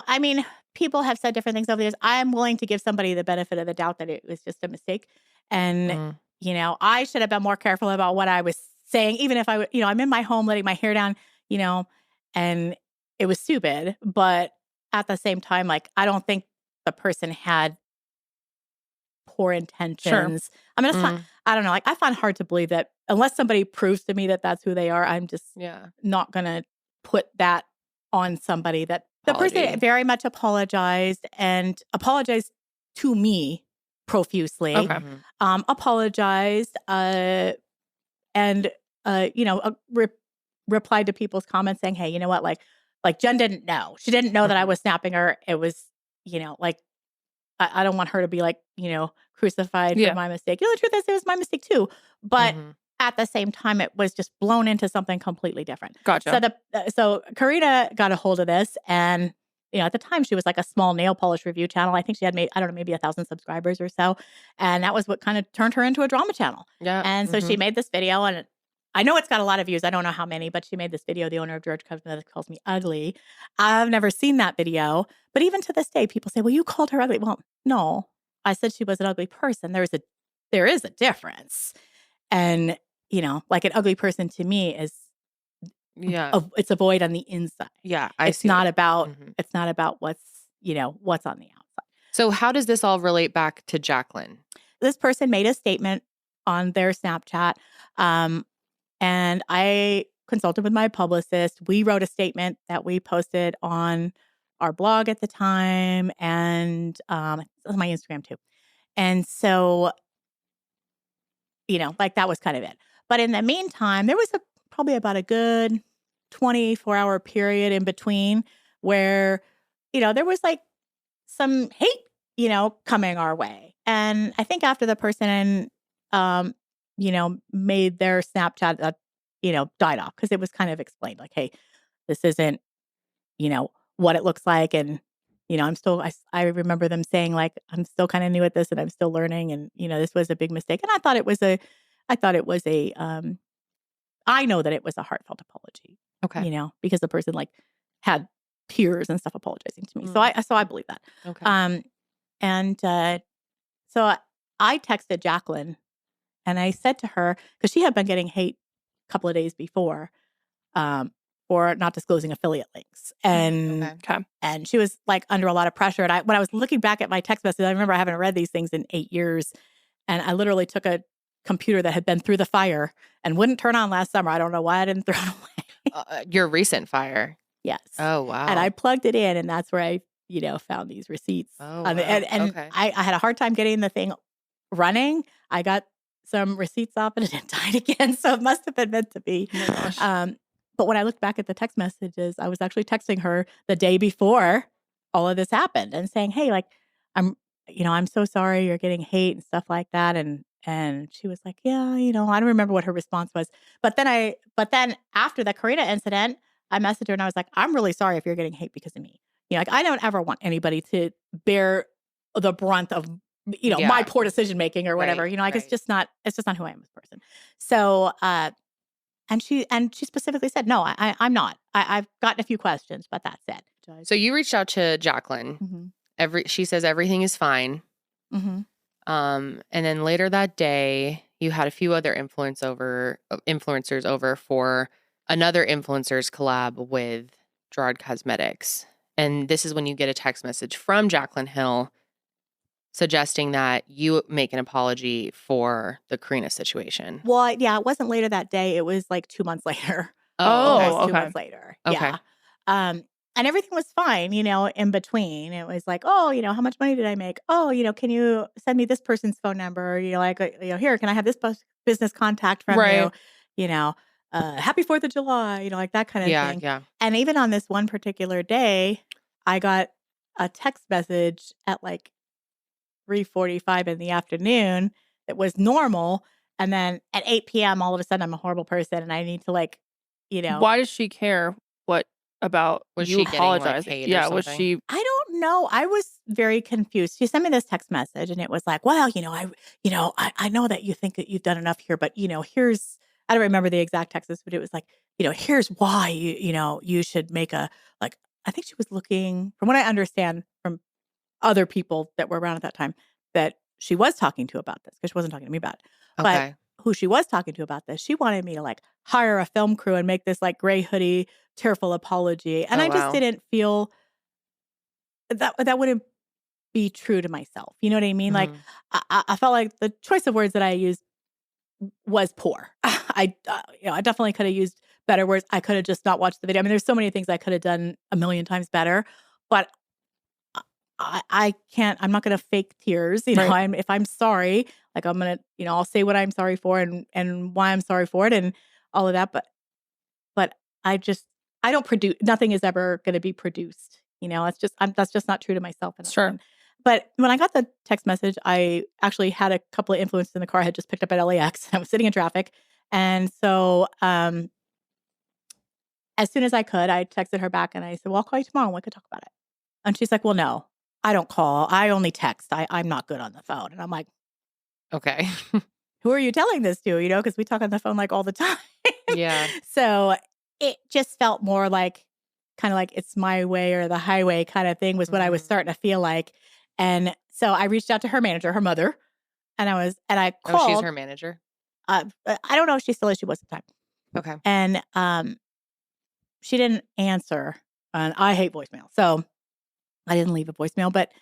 Speaker 5: I mean, people have said different things over the years. I'm willing to give somebody the benefit of the doubt that it was just a mistake. And, you know, I should have been more careful about what I was saying, even if I, you know, I'm in my home letting my hair down, you know, and it was stupid. But at the same time, like, I don't think the person had poor intentions. I mean, I don't know. Like, I find it hard to believe that unless somebody proves to me that that's who they are, I'm just not going to put that on somebody. That the person very much apologized to me profusely.
Speaker 1: Okay.
Speaker 5: Apologized and you know, replied to people's comments saying, hey, you know what, like Jen didn't know. She didn't know that I was snapping her. It was, you know, like, I don't want her to be like, you know, crucified for my mistake. You know, the truth is it was my mistake too. But at the same time, it was just blown into something completely different.
Speaker 1: Gotcha.
Speaker 5: So Karina got a hold of this, and you know, at the time she was like a small nail polish review channel. I think she had maybe 1,000 subscribers or so, and that was what kind of turned her into a drama channel.
Speaker 1: Yeah.
Speaker 5: And so she made this video, and I know it's got a lot of views. I don't know how many, but she made this video. The owner of Gerard Cosmetics calls me ugly. I've never seen that video, but even to this day, people say, "Well, you called her ugly." Well, no, I said she was an ugly person. There is a difference, and you know, like an ugly person to me is, it's a void on the inside.
Speaker 1: Yeah,
Speaker 5: it's not about what's on the outside.
Speaker 1: So how does this all relate back to Jaclyn?
Speaker 5: This person made a statement on their Snapchat, and I consulted with my publicist. We wrote a statement that we posted on our blog at the time, and on my Instagram too. And so, you know, like that was kind of it. But in the meantime, there was probably about a good 24-hour period in between where, you know, there was like some hate, you know, coming our way. And I think after the person, made their Snapchat, died off because it was kind of explained like, hey, this isn't, what it looks like. And, I remember them saying like, I'm still kind of new at this and I'm still learning. And, this was a big mistake. And I know that it was a heartfelt apology.
Speaker 1: Okay.
Speaker 5: Because the person like had tears and stuff apologizing to me. So I believe that.
Speaker 1: Okay.
Speaker 5: So I texted Jaclyn and I said to her, because she had been getting hate a couple of days before, for not disclosing affiliate links. And and she was like under a lot of pressure. And when I was looking back at my text message, I remember I haven't read these things in 8 years. And I literally took a computer that had been through the fire and wouldn't turn on last summer. I don't know why I didn't throw it away.
Speaker 1: Your recent fire.
Speaker 5: Yes.
Speaker 1: Oh, wow.
Speaker 5: And I plugged it in and that's where I, found these receipts.
Speaker 1: Oh,
Speaker 5: wow. And I had a hard time getting the thing running. I got some receipts off and it died again. So it must have been meant to be.
Speaker 2: Oh my gosh.
Speaker 5: But when I looked back at the text messages, I was actually texting her the day before all of this happened and saying, hey, like, I'm so sorry you're getting hate and stuff like that. And she was like, yeah, I don't remember what her response was. But then after the Karina incident, I messaged her and I was like, I'm really sorry if you're getting hate because of me. Like I don't ever want anybody to bear the brunt of, my poor decision making or whatever.
Speaker 1: Right.
Speaker 5: It's just not who I am as a person. So, and she specifically said, no, I'm not. I've gotten a few questions, but that's it.
Speaker 1: So you reached out to Jaclyn.
Speaker 5: Mm-hmm.
Speaker 1: She says everything is fine.
Speaker 5: Mm-hmm.
Speaker 1: And then later that day, you had a few other influencers over for another influencers collab with Gerard Cosmetics. And this is when you get a text message from Jaclyn Hill suggesting that you make an apology for the Karina situation.
Speaker 5: Well, yeah, it wasn't later that day. It was like 2 months later.
Speaker 2: Oh,
Speaker 5: It was
Speaker 2: okay.
Speaker 5: 2 months later.
Speaker 1: Okay.
Speaker 5: Yeah. And everything was fine, in between. It was like, oh, how much money did I make? Oh, can you send me this person's phone number? Here, can I have this business contact from
Speaker 2: Right.
Speaker 5: you? Happy 4th of July, like that kind of thing.
Speaker 1: Yeah.
Speaker 5: And even on this one particular day, I got a text message at like 3:45 in the afternoon that was normal. And then at 8 p.m., all of a sudden I'm a horrible person and I need to like,
Speaker 2: Why does she care what about
Speaker 1: Was
Speaker 2: you
Speaker 1: she getting, like,
Speaker 2: apologizing?
Speaker 1: hate or
Speaker 2: Yeah, was
Speaker 1: something?
Speaker 2: she
Speaker 5: I don't know. I was very confused. She sent me this text message and it was like, well, I know that you think that you've done enough here, but here's, I don't remember the exact text, but it was like, here's why you should make a, like, I think she was looking, from what I understand from other people that were around at that time, that she was talking to about this because she wasn't talking to me about it.
Speaker 1: Okay.
Speaker 5: But who she was talking to about this, she wanted me to like hire a film crew and make this like gray hoodie, tearful apology. And
Speaker 1: Oh,
Speaker 5: I just
Speaker 1: wow.
Speaker 5: didn't feel that wouldn't be true to myself. You know what I mean? Like I felt like the choice of words that I used was poor. I definitely could have used better words. I could have just not watched the video. I mean, there's so many things I could have done a million times better, but I can't, I'm not going to fake tears.
Speaker 2: Right.
Speaker 5: If I'm sorry, like I'm going to, I'll say what I'm sorry for and why I'm sorry for it and all of that. But I don't produce, nothing is ever going to be produced. It's just, that's just not true to myself.
Speaker 2: Sure.
Speaker 5: But when I got the text message, I actually had a couple of influencers in the car I had just picked up at LAX. I was sitting in traffic. And so, as soon as I could, I texted her back and I said, well, I'll call you tomorrow and we could talk about it. And she's like, well, no, I don't call. I only text. I'm not good on the phone. And I'm like,
Speaker 1: Okay.
Speaker 5: who are you telling this to? Because we talk on the phone like all the time.
Speaker 1: Yeah.
Speaker 5: So it just felt more like kind of like it's my way or the highway kind of thing was what I was starting to feel like. And so I reached out to her manager, her mother, and I called.
Speaker 1: Oh, she's her manager?
Speaker 5: I don't know if she still is. She was at the time.
Speaker 1: Okay.
Speaker 5: And she didn't answer. And I hate voicemail. So I didn't leave a voicemail. But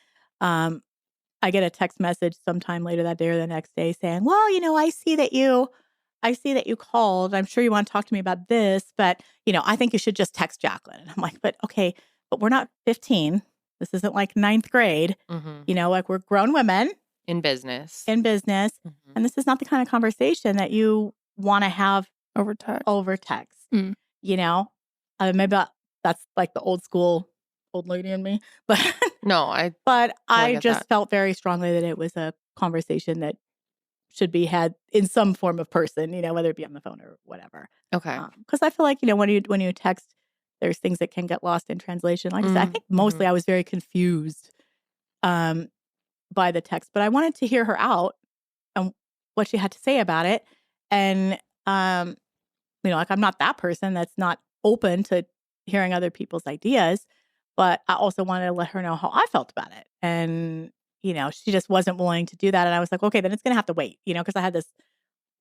Speaker 5: I get a text message sometime later that day or the next day saying, well, I see that you called. I'm sure you want to talk to me about this, but, I think you should just text Jaclyn. And I'm like, but okay, but we're not 15. This isn't like 9th grade. Like we're grown women.
Speaker 1: In business.
Speaker 5: And this is not the kind of conversation that you want to have
Speaker 2: over text?
Speaker 5: Over text.
Speaker 2: Mm.
Speaker 5: Maybe that's like the old lady in me. But
Speaker 1: no, I
Speaker 5: But I
Speaker 1: get
Speaker 5: just
Speaker 1: that.
Speaker 5: felt very strongly that it was a conversation that should be had in some form of person, whether it be on the phone or whatever.
Speaker 1: Okay.
Speaker 5: Because I feel like, when you text, there's things that can get lost in translation. Like I said, I think mostly I was very confused by the text, but I wanted to hear her out and what she had to say about it. And, like I'm not that person that's not open to hearing other people's ideas, but I also wanted to let her know how I felt about it. And, she just wasn't willing to do that. And I was like, okay, then it's going to have to wait, because I had this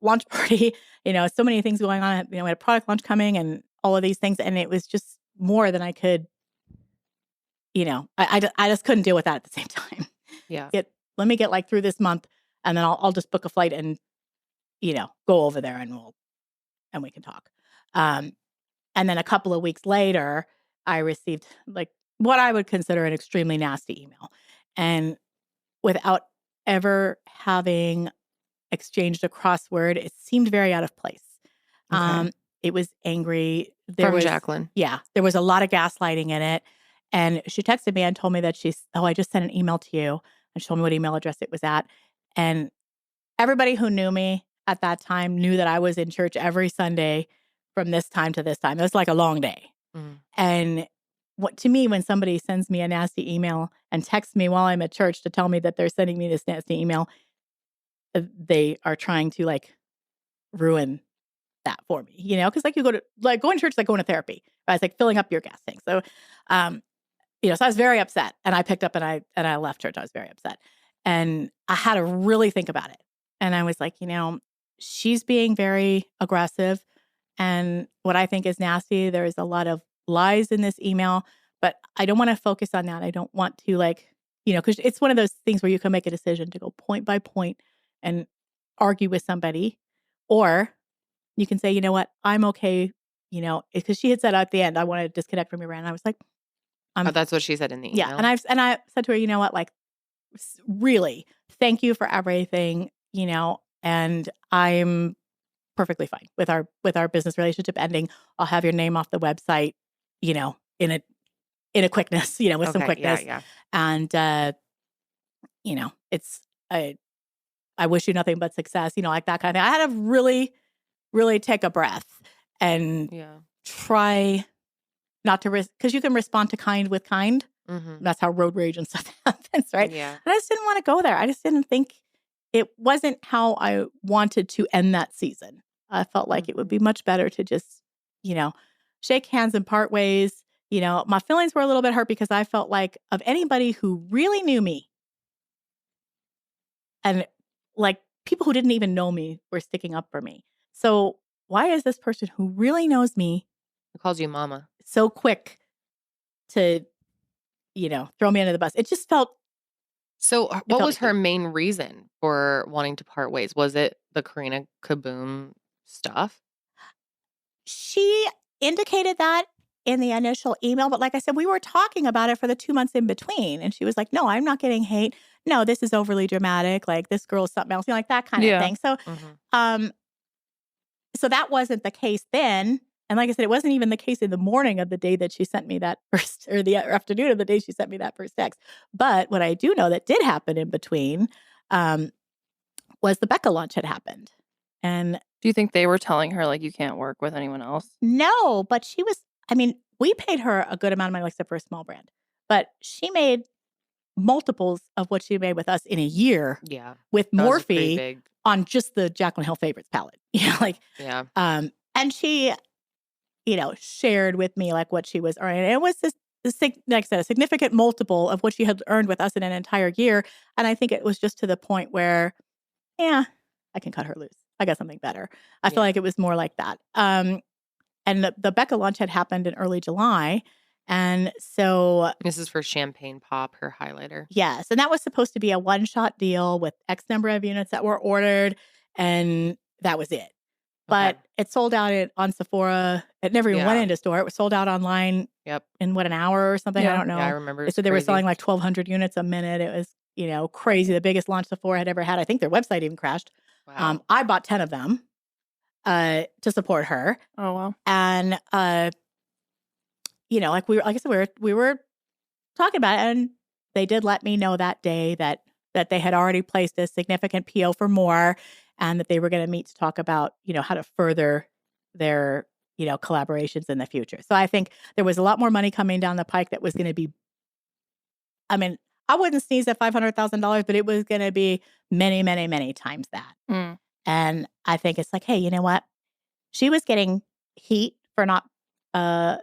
Speaker 5: launch party, so many things going on. We had a product launch coming and all of these things. And it was just more than I could, I just couldn't deal with that at the same time.
Speaker 1: Yeah.
Speaker 5: Let me get through this month and then I'll just book a flight and, go over there and we can talk. And then a couple of weeks later, I received what I would consider an extremely nasty email. And without ever having exchanged a crossword, it seemed very out of place.
Speaker 1: Okay.
Speaker 5: It was angry.
Speaker 1: From Jaclyn.
Speaker 5: Yeah. There was a lot of gaslighting in it. And she texted me and told me that I just sent an email to you. And she told me what email address it was at. And everybody who knew me at that time knew that I was in church every Sunday from this time to this time. It was like a long day. And to me, when somebody sends me a nasty email and texts me while I'm at church to tell me that they're sending me this nasty email, they are trying to ruin that for me, because you go to going to church, like going to therapy. Right? It's filling up your gas tank. So, so I was very upset, and I picked up and I left church. I was very upset, and I had to really think about it. And I was like, she's being very aggressive, and what I think is nasty. There's a lot of lies in this email, but I don't want to focus on that. I don't want to because it's one of those things where you can make a decision to go point by point and argue with somebody, or you can say, you know what, I'm okay, because she had said at the end, I want to disconnect from your brand. And I was like,
Speaker 1: that's what she said in the email.
Speaker 5: Yeah. And I said to her, you know what, really, thank you for everything, and I'm perfectly fine with our business relationship ending. I'll have your name off the website, in a quickness, with some quickness.
Speaker 1: Yeah.
Speaker 5: And, I wish you nothing but success, that kind of thing. I had to really, really take a breath and try not to because you can respond to kind with kind. That's how road rage and stuff happens, right?
Speaker 1: Yeah.
Speaker 5: And I just didn't want to go there. I just didn't think it wasn't how I wanted to end that season. I felt like it would be much better to just, shake hands and part ways. My feelings were a little bit hurt because I felt like of anybody who really knew me and people who didn't even know me were sticking up for me. So why is this person who really knows me
Speaker 1: It calls you mama.
Speaker 5: so quick to, throw me under the bus? It just felt.
Speaker 1: So what
Speaker 5: felt
Speaker 1: was her
Speaker 5: like
Speaker 1: main reason for wanting to part ways? Was it the Karina Kaboom stuff?
Speaker 5: She indicated that in the initial email, but like I said, we were talking about it for the 2 months in between. And she was like, no, I'm not getting hate. No, this is overly dramatic. This girl's something else, that kind of thing. So, so that wasn't the case then. And like I said, it wasn't even the case in the morning of the day that she sent me that first, or the afternoon of the day she sent me that first text. But what I do know that did happen in between was the Becca launch had happened. And
Speaker 3: do you think they were telling her you can't work with anyone else?
Speaker 5: No, but she was, we paid her a good amount of money, like I said, for a small brand. But she made multiples of what she made with us in a year.
Speaker 1: Yeah.
Speaker 5: With
Speaker 1: That was pretty
Speaker 5: Morphe
Speaker 1: big.
Speaker 5: on just the Jaclyn Hill Favorites palette.
Speaker 1: Yeah.
Speaker 5: And she, shared with me what she was earning. And it was this, like I said, a significant multiple of what she had earned with us in an entire year. And I think it was just to the point where, I can cut her loose. I got something better. I feel like it was more like that. And the Becca launch had happened in early July. And so
Speaker 1: This is for Champagne Pop, her highlighter.
Speaker 5: yes. And that was supposed to be a one-shot deal with X number of units that were ordered. And that was it. But it sold out on Sephora. It never even went into store. It was sold out online in an hour or something. I don't know.
Speaker 1: Yeah, I remember.
Speaker 5: They said they were selling 1,200 units a minute. It was, crazy. The biggest launch Sephora had ever had. I think their website even crashed.
Speaker 1: Wow.
Speaker 5: I bought 10 of them to support her.
Speaker 3: Oh, wow.
Speaker 5: And, like I said, we were talking about it, and they did let me know that day that that they had already placed a significant PO for more, and that they were going to meet to talk about, how to further their, collaborations in the future. So I think there was a lot more money coming down the pike that was going to be, I mean, I wouldn't sneeze at $500,000, but it was going to be many, many, many times that.
Speaker 2: Mm.
Speaker 5: And I think it's like, hey, you know what? She was getting heat for not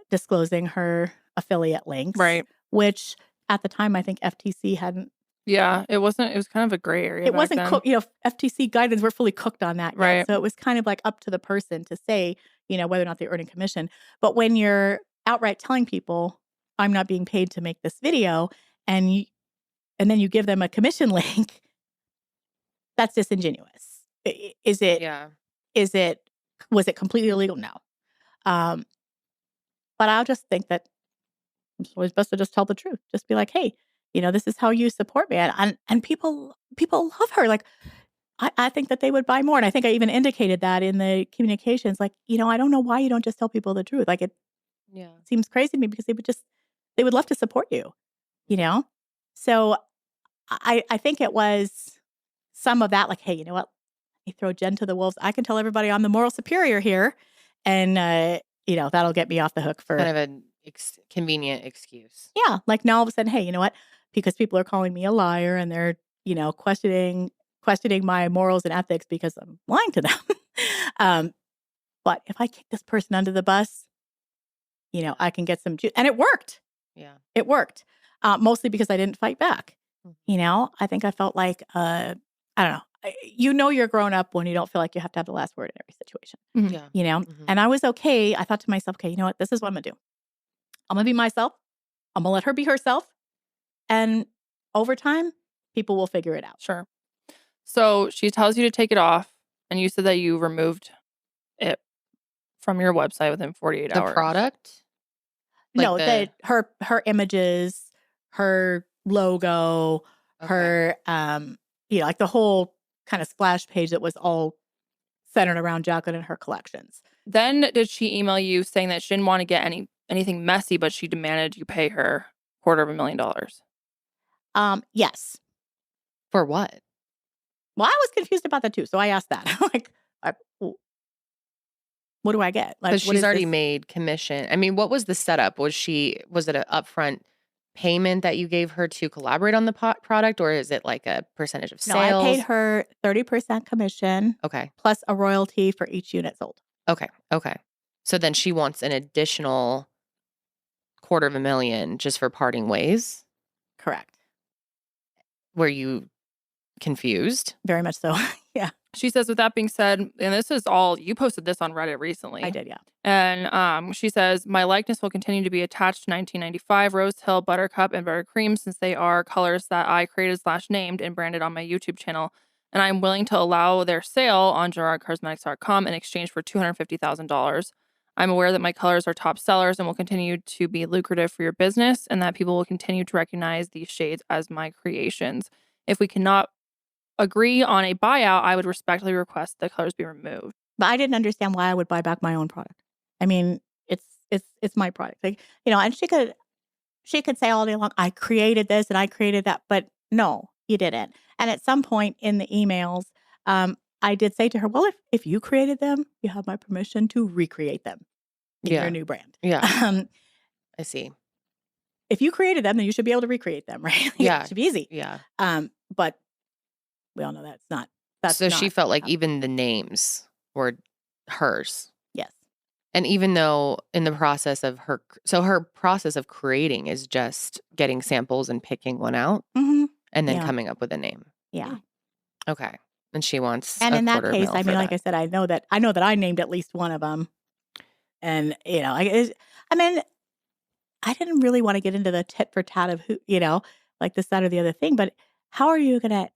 Speaker 5: disclosing her affiliate links,
Speaker 2: Right.
Speaker 5: which at the time I think FTC hadn't.
Speaker 2: Yeah, it was kind of a gray area.
Speaker 5: It wasn't cooked, FTC guidance were fully cooked on that yet.
Speaker 2: Right.
Speaker 5: So it was kind of like up to the person to say, whether or not they're earning commission. But when you're outright telling people, I'm not being paid to make this video, and then you give them a commission link, that's disingenuous. Is it?
Speaker 1: Yeah.
Speaker 5: Was it completely illegal? No. But I'll just think that it's always best to just tell the truth. Just be like, hey, this is how you support me. And people love her. Like, I think that they would buy more. And I think I even indicated that in the communications. Like, I don't know why you don't just tell people the truth. Like, it seems crazy to me because they would love to support you, So I think it was some of that, like, hey, you know what? You throw Jen to the wolves. I can tell everybody I'm the moral superior here. And, that'll get me off the hook for
Speaker 1: kind of a convenient excuse.
Speaker 5: Yeah. Like now all of a sudden, hey, you know what? Because people are calling me a liar and they're, questioning my morals and ethics because I'm lying to them. But if I kick this person under the bus, I can get some juice. And it worked.
Speaker 1: Yeah.
Speaker 5: It worked. Mostly because I didn't fight back. I think I felt like, I don't know. You're grown up when you don't feel like you have to have the last word in every situation.
Speaker 2: Mm-hmm.
Speaker 1: Yeah.
Speaker 5: And I was okay. I thought to myself, okay, you know what? This is what I'm going to do. I'm going to be myself. I'm going to let her be herself. And over time, people will figure it out.
Speaker 2: Sure. So she tells you to take it off, and you said that you removed it from your website within 48 hours.
Speaker 1: The product?
Speaker 5: No, her images, her logo, her, like the whole kind of splash page that was all centered around Jaclyn and her collections.
Speaker 2: Then did she email you saying that she didn't want to get anything messy, but she demanded you pay her $250,000?
Speaker 5: Yes.
Speaker 1: For what?
Speaker 5: Well, I was confused about that too. So I asked that. Like, what do I get? Like,
Speaker 1: Because she's already made commission. I mean, what was the setup? Was it an upfront payment that you gave her to collaborate on the product, or is it like a percentage of sales?
Speaker 5: No, I paid her 30% commission.
Speaker 1: Okay.
Speaker 5: Plus a royalty for each unit sold.
Speaker 1: Okay. So then she wants an additional $250,000 just for parting ways?
Speaker 5: Correct.
Speaker 1: Were you confused?
Speaker 5: Very much so. Yeah.
Speaker 2: She says, with that being said, and this is all, you posted this on Reddit recently.
Speaker 5: I did, yeah.
Speaker 2: And she says, my likeness will continue to be attached to 1995 Rose Hill, Buttercup, and Buttercream since they are colors that I created / named and branded on my YouTube channel. And I'm willing to allow their sale on GerardCosmetics.com in exchange for $250,000. I'm aware that my colors are top sellers and will continue to be lucrative for your business, and that people will continue to recognize these shades as my creations. If we cannot agree on a buyout, I would respectfully request the colors be removed.
Speaker 5: But I didn't understand why I would buy back my own product. I mean, it's my product. Like, and she could say all day long, I created this and I created that, but no, you didn't. And at some point in the emails, I did say to her, well, if you created them, you have my permission to recreate them in your new brand.
Speaker 1: Yeah. I see.
Speaker 5: If you created them, then you should be able to recreate them, right?
Speaker 1: Yeah.
Speaker 5: It should be easy.
Speaker 1: Yeah.
Speaker 5: But we all know that's not.
Speaker 1: So she felt like even the names were hers.
Speaker 5: Yes.
Speaker 1: And even though in the process of her process of creating is just getting samples and picking one out and then coming up with a name.
Speaker 5: Yeah.
Speaker 1: Okay. And she wants
Speaker 5: and
Speaker 1: a
Speaker 5: in that case, I mean,
Speaker 1: that.
Speaker 5: like I said, I know that I named at least one of them. And, I mean, I didn't really want to get into the tit for tat of who, like this, that, or the other thing. But how are you gonna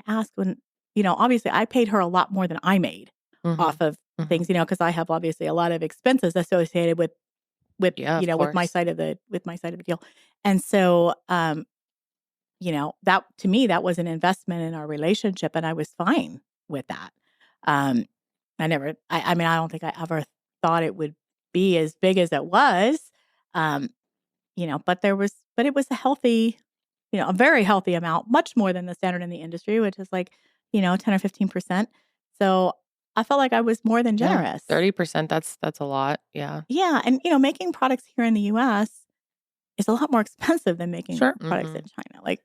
Speaker 5: ask when, obviously I paid her a lot more than I made off of things, because I have obviously a lot of expenses associated with with my side of the deal. And so, that to me, that was an investment in our relationship, and I was fine with that. I don't think I ever thought it would be as big as it was. But it was a healthy a very healthy amount, much more than the standard in the industry, which is like, 10 or 15%. So I felt like I was more than generous.
Speaker 1: 30%, that's a lot. Yeah.
Speaker 5: Yeah. And, making products here in the US is a lot more expensive than making products in China. Like,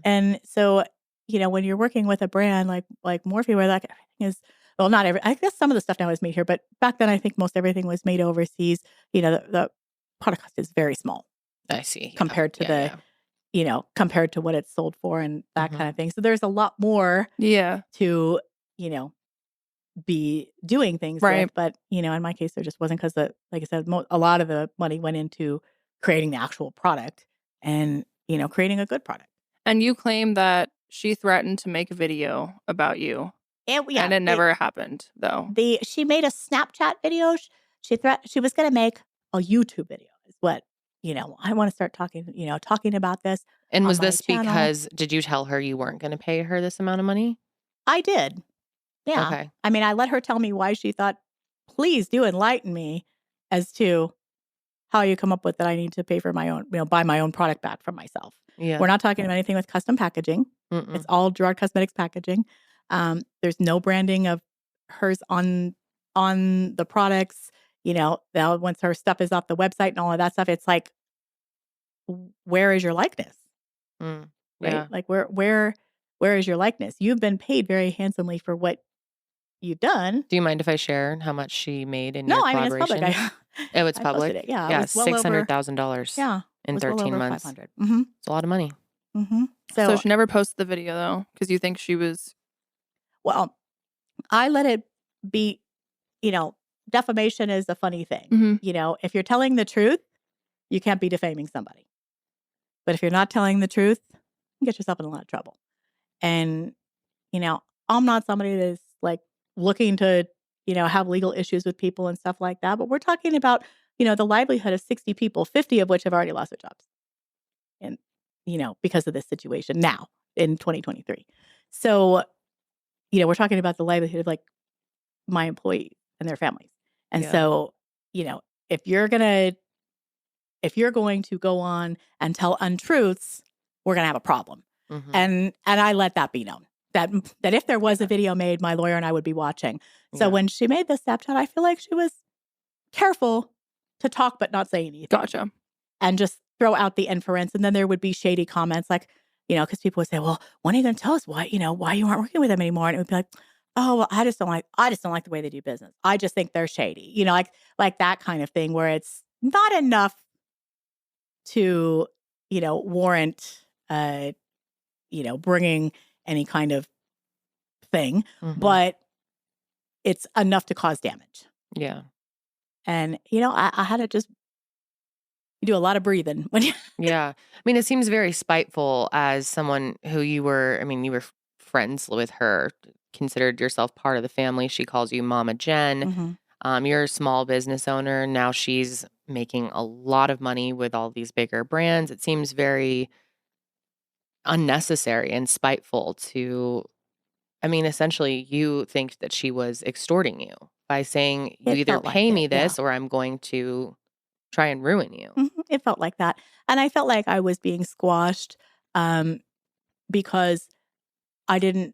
Speaker 5: and so, when you're working with a brand like Morphe, where like everything is, well, not every, I guess some of the stuff now is made here, but back then I think most everything was made overseas. The product cost is very small.
Speaker 1: I see.
Speaker 5: Compared to compared to what it's sold for and that kind of thing. So there's a lot more to, be doing things with. But, in my case, there just wasn't, because, like I said, a lot of the money went into creating the actual product and, creating a good product.
Speaker 2: And you claim that she threatened to make a video about you. And it never happened, though.
Speaker 5: She made a Snapchat video. She was going to make a YouTube video is what, I want to start talking about this.
Speaker 1: And was this because, did you tell her you weren't going to pay her this amount of money?
Speaker 5: I did. Yeah.
Speaker 1: Okay.
Speaker 5: I mean, I let her tell me why she thought, please do enlighten me as to how you come up with that I need to pay for my own, buy my own product back from myself.
Speaker 1: Yeah.
Speaker 5: We're not talking about anything with custom packaging. It's all Gerard Cosmetics packaging. There's no branding of hers on the products. Now once her stuff is off the website and all of that stuff, it's like, where is your likeness?
Speaker 1: Yeah.
Speaker 5: Right? Like where is your likeness? You've been paid very handsomely for what you've done.
Speaker 1: Do you mind if I share how much she made in your
Speaker 5: collaboration?
Speaker 1: No, I mean, it's public. It's public?
Speaker 5: It. Yeah.
Speaker 1: Yeah,
Speaker 5: it was well
Speaker 1: $600,000 in 13 months.
Speaker 5: 500.
Speaker 1: It's a lot of money.
Speaker 2: So she never posted the video, though, because you think she was...
Speaker 5: Well, I let it be, defamation is a funny thing. If you're telling the truth, you can't be defaming somebody. But if you're not telling the truth, you get yourself in a lot of trouble. And, I'm not somebody that's like looking to, have legal issues with people and stuff like that. But we're talking about, the livelihood of 60 people, 50 of which have already lost their jobs. And, because of this situation now in 2023. So, we're talking about the livelihood of like my employees and their families. And so, if you're going to go on and tell untruths, we're going to have a problem. And I let that be known. That if there was a video made, my lawyer and I would be watching. So when she made the Snapchat, I feel like she was careful to talk but not say anything.
Speaker 2: Gotcha.
Speaker 5: And just throw out the inference. And then there would be shady comments like, because people would say, well, when are you going to tell us why you aren't working with them anymore? And it would be like, oh, well, I just don't like the way they do business. I just think they're shady. Like that kind of thing where it's not enough to, warrant, bringing any kind of thing, but it's enough to cause damage.
Speaker 1: Yeah.
Speaker 5: And, I had to just do a lot of breathing when you.
Speaker 1: Yeah. I mean, it seems very spiteful as someone who you were friends with her, considered yourself part of the family. She calls you Mama Jen. You're a small business owner. Now she's making a lot of money with all these bigger brands. It seems very unnecessary and spiteful to, essentially you think that she was extorting you by saying you either pay me this or I'm going to try and ruin you.
Speaker 5: It felt like that. And I felt like I was being squashed because I didn't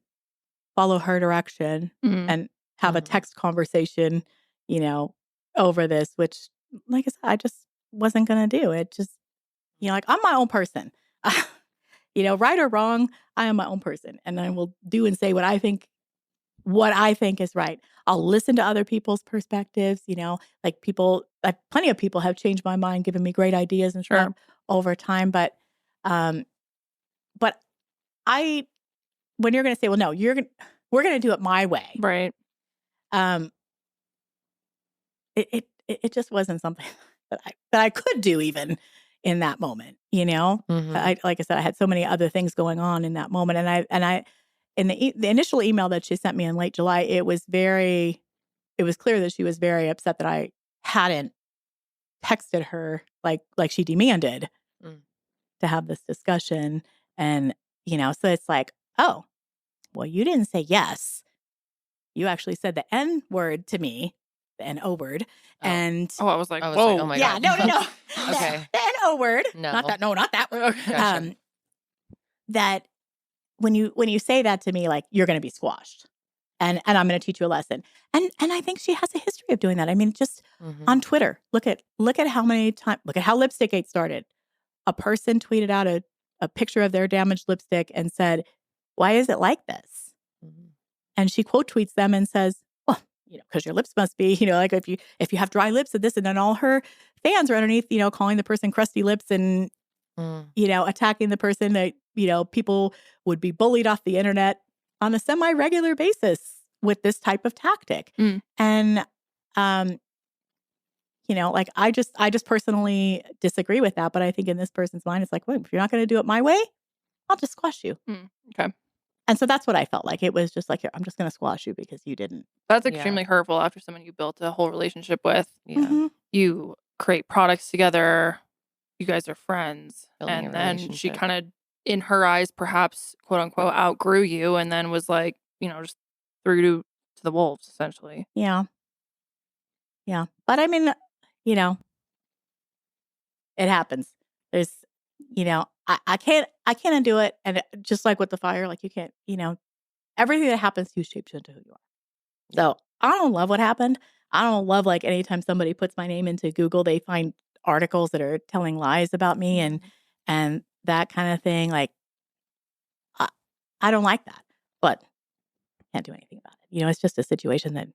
Speaker 5: follow her direction and have a text conversation, over this, which, like I said, I just wasn't going to do. It just, like I'm my own person. Right or wrong, I am my own person. And I will do and say what I think is right. I'll listen to other people's perspectives, like plenty of people have changed my mind, given me great ideas and stuff over time. But when you're going to say, well, no, we're going to do it my way.
Speaker 2: Right.
Speaker 5: It just wasn't something that I could do even in that moment, like I said, I had so many other things going on in that moment. And I in the initial email that she sent me in late July, it was clear that she was very upset that I hadn't texted her like she demanded to have this discussion. And, so it's like, oh, well, you didn't say yes. You actually said the N word to me, the N-O word. And
Speaker 2: I was like, whoa.
Speaker 1: Like, oh my God.
Speaker 5: No.
Speaker 1: Okay.
Speaker 5: The N-O word.
Speaker 1: No.
Speaker 5: Not that word.
Speaker 1: Gotcha.
Speaker 5: that when you say that to me, like, you're going to be squashed and I'm going to teach you a lesson. And I think she has a history of doing that. I mean, just on Twitter, look at how many times, look at how Lipstickgate started. A person tweeted out a picture of their damaged lipstick and said, "Why is it like this?" And she quote tweets them and says, "Well, because your lips must be, like if you have dry lips and this," and then all her fans are underneath, calling the person crusty lips and, attacking the person that, people would be bullied off the internet on a semi-regular basis with this type of tactic. And, like I just personally disagree with that. But I think in this person's mind, it's like, well, if you're not going to do it my way, I'll just squash you.
Speaker 2: Okay.
Speaker 5: And so that's what I felt like. It was just like, here, I'm just going to squash you because you didn't.
Speaker 2: That's extremely hurtful after someone you built a whole relationship with.
Speaker 1: Yeah.
Speaker 2: You create products together. You guys are friends.
Speaker 1: Building
Speaker 2: and
Speaker 1: a
Speaker 2: then she
Speaker 1: relationship.
Speaker 2: kind of, in her eyes, perhaps, quote unquote, outgrew you and then was like, just threw you to the wolves, essentially.
Speaker 5: Yeah. Yeah. But I mean, it happens. There's, I can't undo it. And just like with the fire, like you can't, everything that happens to you shapes you into who you are. So I don't love what happened. I don't love, like, anytime somebody puts my name into Google, they find articles that are telling lies about me and that kind of thing. Like, I don't like that, but can't do anything about it. It's just a situation that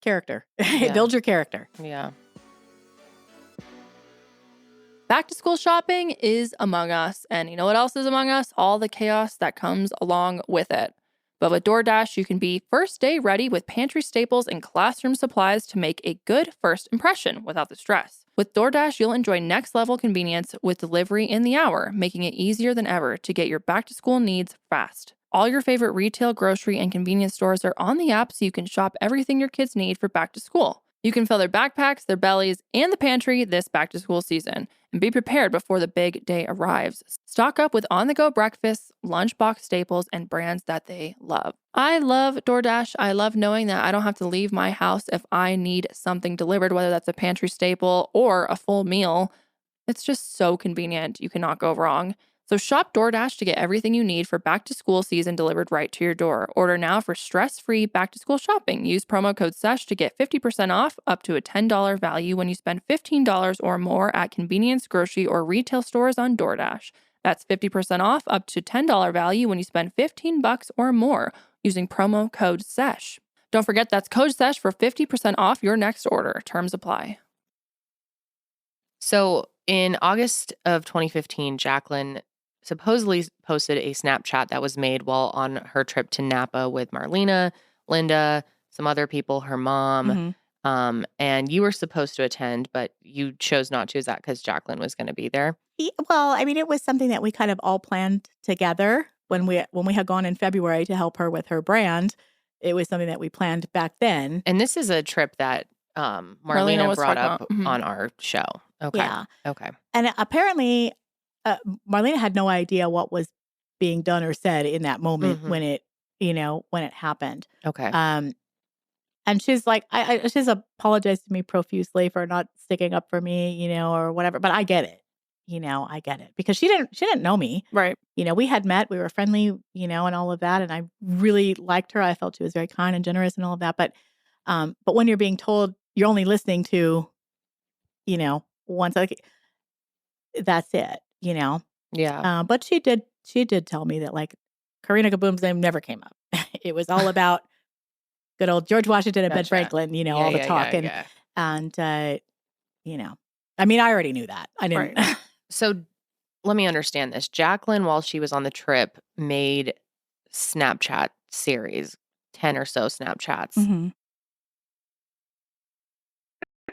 Speaker 5: character. It builds your character.
Speaker 1: Yeah.
Speaker 2: Back to school shopping is among us. And you know what else is among us? All the chaos that comes along with it. But with DoorDash, you can be first day ready with pantry staples and classroom supplies to make a good first impression without the stress. With DoorDash, you'll enjoy next level convenience with delivery in the hour, making it easier than ever to get your back to school needs fast. All your favorite retail, grocery, and convenience stores are on the app so you can shop everything your kids need for back to school. You can fill their backpacks, their bellies, and the pantry this back to school season and be prepared before the big day arrives. Stock up with on-the-go breakfasts, lunchbox staples, and brands that they love. I love DoorDash. I love knowing that I don't have to leave my house if I need something delivered, whether that's a pantry staple or a full meal. It's just so convenient. You cannot go wrong. So shop DoorDash to get everything you need for back to school season delivered right to your door. Order now for stress-free back to school shopping. Use promo code SESH to get 50% off up to a $10 value when you spend $15 or more at convenience, grocery, or retail stores on DoorDash. That's 50% off up to $10 value when you spend $15 or more using promo code SESH. Don't forget that's code SESH for 50% off your next order. Terms apply.
Speaker 1: So in August of 2015, Jaclyn supposedly posted a Snapchat that was made while on her trip to Napa with Marlena, Linda, some other people, her mom, and you were supposed to attend, but you chose not to. Is that because Jaclyn was going to be there?
Speaker 5: Well, I mean, it was something that we kind of all planned together when we had gone in February to help her with her brand. It was something that we planned back then.
Speaker 1: And this is a trip that Marlena brought up on our show. Okay.
Speaker 5: Yeah.
Speaker 1: Okay.
Speaker 5: And apparently, Marlena had no idea what was being done or said in that moment when it happened.
Speaker 1: Okay.
Speaker 5: And she's like, she's apologized to me profusely for not sticking up for me, or whatever. But I get it. I get it because she didn't know me.
Speaker 2: Right.
Speaker 5: We had met, we were friendly, and all of that. And I really liked her. I felt she was very kind and generous and all of that. But when you're being told you're only listening to, once, like, that's it,
Speaker 1: Yeah.
Speaker 5: But she did tell me that, like, Karina Kaboom's name never came up. It was all about good old George Washington and Ben Franklin, all the talk. And I mean, I already knew that. I didn't.
Speaker 2: Right.
Speaker 1: So let me understand this. Jaclyn, while she was on the trip, made Snapchat series, 10 or so Snapchats.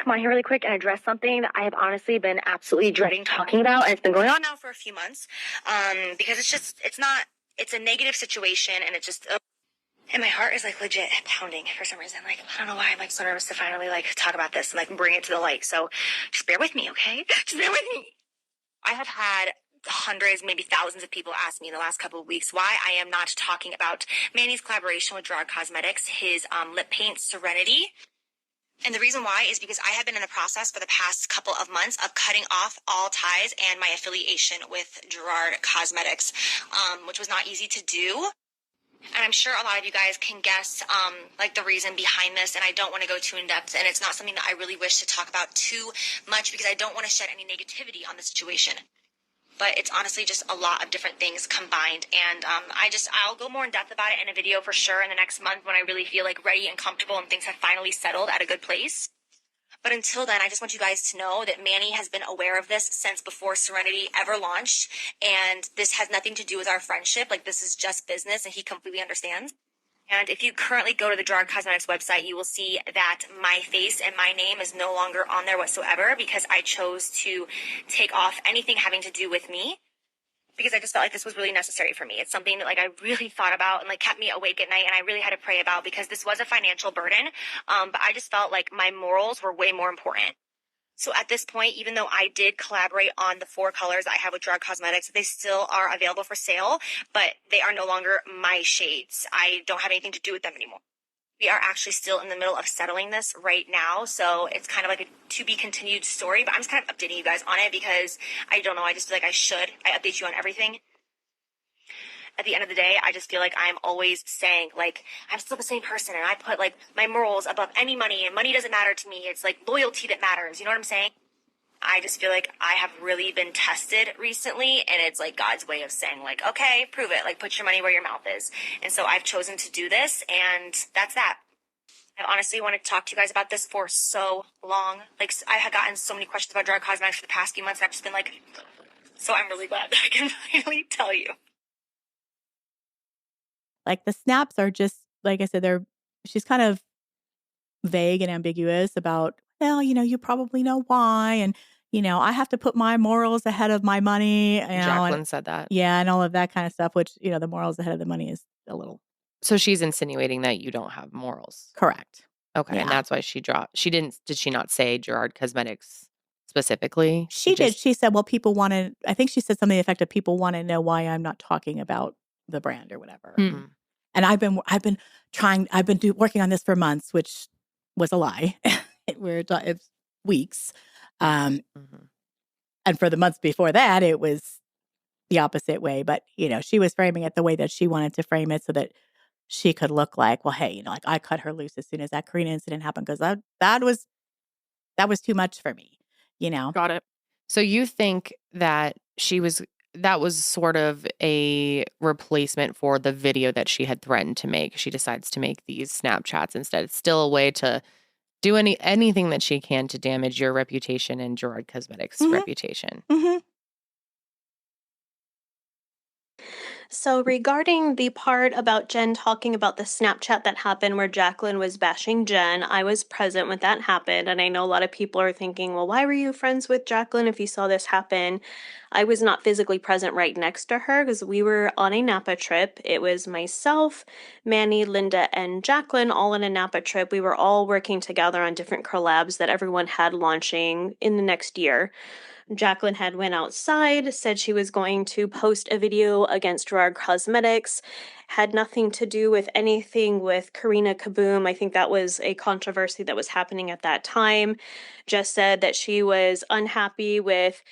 Speaker 6: Come on here really quick and address something that I have honestly been absolutely dreading talking about. And it's been going on now for a few months because it's a negative situation and it just, and my heart is like legit pounding for some reason. Like, I don't know why I'm like so nervous to finally like talk about this and like bring it to the light. So just bear with me, okay? Just bear with me. I have had hundreds, maybe thousands of people ask me in the last couple of weeks why I am not talking about Manny's collaboration with Gerard Cosmetics, his lip paint Serenity. And the reason why is because I have been in the process for the past couple of months of cutting off all ties and my affiliation with Gerard Cosmetics, which was not easy to do. And I'm sure a lot of you guys can guess, like the reason behind this, and I don't want to go too in depth, and it's not something that I really wish to talk about too much because I don't want to shed any negativity on the situation. But it's honestly just a lot of different things combined, and I'll go more in depth about it in a video for sure in the next month when I really feel like ready and comfortable and things have finally settled at a good place. But until then, I just want you guys to know that Manny has been aware of this since before Serenity ever launched. And this has nothing to do with our friendship. Like, this is just business, and he completely understands. And if you currently go to the Gerard Cosmetics website, you will see that my face and my name is no longer on there whatsoever because I chose to take off anything having to do with me, because I just felt like this was really necessary for me. It's something that, like, I really thought about and, like, kept me awake at night, and I really had to pray about because this was a financial burden. But I just felt like my morals were way more important. So at this point, even though I did collaborate on the 4 colors I have with Gerard Cosmetics, they still are available for sale, but they are no longer my shades. I don't have anything to do with them anymore. We are actually still in the middle of settling this right now, so it's kind of like a to-be-continued story, but I'm just kind of updating you guys on it because I don't know, I just feel like I update you on everything. At the end of the day, I just feel like I'm always saying, like, I'm still the same person, and I put, like, my morals above any money, and money doesn't matter to me. It's, like, loyalty that matters, you know what I'm saying? I just feel like I have really been tested recently, and it's like God's way of saying, like, okay, prove it. Like, put your money where your mouth is. And so I've chosen to do this, and that's that. I honestly wanted to talk to you guys about this for so long. Like, I had gotten so many questions about Gerard Cosmetics for the past few months, and I've just been like, so I'm really glad that I can finally tell you.
Speaker 5: Like, the snaps are just, like I said, she's kind of vague and ambiguous about, well, you probably know why. And, I have to put my morals ahead of my money.
Speaker 1: Jaclyn said that.
Speaker 5: Yeah. And all of that kind of stuff, which, the morals ahead of the money is a little.
Speaker 1: So she's insinuating that you don't have morals.
Speaker 5: Correct.
Speaker 1: Okay.
Speaker 5: Yeah.
Speaker 1: And that's why did she not say Gerard Cosmetics specifically?
Speaker 5: She did. She said, well, I think she said something to the effect of people want to know why I'm not talking about the brand or whatever.
Speaker 1: Mm-hmm.
Speaker 5: And I've been working on this for months, which was a lie. It's weeks. And for the months before that, it was the opposite way. But, she was framing it the way that she wanted to frame it so that she could look like, well, hey, like, I cut her loose as soon as that Karina incident happened because that was too much for me,
Speaker 2: Got it.
Speaker 1: So you think that that was sort of a replacement for the video that she had threatened to make. She decides to make these Snapchats instead. It's still a way to do anything that she can to damage your reputation and Gerard Cosmetics' reputation.
Speaker 5: Mm-hmm.
Speaker 7: So regarding the part about Jen talking about the Snapchat that happened where Jaclyn was bashing Jen, I was present when that happened. And I know a lot of people are thinking, well, why were you friends with Jaclyn if you saw this happen? I was not physically present right next to her because we were on a Napa trip. It was myself, Manny, Linda, and Jaclyn all on a Napa trip. We were all working together on different collabs that everyone had launching in the next year. Jaclyn had went outside, said she was going to post a video against Gerard Cosmetics, had nothing to do with anything with Karina Kaboom. I think that was a controversy that was happening at that time. Just said that she was unhappy with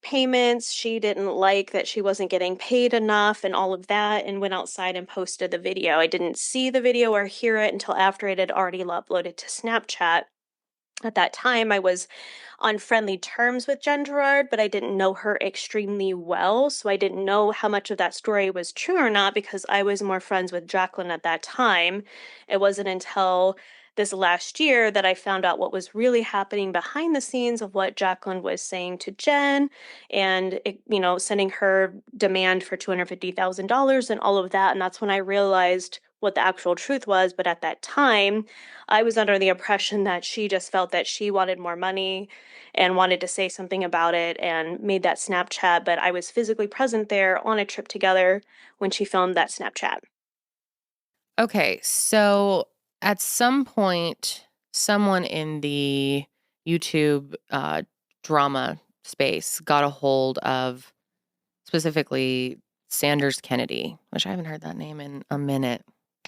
Speaker 7: payments. She didn't like that she wasn't getting paid enough and all of that, and went outside and posted the video. I didn't see the video or hear it until after it had already uploaded to Snapchat. At that time, I was on friendly terms with Jen Gerard, but I didn't know her extremely well, so I didn't know how much of that story was true or not because I was more friends with Jaclyn at that time. It wasn't until this last year that I found out what was really happening behind the scenes of what Jaclyn was saying to Jen and, sending her demand for $250,000 and all of that, and that's when I realized what the actual truth was. But at that time, I was under the impression that she just felt that she wanted more money and wanted to say something about it and made that Snapchat. But I was physically present there on a trip together when she filmed that Snapchat.
Speaker 1: Okay, so at some point, someone in the YouTube drama space got a hold of specifically Sanders Kennedy, which I haven't heard that name in a minute.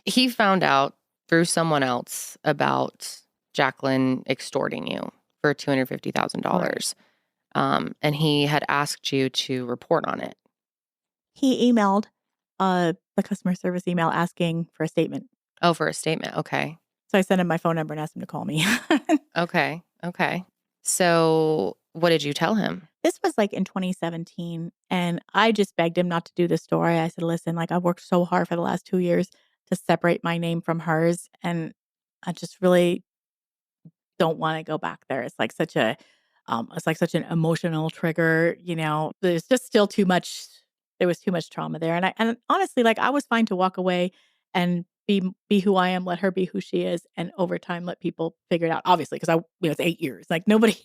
Speaker 1: He found out through someone else about Jaclyn extorting you for $250,000. And he had asked you to report on it.
Speaker 5: He emailed the customer service email asking for a statement.
Speaker 1: Oh, for a statement. Okay.
Speaker 5: So I sent him my phone number and asked him to call me.
Speaker 1: Okay. So what did you tell him?
Speaker 5: This was like in 2017. And I just begged him not to do the story. I said, listen, like I've worked so hard for the last 2 years to separate my name from hers. And I just really don't want to go back there. It's like such an emotional trigger, there's just still too much. There was too much trauma there. And honestly, like I was fine to walk away and be who I am, let her be who she is. And over time, let people figure it out. Obviously, because it's 8 years. Like nobody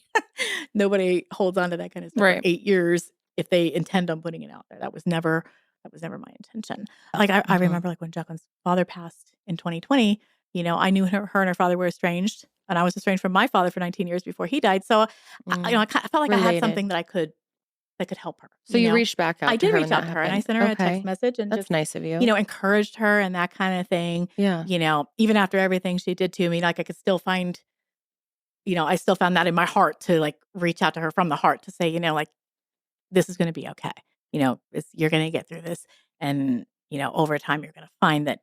Speaker 5: holds on to that kind of stuff for 8 years if they intend on putting it out there. That was never my intention. Like I remember like when Jaclyn's father passed in 2020, I knew her and her father were estranged. And I was estranged from my father for 19 years before he died. So, I felt like I had something that could help her.
Speaker 1: So you reached back out.
Speaker 5: I did reach out to her, and I sent her a text message, and
Speaker 1: that's
Speaker 5: just,
Speaker 1: nice of you.
Speaker 5: Encouraged her and that kind of thing.
Speaker 1: Yeah.
Speaker 5: Even after everything she did to me, like I could still find, I still found that in my heart to like reach out to her from the heart to say, like this is going to be okay. You're going to get through this, and over time you're going to find that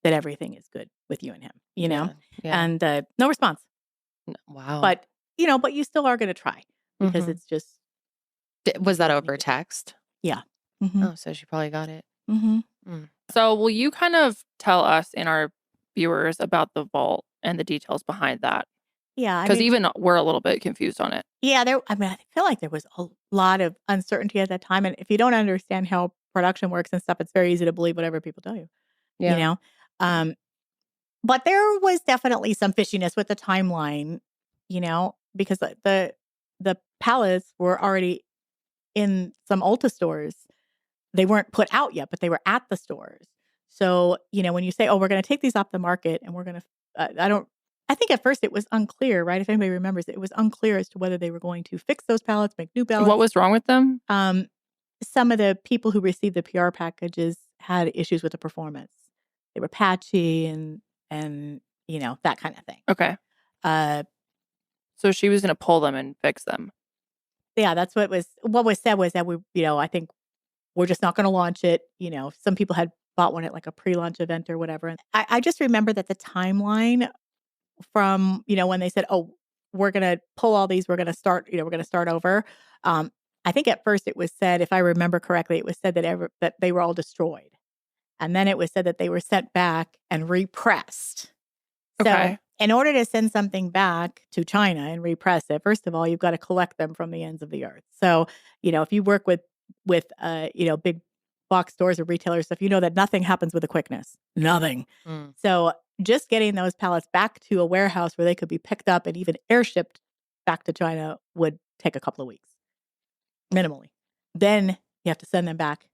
Speaker 5: everything is good with you and him.
Speaker 1: Yeah.
Speaker 5: And no response.
Speaker 1: Wow.
Speaker 5: But you still are going to try because it's just.
Speaker 1: Was that over text?
Speaker 5: Yeah.
Speaker 1: Mm-hmm. Oh, so she probably got it.
Speaker 5: Mm-hmm.
Speaker 2: So will you kind of tell us and our viewers about the vault and the details behind that?
Speaker 5: Yeah.
Speaker 2: Because even we're a little bit confused on it.
Speaker 5: Yeah. I feel like there was a lot of uncertainty at that time. And if you don't understand how production works and stuff, it's very easy to believe whatever people tell you.
Speaker 1: Yeah.
Speaker 5: But there was definitely some fishiness with the timeline, because the palettes were already in some Ulta stores. They weren't put out yet, but they were at the stores. So, when you say, oh, we're going to take these off the market and we're going to, I think at first it was unclear, right? If anybody remembers, it was unclear as to whether they were going to fix those palettes, make new palettes.
Speaker 2: What was wrong with them?
Speaker 5: Some of the people who received the PR packages had issues with the performance. They were patchy and that kind of thing.
Speaker 2: Okay. So she was going to pull them and fix them.
Speaker 5: Yeah, that's what was said was that I think we're just not going to launch it. Some people had bought one at like a pre-launch event or whatever. And I just remember that the timeline from, when they said, oh, we're going to pull all these, we're going to start, we're going to start over. I think at first it was said, if I remember correctly, it was said that they were all destroyed. And then it was said that they were sent back and repressed.
Speaker 2: Okay.
Speaker 5: So in order to send something back to China and repress it, first of all, you've got to collect them from the ends of the earth. So, if you work with big box stores or retailers stuff, that nothing happens with a quickness. Nothing. So just getting those pallets back to a warehouse where they could be picked up and even airshipped back to China would take a couple of weeks, minimally. Then you have to send them back,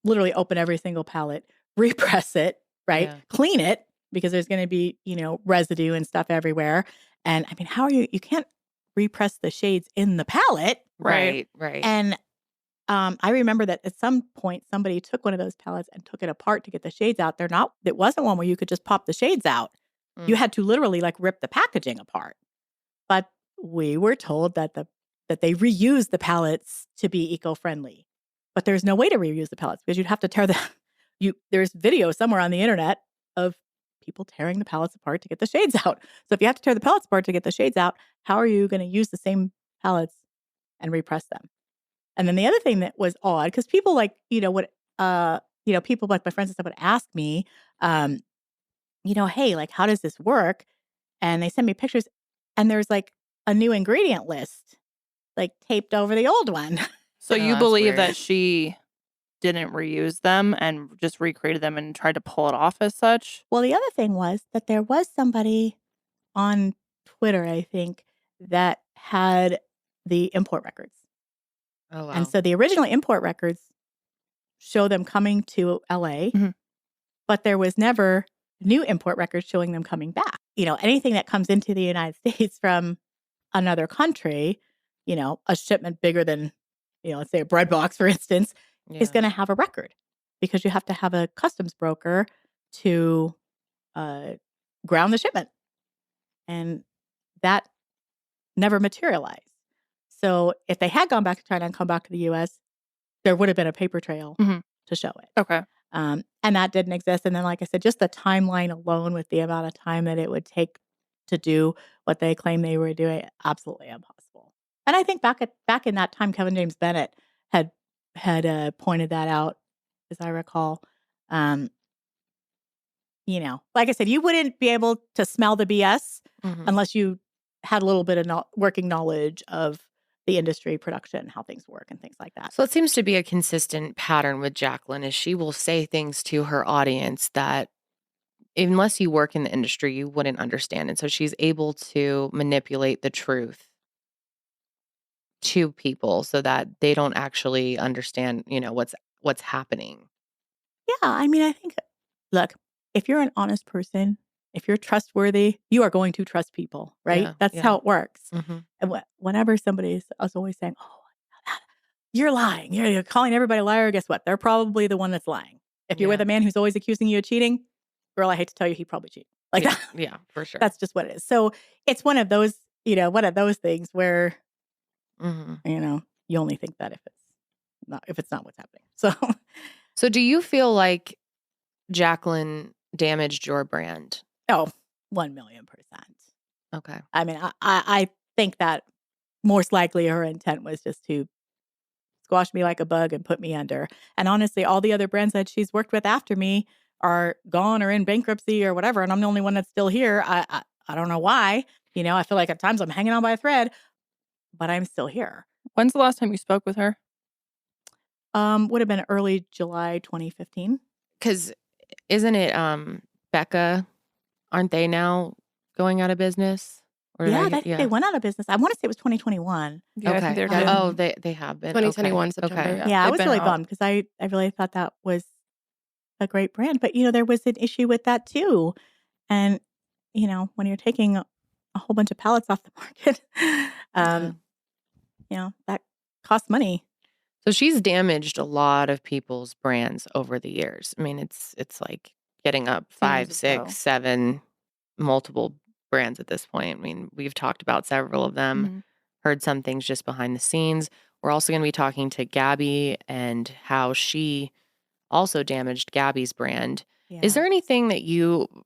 Speaker 5: literally open every single pallet, repress it, right? Yeah. Clean it, because there's going to be, residue and stuff everywhere. And I mean, how are you can't repress the shades in the pallet.
Speaker 1: Right.
Speaker 5: And I remember that at some point, somebody took one of those pallets and took it apart to get the shades out. It wasn't one where you could just pop the shades out. You had to literally like rip the packaging apart. But we were told that they reuse the pallets to be eco-friendly. But there's no way to reuse the pallets because you'd have to tear there's video somewhere on the internet of people tearing the pallets apart to get the shades out. So if you have to tear the pallets apart to get the shades out, how are you going to use the same pallets and repress them? And then the other thing that was odd, because people like, people like my friends and stuff would ask me, hey, like, how does this work? And they send me pictures and there's like a new ingredient list, like taped over the old one.
Speaker 2: So you believe that she didn't reuse them and just recreated them and tried to pull it off as such?
Speaker 5: Well, the other thing was that there was somebody on Twitter, I think, that had the import records.
Speaker 1: Oh, wow.
Speaker 5: And so the original import records show them coming to LA, but there was never new import records showing them coming back. Anything that comes into the United States from another country, a shipment bigger than, let's say a bread box, for instance, is going to have a record because you have to have a customs broker to ground the shipment. And that never materialized. So if they had gone back to China and come back to the U.S., there would have been a paper trail to show it.
Speaker 2: Okay.
Speaker 5: And that didn't exist. And then, like I said, just the timeline alone with the amount of time that it would take to do what they claim they were doing, absolutely impossible. And I think back in that time, Kevin James Bennett had pointed that out, as I recall. Like I said, you wouldn't be able to smell the BS unless you had a little bit of working knowledge of the industry, production, how things work and things like that.
Speaker 1: So it seems to be a consistent pattern with Jaclyn is she will say things to her audience that unless you work in the industry, you wouldn't understand. And so she's able to manipulate the truth to people so that they don't actually understand, what's happening.
Speaker 5: Yeah, I mean, I think, look, if you're an honest person, if you're trustworthy, you are going to trust people, right?
Speaker 1: Yeah,
Speaker 5: That's
Speaker 1: yeah.
Speaker 5: how it works.
Speaker 1: Mm-hmm.
Speaker 5: And whenever somebody's, I was always saying, oh, you're lying. You're calling everybody a liar. Guess what? They're probably the one that's lying. If you're with a man who's always accusing you of cheating, girl, I hate to tell you, he probably cheated. Like that.
Speaker 1: Yeah, for sure.
Speaker 5: That's just what it is. So it's one of those things where, you only think that if it's not what's happening.
Speaker 1: So do you feel like Jaclyn damaged your brand?
Speaker 5: Oh, 1,000,000%.
Speaker 1: Okay.
Speaker 5: I mean, I think that most likely her intent was just to squash me like a bug and put me under. And honestly, all the other brands that she's worked with after me are gone or in bankruptcy or whatever. And I'm the only one that's still here. I don't know why. I feel like at times I'm hanging on by a thread, but I'm still here.
Speaker 2: When's the last time you spoke with her?
Speaker 5: Would have been early July 2015.
Speaker 1: Because isn't it Becca? Aren't they now going out of business? Or
Speaker 5: They went out of business. I want to say it was 2021.
Speaker 2: Yeah,
Speaker 1: okay.
Speaker 2: I think they're
Speaker 1: Yeah.
Speaker 2: good.
Speaker 1: Oh, they have been.
Speaker 3: 2021 September.
Speaker 1: Okay.
Speaker 5: Yeah, I
Speaker 2: They've
Speaker 5: was
Speaker 2: been
Speaker 5: really
Speaker 2: out.
Speaker 5: bummed because I really thought that was a great brand. But, there was an issue with that too. And, when you're taking a whole bunch of pallets off the market, that costs money.
Speaker 1: So she's damaged a lot of people's brands over the years. I mean, it's like getting up 5, 6, 7 multiple brands at this point. I mean, we've talked about several of them, heard some things just behind the scenes. We're also going to be talking to Gaby and how she also damaged Gaby's brand.
Speaker 5: Yeah.
Speaker 1: Is there anything that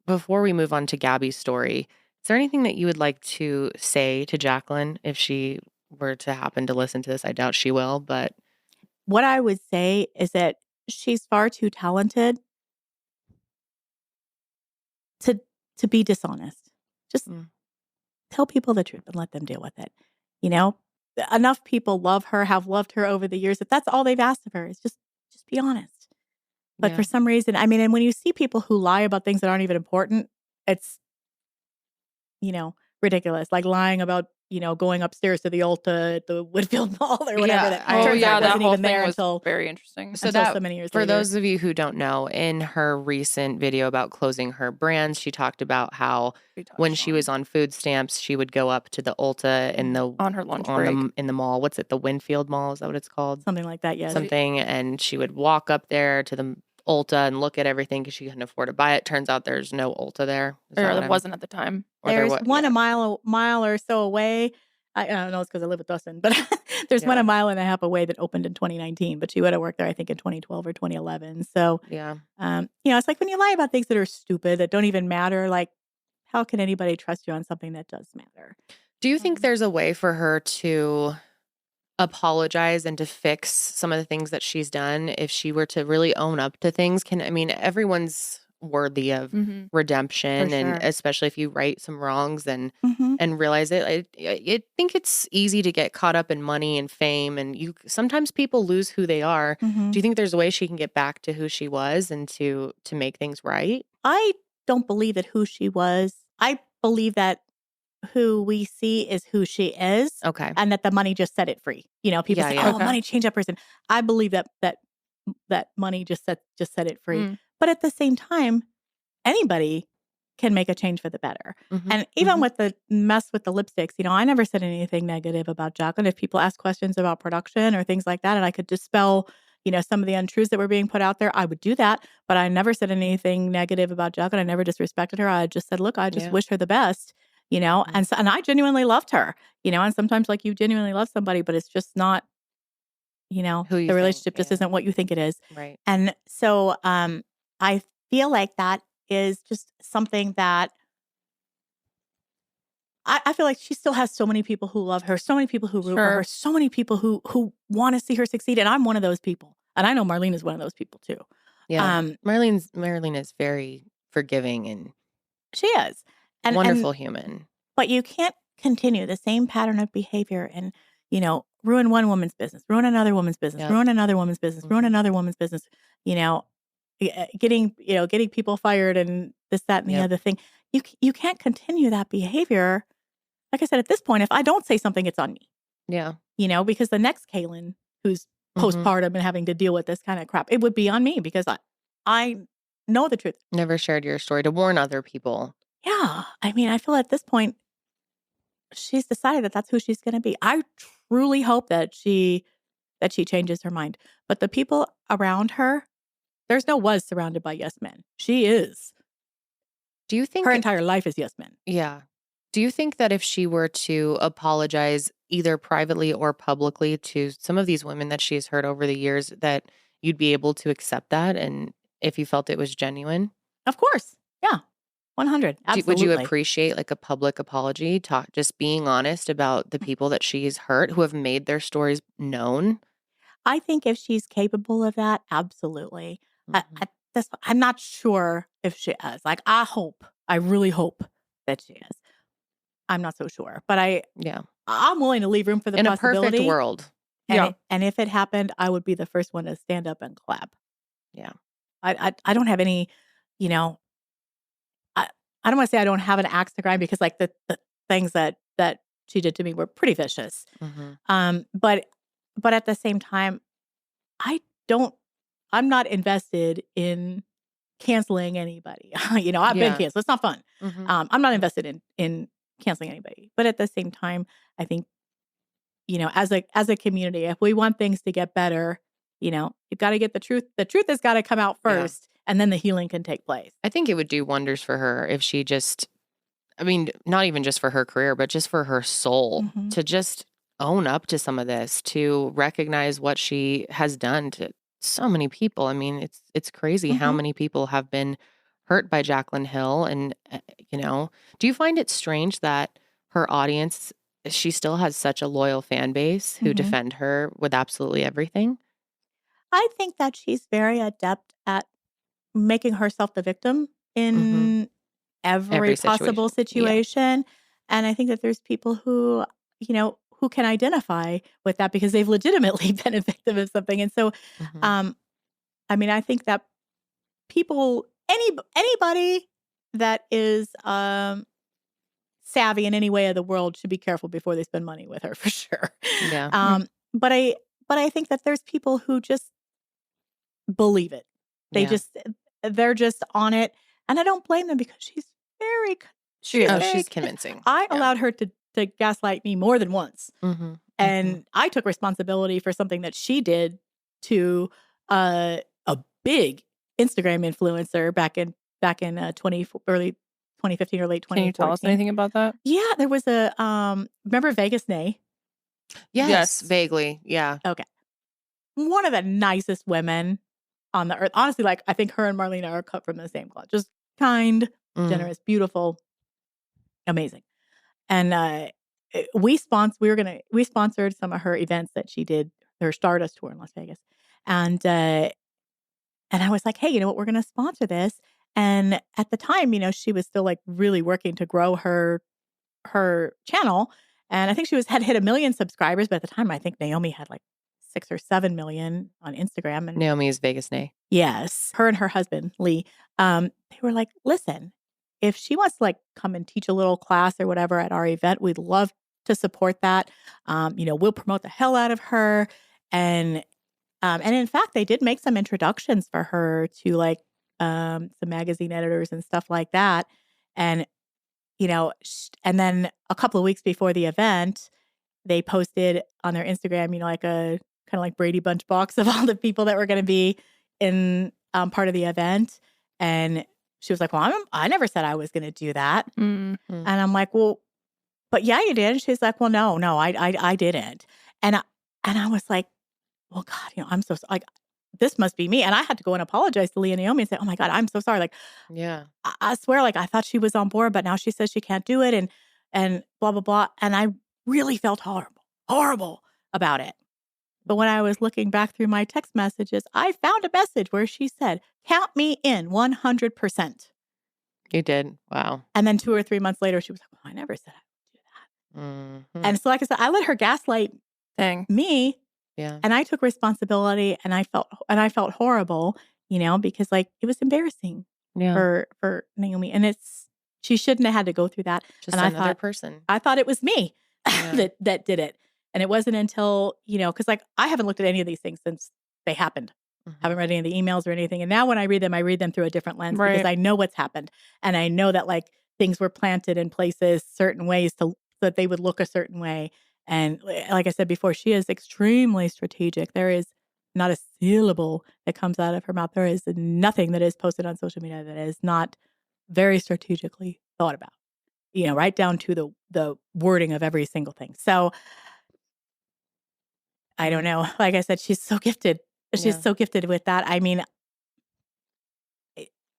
Speaker 1: before we move on to Gaby's story, is there anything that you would like to say to Jaclyn if she were to happen to listen to this? I doubt she will, but
Speaker 5: what I would say is that she's far too talented to be dishonest. Just tell people the truth and let them deal with it. Enough people love her, have loved her over the years. If that's all they've asked of her, is just be honest. But for some reason, I mean, and when you see people who lie about things that aren't even important, it's, ridiculous. Like lying about, going upstairs to the Ulta at the Woodfield Mall or whatever.
Speaker 1: Yeah.
Speaker 2: That whole
Speaker 5: even
Speaker 2: thing
Speaker 5: there
Speaker 2: was
Speaker 5: until
Speaker 2: very interesting.
Speaker 1: So
Speaker 5: so many years
Speaker 1: for
Speaker 5: later.
Speaker 1: those of you who don't know, in her recent video about closing her brands, she talked about how when she was on food stamps, she would go up to the Ulta
Speaker 2: on her lunch break
Speaker 1: in the mall. What's it? The Winfield Mall? Is that what it's called?
Speaker 5: Something like that. Yeah.
Speaker 1: Something. And she would walk up there to the Ulta and look at everything because she couldn't afford to buy it. Turns out there's no Ulta there.
Speaker 2: Or there wasn't at the time.
Speaker 5: There's one a mile or so away. I don't know, it's because I live with Dustin, but there's one a mile and a half away that opened in 2019, but she would have worked there, I think, in 2012 or 2011. So, it's like when you lie about things that are stupid, that don't even matter, like, how can anybody trust you on something that does matter?
Speaker 1: Do you think there's a way for her to apologize and to fix some of the things that she's done if she were to really own up to things? Everyone's worthy of redemption, and especially if you right some wrongs and realize it. I think it's easy to get caught up in money and fame, and sometimes people lose who they are. Do you think there's a way she can get back to who she was and to make things right?
Speaker 5: I don't believe that who she was. I believe that who we see is who she is.
Speaker 1: Okay.
Speaker 5: And that the money just set it free. People say, money changed that person. I believe that money just set it free. But at the same time, anybody can make a change for the better. And even with the mess with the lipsticks, I never said anything negative about Jaclyn. If people ask questions about production or things like that, and I could dispel, some of the untruths that were being put out there, I would do that. But I never said anything negative about Jaclyn. I never disrespected her. I just said, look, I just wish her the best. you know? And so, and I genuinely loved her, you know, and sometimes like you genuinely love somebody, but it's just not, you know,
Speaker 1: Who you
Speaker 5: the
Speaker 1: think,
Speaker 5: relationship just
Speaker 1: yeah.
Speaker 5: isn't what you think it is.
Speaker 1: Right.
Speaker 5: And so I feel like that is just something that I feel like she still has so many people who love her, so many people who root for her, so many people who want to see her succeed. And I'm one of those people. And I know Marlene is one of those people too.
Speaker 1: Yeah. Marlene is very forgiving and
Speaker 5: she is. And
Speaker 1: wonderful human.
Speaker 5: But you can't continue the same pattern of behavior and, you know, ruin one woman's business, ruin another woman's business, ruin another woman's business, ruin another woman's business, you know, getting people fired and this, that, and the other thing. You can't continue that behavior. Like I said, at this point, if I don't say something, it's on me.
Speaker 1: Yeah.
Speaker 5: You know, because the next Kaylin who's postpartum and having to deal with this kind of crap, it would be on me because I know the truth.
Speaker 1: Never shared your story to warn other people.
Speaker 5: Yeah. I mean, I feel at this point, she's decided that that's who she's going to be. I truly hope that she changes her mind. But the people around her, there's no was surrounded by yes men. She is.
Speaker 1: Do you think
Speaker 5: her entire life is yes men?
Speaker 1: Yeah. Do you think that if she were to apologize either privately or publicly to some of these women that she's hurt over the years, that you'd be able to accept that? And if you felt it was genuine?
Speaker 5: Of course. Yeah. 100. Absolutely.
Speaker 1: Would you appreciate like a public apology, just being honest about the people that she's hurt who have made their stories known?
Speaker 5: I think if she's capable of that, absolutely. I'm not sure if she is. Like, I really hope that she is. I'm not so sure, but I'm willing to leave room for the possibility.
Speaker 1: In a perfect world.
Speaker 5: And if it happened, I would be the first one to stand up and clap.
Speaker 1: Yeah.
Speaker 5: I don't have any, you know, I don't want to say I don't have an axe to grind because like the things that she did to me were pretty vicious. But at the same time, I'm not invested in canceling anybody. You know, I've been canceled. It's not fun. I'm not invested in canceling anybody. But at the same time, I think, you know, as a community, if we want things to get better, you know, you've got to get the truth. The truth has got to come out first, and then the healing can take place.
Speaker 1: I think it would do wonders for her if she just, I mean, not even just for her career, but just for her soul to just own up to some of this, to recognize what she has done to so many people. I mean, it's crazy how many people have been hurt by Jaclyn Hill. And, you know, do you find it strange that her audience, she still has such a loyal fan base who defend her with absolutely everything?
Speaker 5: I think that she's very adept at making herself the victim in every possible situation. Yeah. And I think that there's people who, you know, who can identify with that because they've legitimately been a victim of something. And so, I mean, I think that people, anybody that is savvy in any way of the world should be careful before they spend money with her for sure.
Speaker 1: Yeah.
Speaker 5: But I think that there's people who just believe it. They're just on it. And I don't blame them because she's very,
Speaker 1: she's convincing.
Speaker 5: I allowed her to gaslight me more than once. And I took responsibility for something that she did to a big Instagram influencer back in early 2015 or late 2014.
Speaker 2: Can you tell us anything about that?
Speaker 5: Yeah, there was remember Vegas Nay?
Speaker 1: Yes, vaguely. Yeah.
Speaker 5: Okay. One of the nicest women on the earth. Honestly, like I think her and Marlena are cut from the same cloth. Just kind, generous, beautiful, amazing. And we sponsored some of her events that she did, her Stardust tour in Las Vegas. And I was like, hey, you know what? We're going to sponsor this. And at the time, you know, she was still like really working to grow her channel. And I think she had hit 1 million subscribers. But at the time, I think Naomi had like 6 or 7 million on Instagram. And
Speaker 1: Naomi is Vegas Nay.
Speaker 5: Yes. Her and her husband, Lee, they were like, listen, if she wants to like come and teach a little class or whatever at our event, we'd love to support that. You know, we'll promote the hell out of her. And in fact, they did make some introductions for her to like some magazine editors and stuff like that. And, you know, and then a couple of weeks before the event, they posted on their Instagram, you know, like a kind of like Brady Bunch box of all the people that were going to be in part of the event. And she was like, well, I never said I was going to do that.
Speaker 2: Mm.
Speaker 5: And I'm like, well, but yeah, you did. And she's like, well, no, I didn't. And I was like, well, God, I'm so like, this must be me. And I had to go and apologize to Leah and Naomi and say, oh my God, I'm so sorry. Like,
Speaker 1: Yeah.
Speaker 5: I swear, like, I thought she was on board, but now she says she can't do it and blah, blah, blah. And I really felt horrible about it. But when I was looking back through my text messages, I found a message where she said, count me in 100%.
Speaker 1: You did. Wow.
Speaker 5: And then 2 or 3 months later, she was like, well, I never said I would do that.
Speaker 1: Mm-hmm.
Speaker 5: And so, like I said, I let her gaslight me.
Speaker 1: Yeah.
Speaker 5: And I took responsibility and I felt horrible, because like it was embarrassing for Naomi. And she shouldn't have had to go through that.
Speaker 1: Just
Speaker 5: and
Speaker 1: another person.
Speaker 5: I thought it was me
Speaker 1: Yeah.
Speaker 5: that did it. And it wasn't until, because like I haven't looked at any of these things since they happened.
Speaker 1: Mm-hmm.
Speaker 5: Haven't read any of the emails or anything. And now when I read them through a different lens because I know what's happened. And I know that like things were planted in places certain ways so that they would look a certain way. And like I said before, she is extremely strategic. There is not a syllable that comes out of her mouth. There is nothing that is posted on social media that is not very strategically thought about, right down to the wording of every single thing. So I don't know. Like I said, she's so gifted. She's so gifted with that. I mean,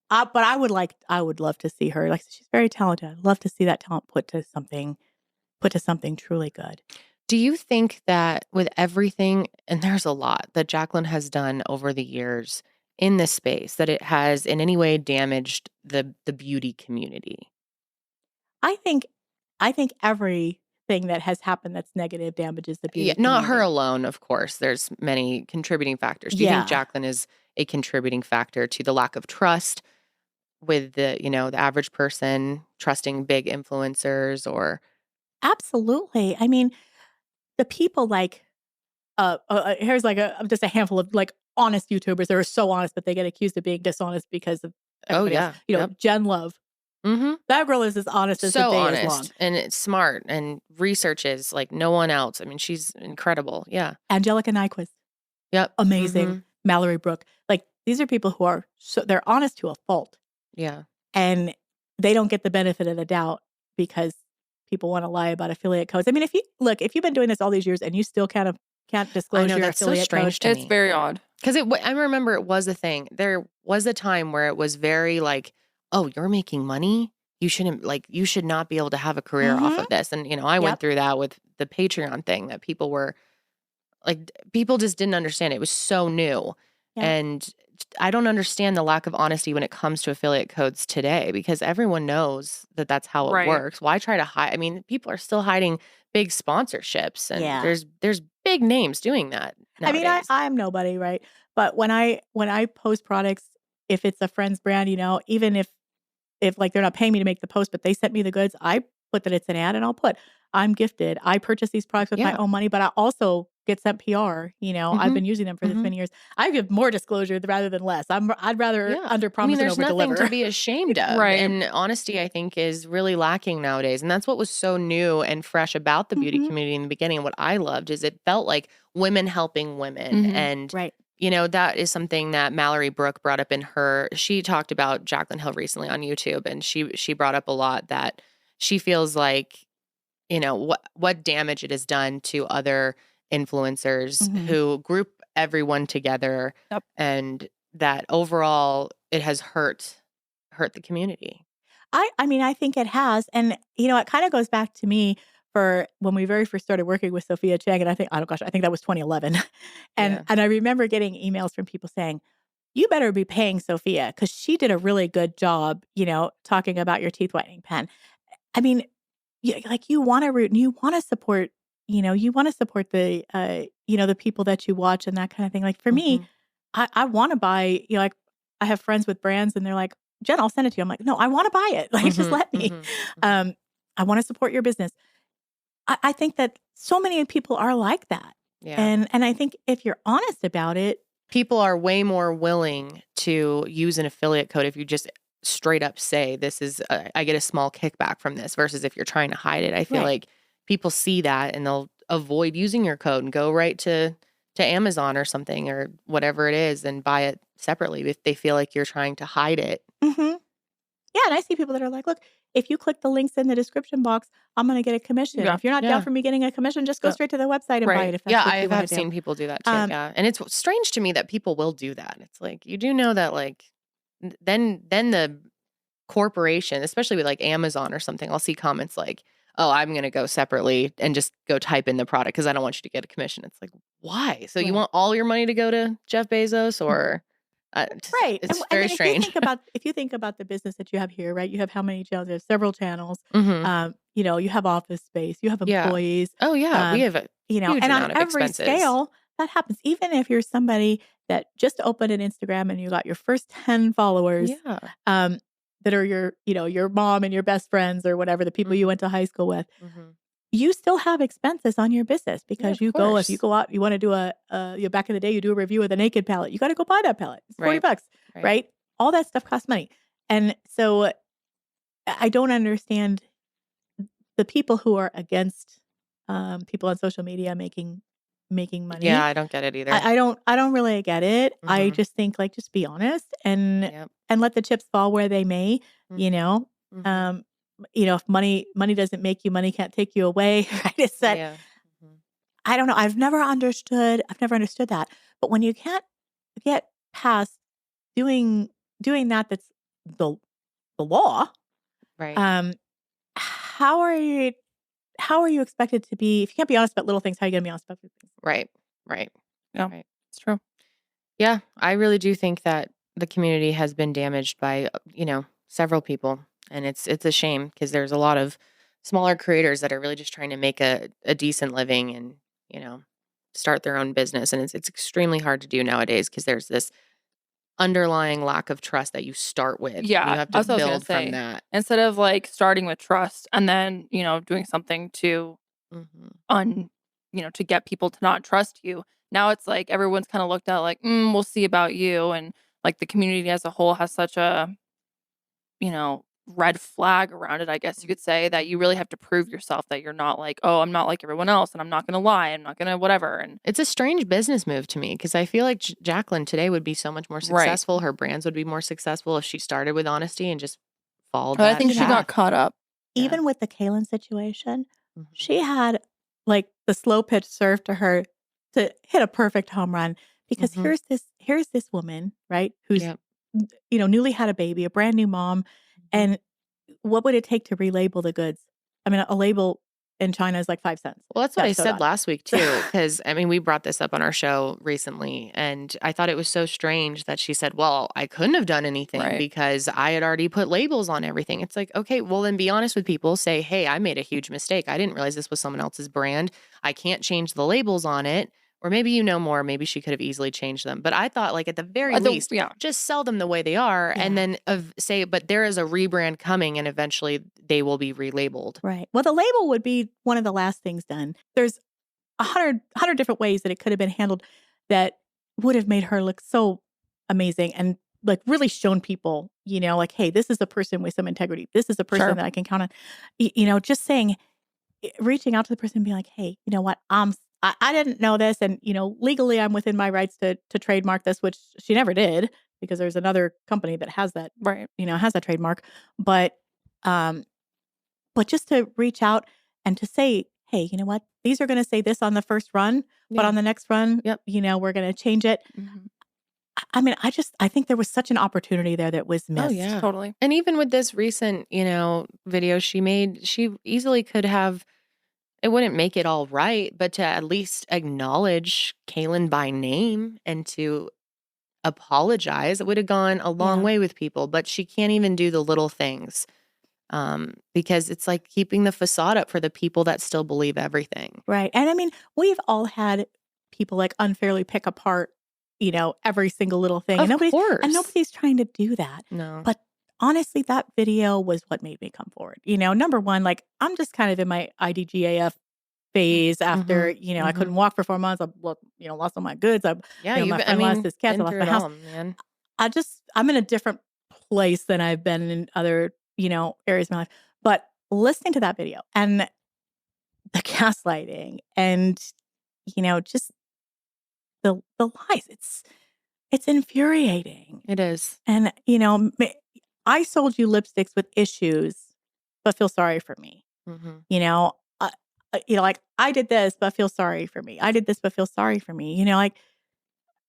Speaker 5: but I would love to see her. Like she's very talented. I'd love to see that talent put to something truly good.
Speaker 1: Do you think that with everything, and there's a lot that Jaclyn has done over the years in this space, that it has in any way damaged the beauty community?
Speaker 5: I think everything that has happened that's negative damages the beauty community.
Speaker 1: Not her alone, of course. There's many contributing factors. Do you think Jaclyn is a contributing factor to the lack of trust with the average person trusting big influencers or?
Speaker 5: Absolutely. I mean, the people like, here's like just a handful of like honest YouTubers that are so honest, but they get accused of being dishonest because of everybody else. Jen Love.
Speaker 1: Mm-hmm.
Speaker 5: That girl is as honest as the day is long.
Speaker 1: And it's smart and researches like no one else. I mean, she's incredible. Yeah.
Speaker 5: Angelica Nyquist.
Speaker 1: Yep.
Speaker 5: Amazing.
Speaker 1: Mm-hmm.
Speaker 5: Mallory Brooke. Like these are people who are they're honest to a fault.
Speaker 1: Yeah.
Speaker 5: And they don't get the benefit of the doubt because people want to lie about affiliate codes. I mean, if you've been doing this all these years and you still can't disclose your affiliate code,
Speaker 2: it's very odd.
Speaker 1: Because I remember it was a thing. There was a time where it was very like, oh, you're making money. You should not be able to have a career off of this. And I went through that with the Patreon thing that people were like, people just didn't understand. It was so new, and I don't understand the lack of honesty when it comes to affiliate codes today because everyone knows that that's how it works. Why try to hide? I mean, people are still hiding big sponsorships and there's big names doing that nowadays.
Speaker 5: I mean, I'm nobody, right? But when I post products, if it's a friend's brand, even if like they're not paying me to make the post, but they sent me the goods, I put that it's an ad and I'll put, I'm gifted. I purchase these products with my own money, but I also get sent PR.
Speaker 1: Mm-hmm.
Speaker 5: I've been using them for this many years. I give more disclosure rather than less. I'd rather under promise and over deliver.
Speaker 1: There's nothing to be ashamed of.
Speaker 2: Right.
Speaker 1: And honesty, I think, is really lacking nowadays. And that's what was so new and fresh about the beauty community in the beginning. And what I loved is it felt like women helping women. And that is something that Mallory Brooke brought up she talked about Jaclyn Hill recently on YouTube. And she brought up a lot that she feels like, what damage it has done to other influencers who group everyone together, and that overall it has hurt the community.
Speaker 5: I mean, I think it has. And, it kind of goes back to me for when we very first started working with Sophia Chang. And I think that was 2011. And I remember getting emails from people saying, you better be paying Sophia because she did a really good job, talking about your teeth whitening pen. I mean, you want to root and you want to support, you want to support the, the people that you watch and that kind of thing. Like for me, I want to buy, like I have friends with brands and they're like, Jen, I'll send it to you. I'm like, no, I want to buy it. Like, just let me. I want to support your business. I think that so many people are like that. Yeah. And I think if you're honest about it,
Speaker 1: people are way more willing to use an affiliate code if you just straight up say this is I get a small kickback from this versus if you're trying to hide it. I feel like people see that and they'll avoid using your code and go right to Amazon or something or whatever it is and buy it separately if they feel like you're trying to hide it.
Speaker 5: Yeah, and I see people that are like, look, if you click the links in the description box, I'm going to get a commission.
Speaker 2: Yeah.
Speaker 5: If you're not down for me getting a commission, just go straight to the website and buy it if that's
Speaker 1: Yeah,
Speaker 5: what
Speaker 1: I
Speaker 5: you want
Speaker 1: have
Speaker 5: to do.
Speaker 1: seen people do that too. Yeah. And it's strange to me that people will do that. It's like, you do know that like, then the corporation, especially with like Amazon or something, I'll see comments like, oh, I'm going to go separately and just go type in the product because I don't want you to get a commission. It's like, why? So you want all your money to go to Jeff Bezos or...
Speaker 5: Right.
Speaker 1: It's very strange.
Speaker 5: If you think about the business that you have here, right? You have how many channels? You have several channels.
Speaker 1: Mhm.
Speaker 5: You have office space. You have employees.
Speaker 1: Oh yeah, we have a huge
Speaker 5: and
Speaker 1: amount
Speaker 5: on
Speaker 1: of
Speaker 5: every
Speaker 1: expenses.
Speaker 5: scale, that happens. Even if you're somebody that just opened an Instagram and you got your first 10 followers, that are your mom and your best friends or whatever, the people you went to high school with. You still have expenses on your business because if you go out, you want to do back in the day, you do a review of the Naked palette. You got to go buy that palette. It's $40, right? All that stuff costs money. And so I don't understand the people who are against people on social media making money.
Speaker 1: Yeah, I don't get it either.
Speaker 5: I don't really get it. I just think like, just be honest and let the chips fall where they may, if money doesn't make you, money can't take you away. Right? It's that, I don't know. I've never understood that. But when you can't get past doing that's the law,
Speaker 1: right?
Speaker 5: How are you expected to be, if you can't be honest about little things, how are you going to be honest about big things?
Speaker 1: Right.
Speaker 2: Yeah,
Speaker 1: right.
Speaker 2: It's true.
Speaker 1: Yeah, I really do think that the community has been damaged by, several people. And it's a shame because there's a lot of smaller creators that are really just trying to make a decent living and, start their own business. And it's extremely hard to do nowadays because there's this underlying lack of trust that you start with.
Speaker 2: Yeah,
Speaker 1: and you have
Speaker 2: that's
Speaker 1: to
Speaker 2: what I was
Speaker 1: build
Speaker 2: gonna
Speaker 1: from
Speaker 2: say.
Speaker 1: that.
Speaker 2: Instead of like starting with trust and then, doing something to to get people to not trust you. Now it's like everyone's kind of looked at like, we'll see about you. And like the community as a whole has such a, red flag around it, I guess you could say, that you really have to prove yourself that you're not like, oh, I'm not like everyone else and I'm not going to lie. I'm not going to whatever. And
Speaker 1: it's a strange business move to me because I feel like Jaclyn today would be so much more successful. Her brands would be more successful if she started with honesty and just followed that.
Speaker 2: I think she got caught up.
Speaker 5: Even with the Kaylin situation, she had like the slow pitch served to her to hit a perfect home run because here's this woman, right, who's newly had a baby, a brand new mom, and what would it take to relabel the goods? I mean, a label in China is like 5 cents.
Speaker 1: Well, that's what I said last week too, because we brought this up on our show recently, and I thought it was so strange that she said, "Well, I couldn't have done anything because I had already put labels on everything." It's like, okay, well then be honest with people. Say, "Hey, I made a huge mistake. I didn't realize this was someone else's brand. I can't change the labels on it." Or maybe more. Maybe she could have easily changed them. But I thought, like, at the very least, just sell them the way they are, and then say, "But there is a rebrand coming, and eventually they will be relabeled."
Speaker 5: Right. Well, the label would be one of the last things done. There's 100 different ways that it could have been handled that would have made her look so amazing and like really shown people, like, hey, this is a person with some integrity. This is a person that I can count on. Just saying, reaching out to the person and being like, hey, you know what? I didn't know this. And, legally I'm within my rights to trademark this, which she never did because there's another company that has that, has that trademark. But just to reach out and to say, hey, you know what? These are going to say this on the first run, but on the next run, we're going to change it. I think there was such an opportunity there that was missed.
Speaker 1: Oh, yeah.
Speaker 2: Totally.
Speaker 1: And even with this recent, video she made, she easily could have, it wouldn't make it all right, but to at least acknowledge Kaylin by name and to apologize, it would have gone a long way with people. But she can't even do the little things because it's like keeping the facade up for the people that still believe everything.
Speaker 5: Right. And we've all had people like unfairly pick apart, every single little thing.
Speaker 1: Of course.
Speaker 5: And nobody's trying to do that.
Speaker 1: No.
Speaker 5: But honestly, that video was what made me come forward. Number one, like I'm just kind of in my IDGAF phase after, I couldn't walk for 4 months. I lost all my goods. My friend lost his cats. I lost my house.
Speaker 1: Man.
Speaker 5: I'm in a different place than I've been in other, areas of my life. But listening to that video and the gaslighting and, just the lies, it's infuriating.
Speaker 1: It is.
Speaker 5: And, I sold you lipsticks with issues, but feel sorry for me.
Speaker 1: Mm-hmm.
Speaker 5: Like I did this, but feel sorry for me. I did this, but feel sorry for me. Like,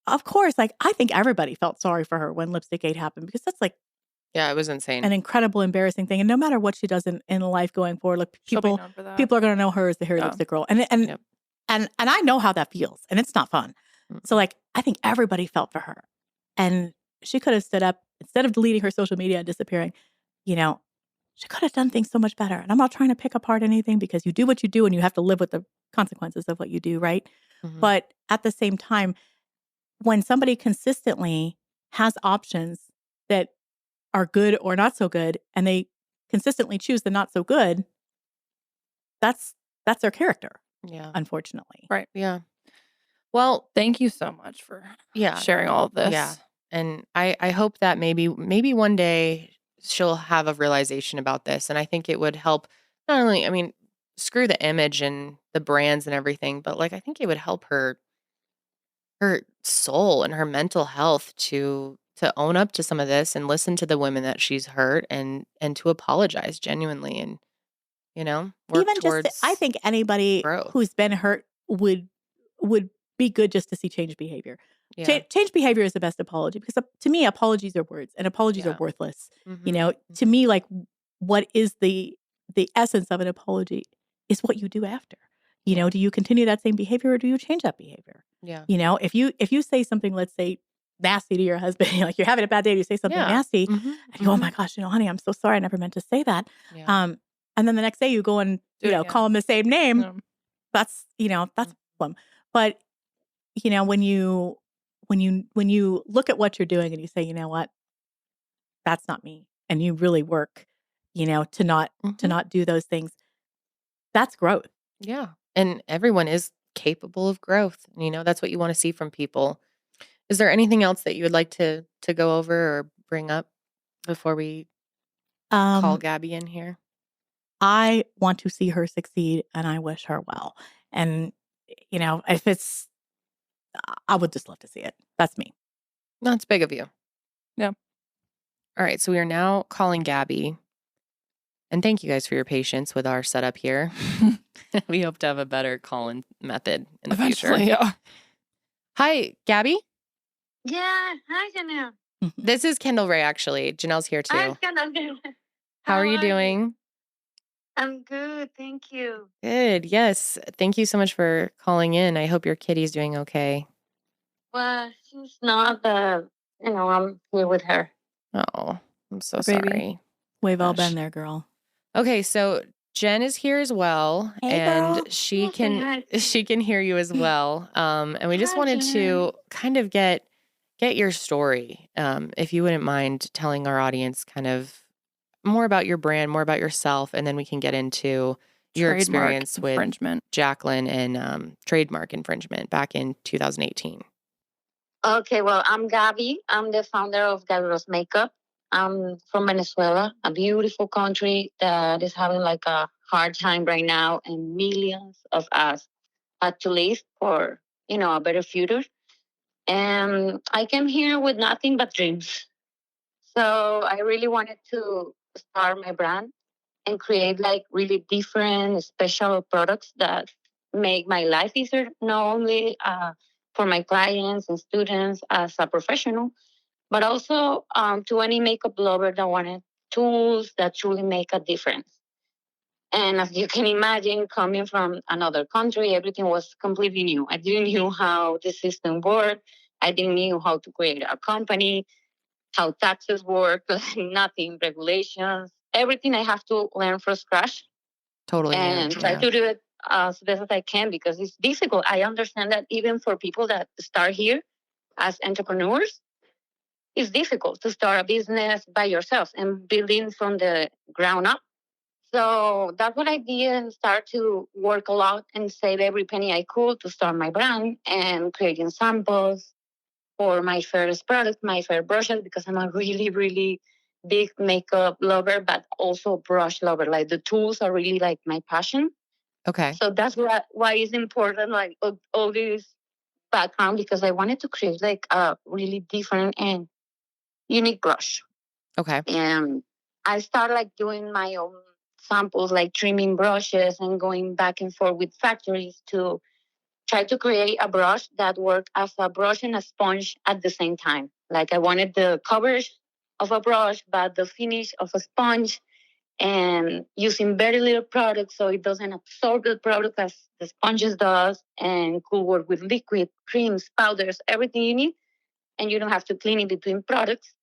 Speaker 5: of course, like I think everybody felt sorry for her when Lipstick Gate happened because that's like
Speaker 1: Yeah, it was insane.
Speaker 5: an incredible, embarrassing thing. And no matter what she does in life going forward, like
Speaker 2: She'll be
Speaker 5: people
Speaker 2: known for that.
Speaker 5: are going to know her as the hairy lipstick girl, and
Speaker 1: Yep.
Speaker 5: and I know how that feels, and it's not fun. So like I think everybody felt for her, and she could have stood up instead of deleting her social media and disappearing. She could have done things so much better. And I'm not trying to pick apart anything because you do what you do and you have to live with the consequences of what you do, right?
Speaker 1: Mm-hmm.
Speaker 5: But at the same time, when somebody consistently has options that are good or not so good, and they consistently choose the not so good, that's their character.
Speaker 1: Yeah.
Speaker 5: Unfortunately.
Speaker 2: Right.
Speaker 1: Yeah. Well,
Speaker 2: Thank you so much for sharing all of this.
Speaker 1: Yeah. And I hope that maybe one day she'll have a realization about this. And I think it would help not only, I mean, screw the image and the brands and everything, but like I think it would help her soul and her mental health to own up to some of this and listen to the women that she's hurt and to apologize genuinely and work
Speaker 5: Even
Speaker 1: towards
Speaker 5: just I think anybody
Speaker 1: growth.
Speaker 5: who's been hurt would be good just to see change behavior.
Speaker 1: Yeah.
Speaker 5: Change behavior is the best apology because to me, apologies are words and apologies are worthless.
Speaker 1: Mhm.
Speaker 5: To me, like what is the essence of an apology is what you do after. Do you continue that same behavior or do you change that behavior?
Speaker 1: Yeah.
Speaker 5: If you say something, let's say nasty to your husband, like you're having a bad day, you say something nasty,
Speaker 1: Mhm.
Speaker 5: and you go, oh my gosh, honey, I'm so sorry, I never meant to say that.
Speaker 1: Yeah.
Speaker 5: And then the next day you go and call him the same name.
Speaker 2: Yeah.
Speaker 5: That's that's a problem. But when you look at what you're doing and you say, you know what, that's not me, and you really work, to not do those things, that's growth.
Speaker 1: Yeah. And everyone is capable of growth. That's what you want to see from people. Is there anything else that you would like to go over or bring up before we call Gaby in here?
Speaker 5: I want to see her succeed and I wish her well. And, if it's, I would just love to see it. That's me.
Speaker 1: That's big of you.
Speaker 2: Yeah.
Speaker 1: All right. So we are now calling Gaby. And thank you guys for your patience with our setup here. We hope to have a better call-in method in the future.
Speaker 2: Yeah.
Speaker 1: Hi, Gaby.
Speaker 8: Yeah. Hi, Janelle.
Speaker 1: This is Kendall Rae, actually. Janelle's here too.
Speaker 8: Hi, Kendall.
Speaker 1: How are you doing?
Speaker 8: I'm good. Thank you.
Speaker 1: Good. Yes. Thank you so much for calling in. I hope your kitty's doing okay.
Speaker 8: Well, she's not, I'm here with her.
Speaker 1: Oh, I'm so
Speaker 5: Baby.
Speaker 1: sorry.
Speaker 5: We've all
Speaker 1: Gosh.
Speaker 5: been there, girl.
Speaker 1: Okay, so Jen is here as well,
Speaker 5: Hey,
Speaker 1: and
Speaker 5: girl.
Speaker 1: she
Speaker 8: Oh,
Speaker 1: can
Speaker 8: hi.
Speaker 1: she can hear you as well. And we just
Speaker 8: Hi,
Speaker 1: wanted
Speaker 8: Jen.
Speaker 1: to kind of get your story, if you wouldn't mind telling our audience kind of more about your brand, more about yourself, and then we can get into your
Speaker 2: Trademark
Speaker 1: experience with
Speaker 2: infringement.
Speaker 1: Jaclyn and trademark infringement back in 2018.
Speaker 8: Okay, well, I'm Gaby. I'm the founder of GabyRos Makeup. I'm from Venezuela, a beautiful country that is having like a hard time right now, and millions of us had to leave for, a better future. And I came here with nothing but dreams. So I really wanted to start my brand and create like really different special products that make my life easier, not only for my clients and students as a professional, but also to any makeup lover that wanted tools that truly make a difference. And as you can imagine, coming from another country, everything was completely new. I didn't know how the system worked. I didn't know how to create a company, how taxes work, nothing, regulations, everything I have to learn from scratch.
Speaker 1: Totally.
Speaker 8: And try to do it as best as I can because it's difficult. I understand that even for people that start here as entrepreneurs, it's difficult to start a business by yourself and building from the ground up. So that's what I did and start to work a lot and save every penny I could to start my brand and creating samples for my first product, my first brushes, because I'm a really, really big makeup lover, but also brush lover. Like the tools are really like my passion.
Speaker 1: Okay.
Speaker 8: So that's why it's important, like all this background, because I wanted to create like a really different and unique brush.
Speaker 1: Okay.
Speaker 8: And I started like doing my own samples, like trimming brushes and going back and forth with factories to try to create a brush that worked as a brush and a sponge at the same time. Like I wanted the coverage of a brush, but the finish of a sponge, and using very little product so it doesn't absorb the product as the sponges does, and could work with liquid, creams, powders, everything you need, and you don't have to clean it between products.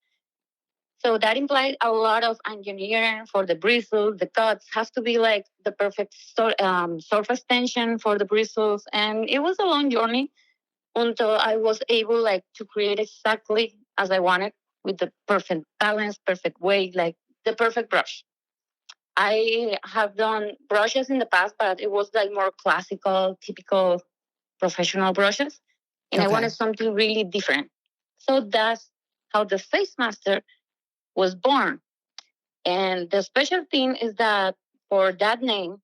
Speaker 8: So that implied a lot of engineering for the bristles. The cuts has to be like the perfect surface tension for the bristles. And it was a long journey until I was able like to create exactly as I wanted, with the perfect balance, perfect weight, like the perfect brush. I have done brushes in the past, but it was like more classical, typical professional brushes. And I wanted something really different. So that's how the Face Master was born. And the special thing is that for that name,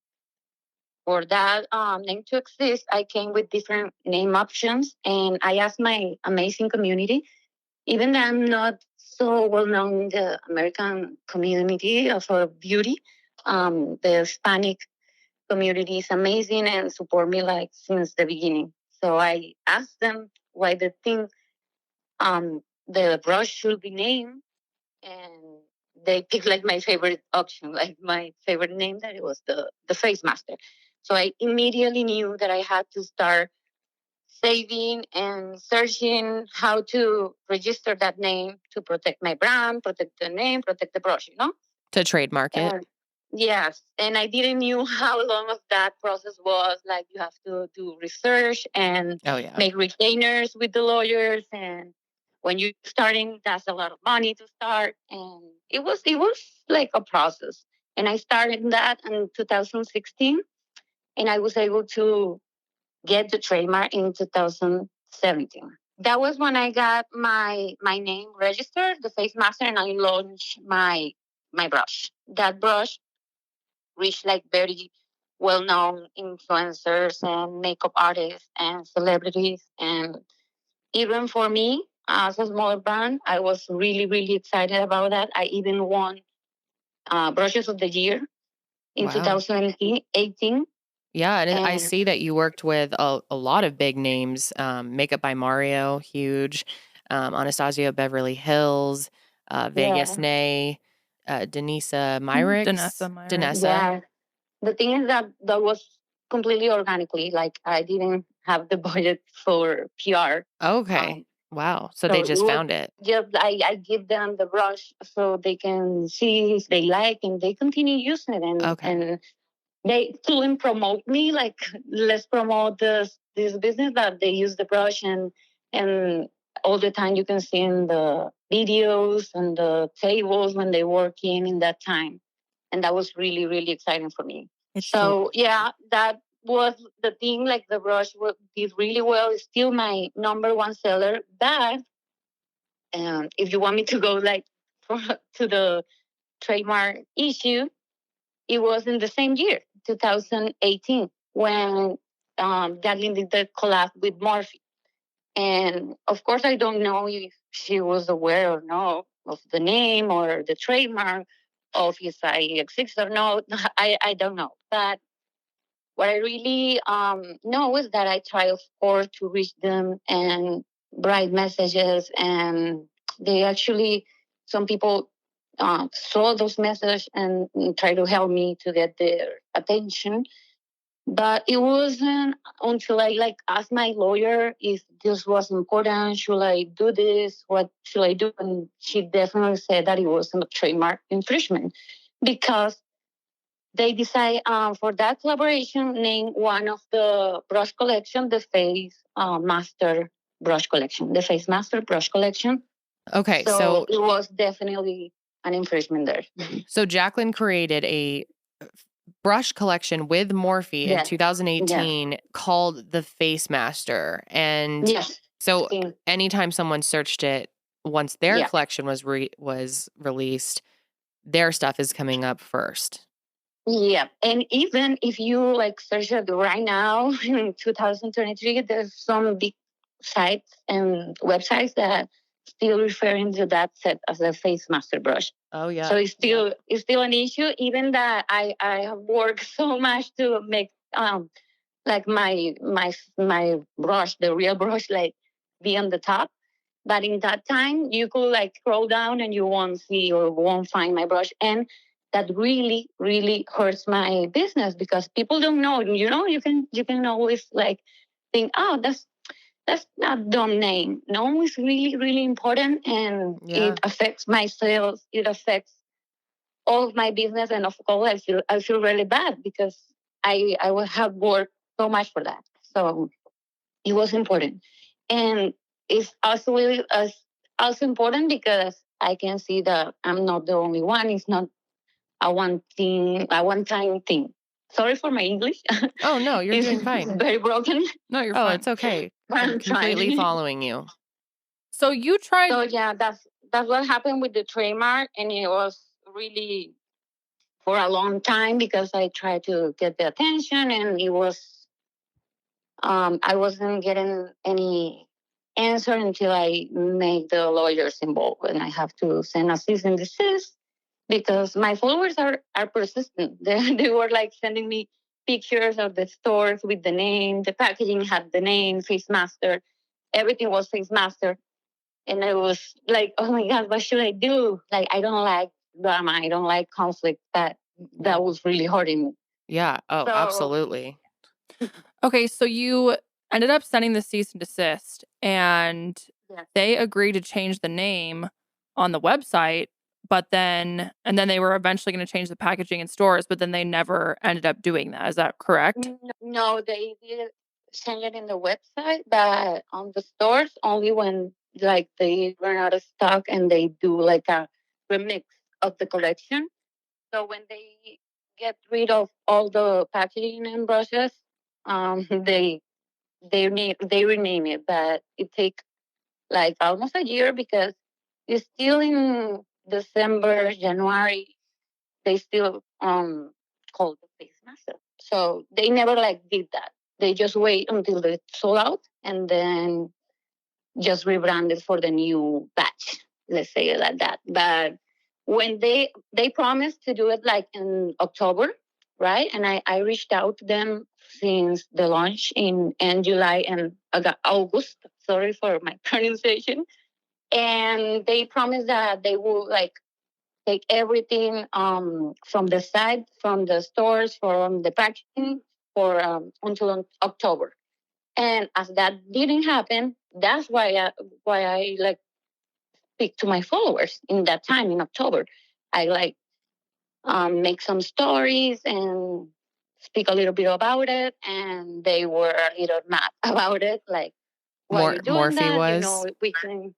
Speaker 8: name to exist, I came with different name options. And I asked my amazing community, even though I'm not so well known in the American community of beauty, the Hispanic community is amazing and support me like since the beginning. So I asked them why the thing, the brush should be named, and they picked like my favorite option, like my favorite name, that it was the Face Master. So I immediately knew that I had to start saving and searching how to register that name to protect my brand, protect the name, protect the brush,
Speaker 1: To trademark it.
Speaker 8: Yes. And I didn't knew how long of that process was. Like you have to do research and make retainers with the lawyers. And when you're starting, that's a lot of money to start. And it was like a process. And I started that in 2016. And I was able to get the trademark in 2017. That was when I got my name registered, the Face Master, and I launched my brush. That brush reached like very well-known influencers and makeup artists and celebrities. And even for me, as a smaller brand, I was really, really excited about that. I even won Brushes of the Year in 2018.
Speaker 1: Yeah, and I see that you worked with a lot of big names. Makeup by Mario, huge. Anastasia Beverly Hills, Vegas Nay, Denisa Myrick. Denessa.
Speaker 8: Yeah. The thing is that was completely organically. Like I didn't have the budget for PR.
Speaker 1: Okay. Wow. So they just found it.
Speaker 8: Just I give them the brush so they can see if they like, and they continue using it. And they couldn't promote me, like, let's promote this business, that they use the brush, and all the time you can see in the videos and the tables when they're working in that time. And that was really, really exciting for me. That was the thing. Like the brush did really well. It's still my number one seller. But if you want me to go like to the trademark issue, it was in the same year, 2018, when Jaclyn did the collab with Morphe. And of course, I don't know if she was aware or not of the name or the trademark, of if I exist or not. I don't know. But what I really know is that I try, of course, to reach them and write messages. And they actually, some people saw those messages and try to help me to get their attention. But it wasn't until I asked my lawyer if this was important. Should I do this? What should I do? And she definitely said that it was a trademark infringement, because they decide for that collaboration, name one of the brush collection, the Face Master brush collection, the Face Master brush collection.
Speaker 1: Okay,
Speaker 8: so it was definitely an infringement there.
Speaker 1: So Jaclyn created a brush collection with Morphe in 2018 called the Face Master. And so anytime someone searched it, once their collection was released, their stuff is coming up first.
Speaker 8: Yeah. And even if you search it right now in 2023, there's some big sites and websites that still referring to that set as a face master brush.
Speaker 1: Oh yeah.
Speaker 8: So it's still an issue, even that I have worked so much to make like my brush, the real brush, like be on the top. But in that time, you could like scroll down and you won't see or won't find my brush. And that really, really hurts my business because people don't know. You know, you can always like think, oh, that's not dumb name. No, it's really, really important, and it affects my sales. It affects all of my business, and of course, I feel really bad because I will have worked so much for that. So it was important, and it's also really also important because I can see that I'm not the only one. It's not a one time thing. Sorry for my English.
Speaker 1: Oh no, you're doing fine.
Speaker 8: Very broken.
Speaker 2: No, you're fine.
Speaker 1: It's okay.
Speaker 8: I'm
Speaker 1: I'm completely
Speaker 8: trying.
Speaker 1: following you.
Speaker 2: So you tried.
Speaker 8: So yeah, that's what happened with the trademark, and it was really for a long time because I tried to get the attention, and it was I wasn't getting any answer until I made the lawyers involved, and I have to send a cease and desist because my followers are persistent. They were like sending me pictures of the stores with the name. The packaging had the name Face Master. Everything was Face Master. And I was like, oh my God, what should I do? Like, I don't like drama. I don't like conflict. That was really hurting me.
Speaker 1: Yeah. Oh,
Speaker 8: So-
Speaker 1: absolutely.
Speaker 2: Okay, so you ended up sending the cease and desist, and they agreed to change the name on the website, but then they were eventually going to change the packaging in stores, but then they never ended up doing that. Is that correct?
Speaker 8: No, they did change it in the website, but on the stores only when like they run out of stock and they do like a remix of the collection. So when they get rid of all the packaging and brushes, they rename it, but it takes like almost a year because it's still in December, January. They still call the face master. So they never like did that. They just wait until they sold out and then just rebranded for the new batch. Let's say it like that. But when they promised to do it like in October, right? And I reached out to them since the launch in July and August. Sorry for my pronunciation. And they promised that they will like take everything from the site, from the stores, from the packaging for until October. And as that didn't happen, that's why I like speak to my followers in that time in October. I like make some stories and speak a little bit about it, and they were a little mad about it. Like, why are you doing
Speaker 1: Morphe
Speaker 8: that?
Speaker 1: was.
Speaker 8: You know,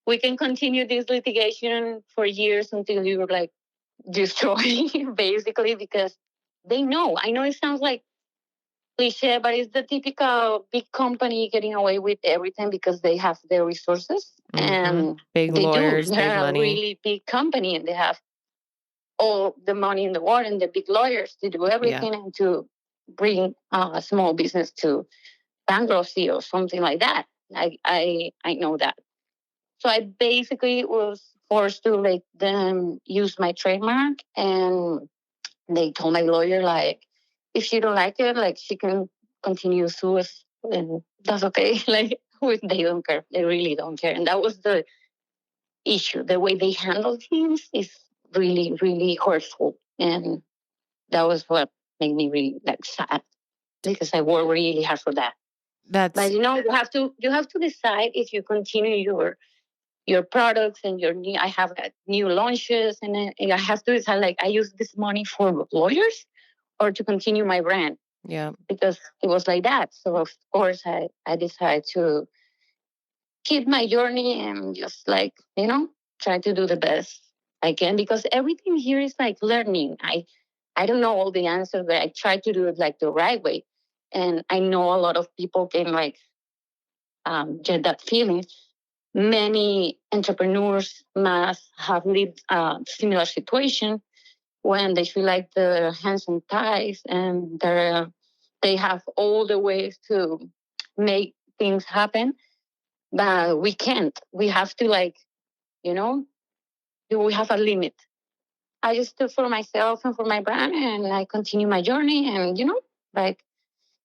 Speaker 8: we can continue this litigation for years until you're like destroyed, basically, because they know. I know it sounds like cliche, but it's the typical big company getting away with everything because they have their resources and
Speaker 1: big
Speaker 8: they
Speaker 1: lawyers,
Speaker 8: do.
Speaker 1: big
Speaker 8: They're
Speaker 1: money.
Speaker 8: a really big company and they have all the money in the world and the big lawyers to do everything and to bring a small business to bankruptcy or something like that. I know that. So I basically was forced to let them use my trademark, and they told my lawyer, like, if she don't like it, like, she can continue sue us, and that's okay. Like, they don't care. They really don't care. And that was the issue. The way they handle things is really, really hurtful. And that was what made me really like sad because I worked really hard for that. But you know, you have to decide if you continue your products and your new. I have new launches, and I have to decide like I use this money for lawyers or to continue my brand.
Speaker 1: Yeah,
Speaker 8: because it was like that. So of course I decided to keep my journey and just like try to do the best I can because everything here is like learning. I don't know all the answers, but I try to do it like the right way. And I know a lot of people can like get that feeling. Many entrepreneurs must have lived a similar situation when they feel like their hands and thighs and they have all the ways to make things happen. but we can't. We have to we have a limit. I just stood for myself and for my brand, and I continue my journey. And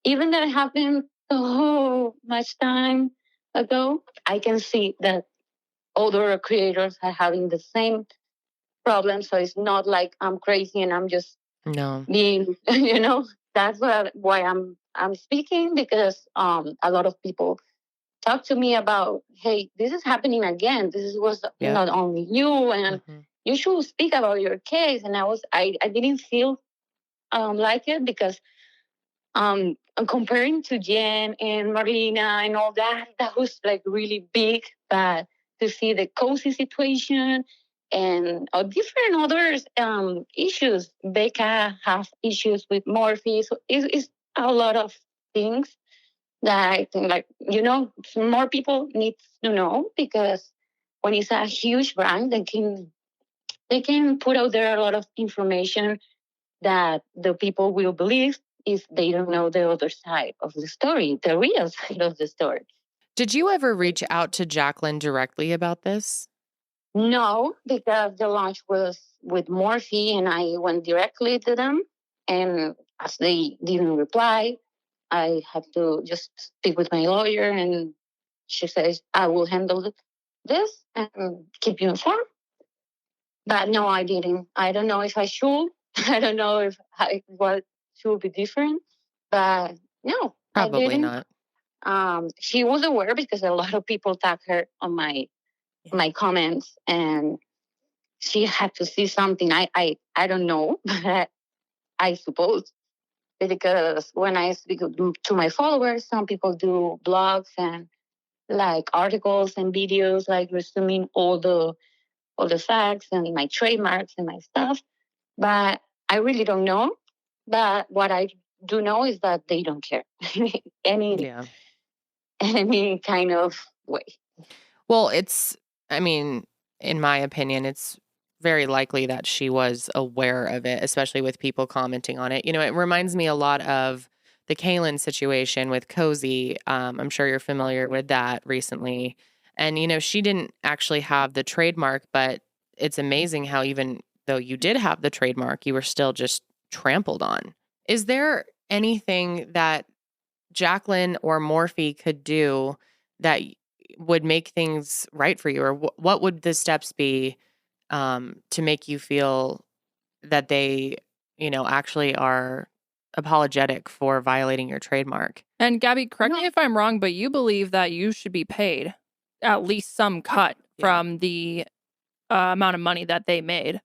Speaker 8: even that happened so much time ago, I can see that other creators are having the same problem. So it's not like I'm crazy and I'm just being, that's why I'm speaking, because a lot of people talk to me about, hey, this is happening again. This was not only you, and you should speak about your case. And I didn't feel like it, because I'm comparing to Jen and Marlena and all that was like really big. But to see the cozy situation and different others issues, Becca has issues with Morphe. So it's a lot of things that I think, more people need to know, because when it's a huge brand, they can put out there a lot of information that the people will believe if they don't know the other side of the story, the real side of the story.
Speaker 1: Did you ever reach out to Jaclyn directly about this?
Speaker 8: No, because the launch was with Morphe, and I went directly to them. And as they didn't reply, I had to just speak with my lawyer, and she says, I will handle this and keep you informed. But no, I didn't. I don't know if I should. I don't know if what should be different. But no,
Speaker 1: probably
Speaker 8: I didn't.
Speaker 1: not.
Speaker 8: She was aware, because a lot of people tagged her on my comments, and she had to see something. I don't know, but I suppose, because when I speak to my followers, some people do blogs and like articles and videos, like resuming all the facts and my trademarks and my stuff. But I really don't know. But what I do know is that they don't care any kind of way.
Speaker 1: Well, in my opinion, it's very likely that she was aware of it, especially with people commenting on it. It reminds me a lot of the Kaylin situation with Cozy. I'm sure you're familiar with that recently. And, she didn't actually have the trademark, but it's amazing how even though you did have the trademark, you were still just trampled on. Is there anything that Jaclyn or Morphe could do that would make things right for you? Or what would the steps be to make you feel that they, actually are apologetic for violating your trademark?
Speaker 2: And Gaby, correct me if I'm wrong, but you believe that you should be paid at least some cut from the amount of money that they made.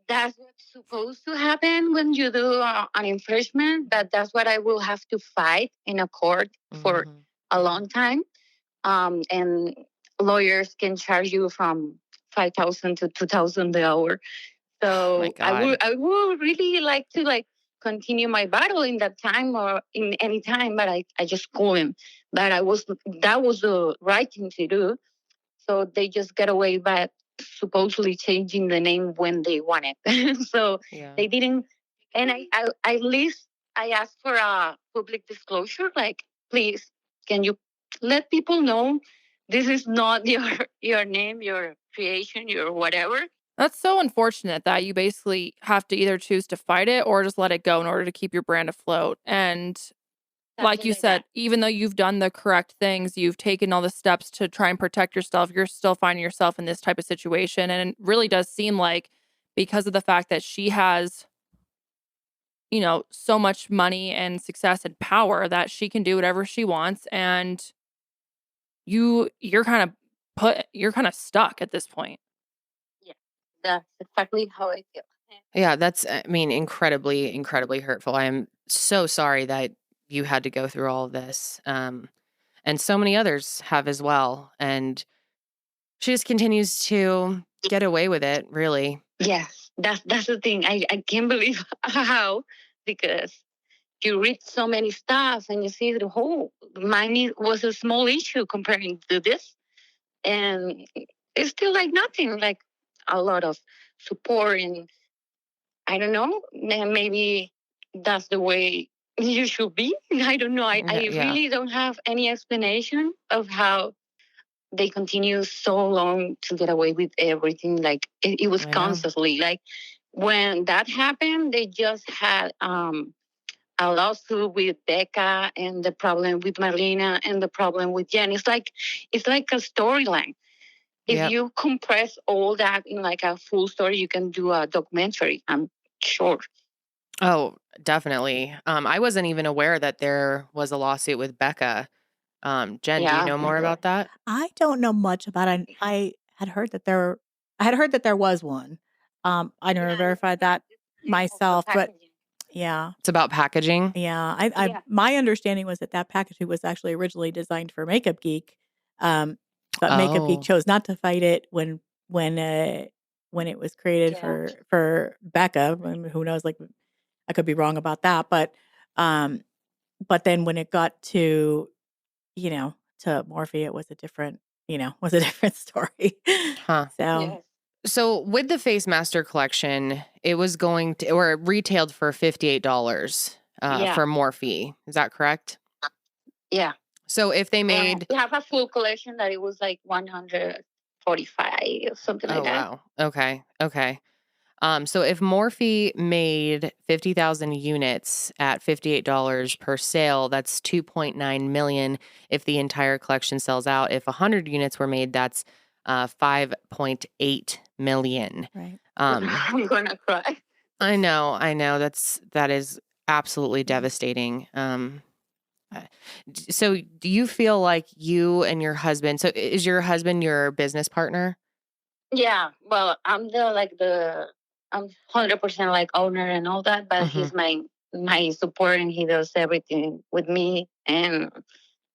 Speaker 8: That's what's supposed to happen when you do an infringement, but that's what I will have to fight in a court for a long time. And lawyers can charge you from $5,000 to $2,000 the hour. So I would really like to continue my battle in that time or in any time, but I just couldn't. But that was the right thing to do. So they just get away by supposedly changing the name when they want it. So they didn't. And I at least I asked for a public disclosure. Like, please, can you let people know this is not your name, your creation, your whatever?
Speaker 2: That's so unfortunate that you basically have to either choose to fight it or just let it go in order to keep your brand afloat. And like you said, even though you've done the correct things, you've taken all the steps to try and protect yourself, you're still finding yourself in this type of situation. And it really does seem like, because of the fact that she has, so much money and success and power, that she can do whatever she wants. And you're kind of stuck at this point.
Speaker 8: Yeah, that's exactly how I feel.
Speaker 1: Yeah, that's, incredibly, incredibly hurtful. I am so sorry that you had to go through all of this. And so many others have as well. And she just continues to get away with it, really.
Speaker 8: Yes, that's the thing. I can't believe how, because you read so many stuff and you see the whole, mine was a small issue comparing to this. And it's still like nothing, like a lot of support. And I don't know, maybe that's the way you should be. I don't know. I
Speaker 1: Yeah.
Speaker 8: really don't have any explanation of how they continue so long to get away with everything. Like it was
Speaker 1: I know.
Speaker 8: constantly like when that happened, they just had a lawsuit with Becca and the problem with Marlena and the problem with Jen. It's like a storyline. If
Speaker 1: Yep.
Speaker 8: you compress all that in like a full story, you can do a documentary, I'm sure.
Speaker 1: Oh, definitely. I wasn't even aware that there was a lawsuit with Becca. Jen, do you
Speaker 8: Yeah.
Speaker 1: know more about that?
Speaker 5: I don't know much about it. I had heard that there was one. I never verified that myself, but yeah.
Speaker 1: It's about packaging.
Speaker 5: Yeah, I
Speaker 8: Yeah.
Speaker 5: my understanding was that packaging was actually originally designed for Makeup Geek, but Makeup Geek
Speaker 1: Oh,
Speaker 5: chose not to fight it when it was created
Speaker 8: Yeah.
Speaker 5: for Becca. I mean, who knows? Like, I could be wrong about that, but then when it got to to Morphe, it was a different story.
Speaker 1: huh.
Speaker 5: So
Speaker 8: Yes.
Speaker 1: So with the Face Master collection, it was going to, or it retailed for $58
Speaker 8: Yeah.
Speaker 1: for Morphe. Is that correct?
Speaker 8: Yeah.
Speaker 1: So if they made,
Speaker 8: we have a full collection that it was like 145 or something like
Speaker 1: oh
Speaker 8: that.
Speaker 1: wow, okay. So if Morphe made 50,000 units at $58 per sale, that's 2.9 million. If the entire collection sells out, if 100 units were made, that's 5.8 million.
Speaker 5: right.
Speaker 8: I'm gonna cry.
Speaker 1: I know. That is absolutely devastating. So do you feel like you and your husband, so is your husband your business partner?
Speaker 8: Yeah. Well, I'm 100% like owner and all that, but he's my support and he does everything with me, and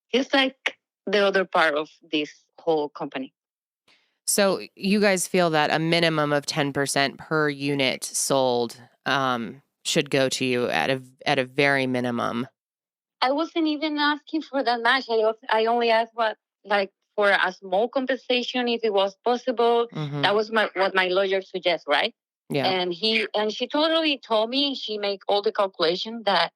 Speaker 8: he's like the other part of this whole company.
Speaker 1: So you guys feel that a minimum of 10% per unit sold should go to you at a very minimum.
Speaker 8: I wasn't even asking for that much. I only asked for a small compensation if it was possible.
Speaker 1: Mhm.
Speaker 8: That was what my lawyer suggests, right?
Speaker 1: Yeah.
Speaker 8: And she totally told me, she made all the calculation that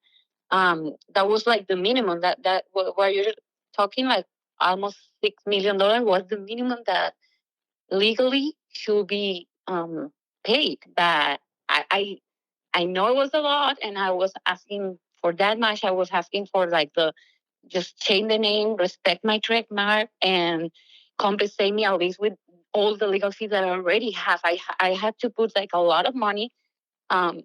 Speaker 8: that was like the minimum that where you're talking like almost $6 million was the minimum that legally should be paid. But I know it was a lot, and I was asking for that much. I was asking for like just change the name, respect my trademark, and compensate me at least with all the legal fees that I already have. I had to put like a lot of money for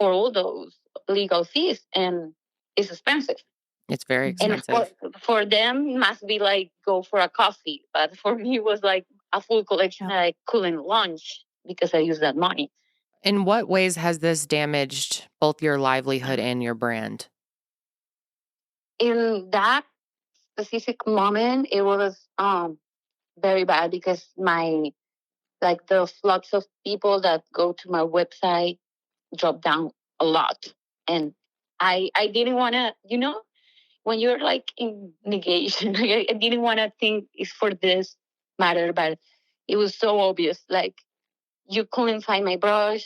Speaker 8: all those legal fees, and it's expensive.
Speaker 1: It's very expensive.
Speaker 8: And for them, must be like go for a coffee. But for me, it was like a full collection that I couldn't launch because I used that money.
Speaker 1: In what ways has this damaged both your livelihood and your brand?
Speaker 8: In that specific moment, it was very bad because the flux of people that go to my website dropped down a lot, and I didn't want to, when you're like in negation, I didn't want to think it's for this matter, but it was so obvious. Like, you couldn't find my brush.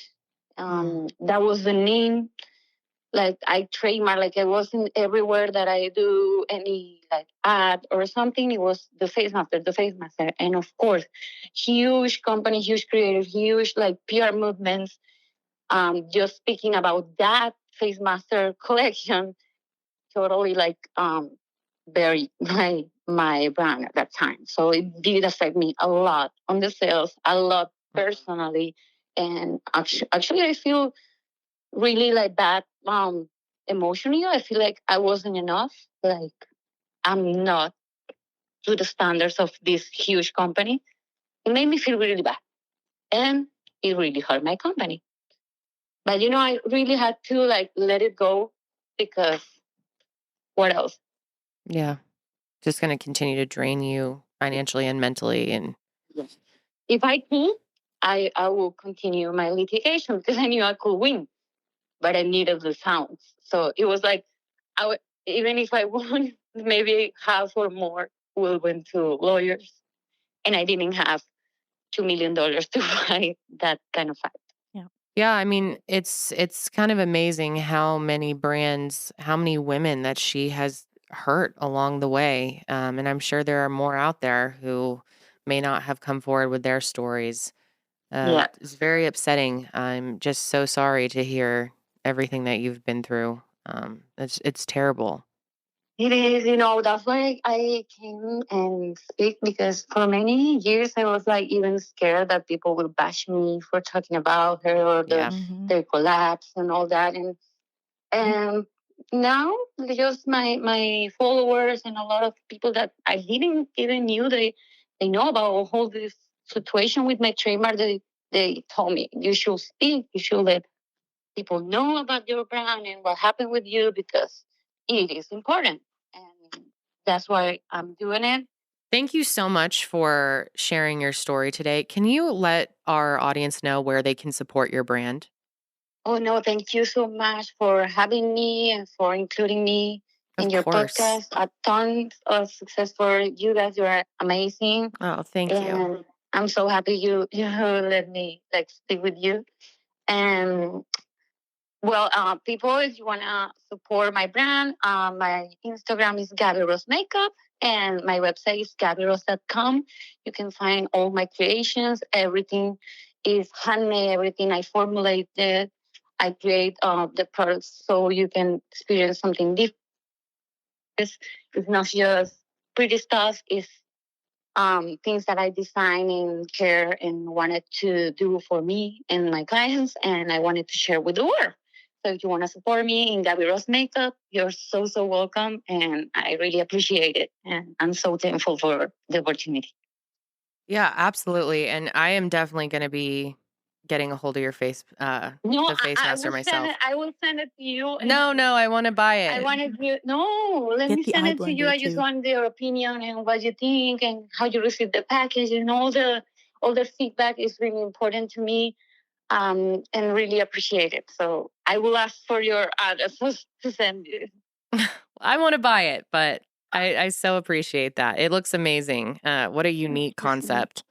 Speaker 8: That was the name. Like, I trademark, like it wasn't everywhere that I do any like ad or something. It was the Face Master. And of course, huge company, huge creative, huge like PR movements. Just speaking about that Face Master collection, totally like buried my brand at that time. So it did affect me a lot on the sales, a lot personally. And actually I feel really like bad emotionally. I feel like I wasn't enough. Like, I'm not to the standards of this huge company. It made me feel really bad. And it really hurt my company. But I really had to like let it go, because what else?
Speaker 1: Yeah. Just going to continue to drain you financially and mentally. And
Speaker 8: Yes. If I could, I will continue my litigation because I knew I could win, but I needed the sounds. So it was like, even if I won, maybe half or more will went to lawyers, and I didn't have $2 million to buy that kind of fight.
Speaker 5: Yeah.
Speaker 1: Yeah, I mean, it's kind of amazing how many brands, how many women that she has hurt along the way. And I'm sure there are more out there who may not have come forward with their stories.
Speaker 8: Yeah.
Speaker 1: It's very upsetting. I'm just so sorry to hear everything that you've been through. It's terrible.
Speaker 8: It is, that's why I came and speak, because for many years I was like even scared that people would bash me for talking about her or
Speaker 1: Yeah.
Speaker 8: their collapse and all that. And now just my followers and a lot of people that I didn't even knew they know about all this situation with my trademark. They told me, you should speak, you should let people know about your brand and what happened with you, because it is important. And that's why I'm doing it.
Speaker 1: Thank you so much for sharing your story today. Can you let our audience know where they can support your brand?
Speaker 8: Oh, no, thank you so much for having me and for including me in your podcast. A ton of success for you guys. You are amazing.
Speaker 1: Oh, thank you.
Speaker 8: And I'm so happy you let me speak with you. And well, people, if you want to support my brand, my Instagram is GabyRos Makeup and my website is GabyRos.com. You can find all my creations. Everything is handmade. Everything I formulated. I create the products so you can experience something different. It's not just pretty stuff. It's things that I design and care and wanted to do for me and my clients, and I wanted to share with the world. So if you want to support me in GabyRos Makeup, you're so, so welcome, and I really appreciate it. And I'm so thankful for the opportunity.
Speaker 1: Yeah, absolutely. And I am definitely going to be getting a hold of your face, the face master myself.
Speaker 8: I will send it to you.
Speaker 1: No, I want to buy it.
Speaker 8: I wanted you. No, let me send it to you. I just want your opinion and what you think and how you receive the package, and all the feedback is really important to me, and really appreciate it. So I will ask for your address to send you.
Speaker 1: I want to buy it, but I so appreciate that. It looks amazing. What a unique concept.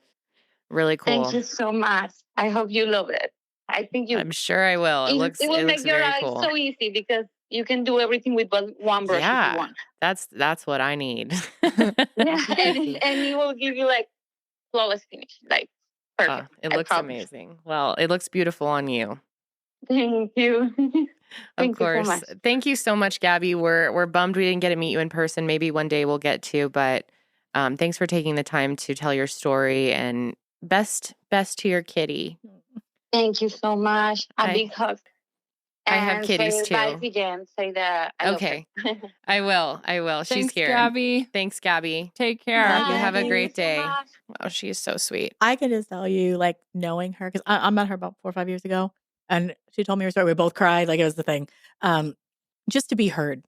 Speaker 1: Really cool.
Speaker 8: Thank you so much. I hope you love it. I think
Speaker 1: I'm sure I will. It looks
Speaker 8: make your
Speaker 1: very
Speaker 8: life
Speaker 1: cool.
Speaker 8: so easy, because you can do everything with one brush if you want.
Speaker 1: That's what I need.
Speaker 8: Yeah, and it will give you flawless finish, perfect.
Speaker 1: It looks amazing. Well, it looks beautiful on you.
Speaker 8: Thank you.
Speaker 1: Of course. So much. Thank you so much, Gaby. We're bummed we didn't get to meet you in person. Maybe one day we'll get to, but thanks for taking the time to tell your story, and best to your kitty.
Speaker 8: Thank you so much. A big hug.
Speaker 1: I have kitties too.
Speaker 8: Bye again. Say that.
Speaker 1: Okay. I will. She's
Speaker 2: Thanks,
Speaker 1: here.
Speaker 2: Gaby.
Speaker 1: Thanks, Gaby.
Speaker 2: Take care.
Speaker 1: Bye. You have a great day. Wow, she is so sweet.
Speaker 5: I can just tell you, knowing her, because I met her about 4 or 5 years ago, and she told me her story. We both cried. It was the thing. Just to be heard,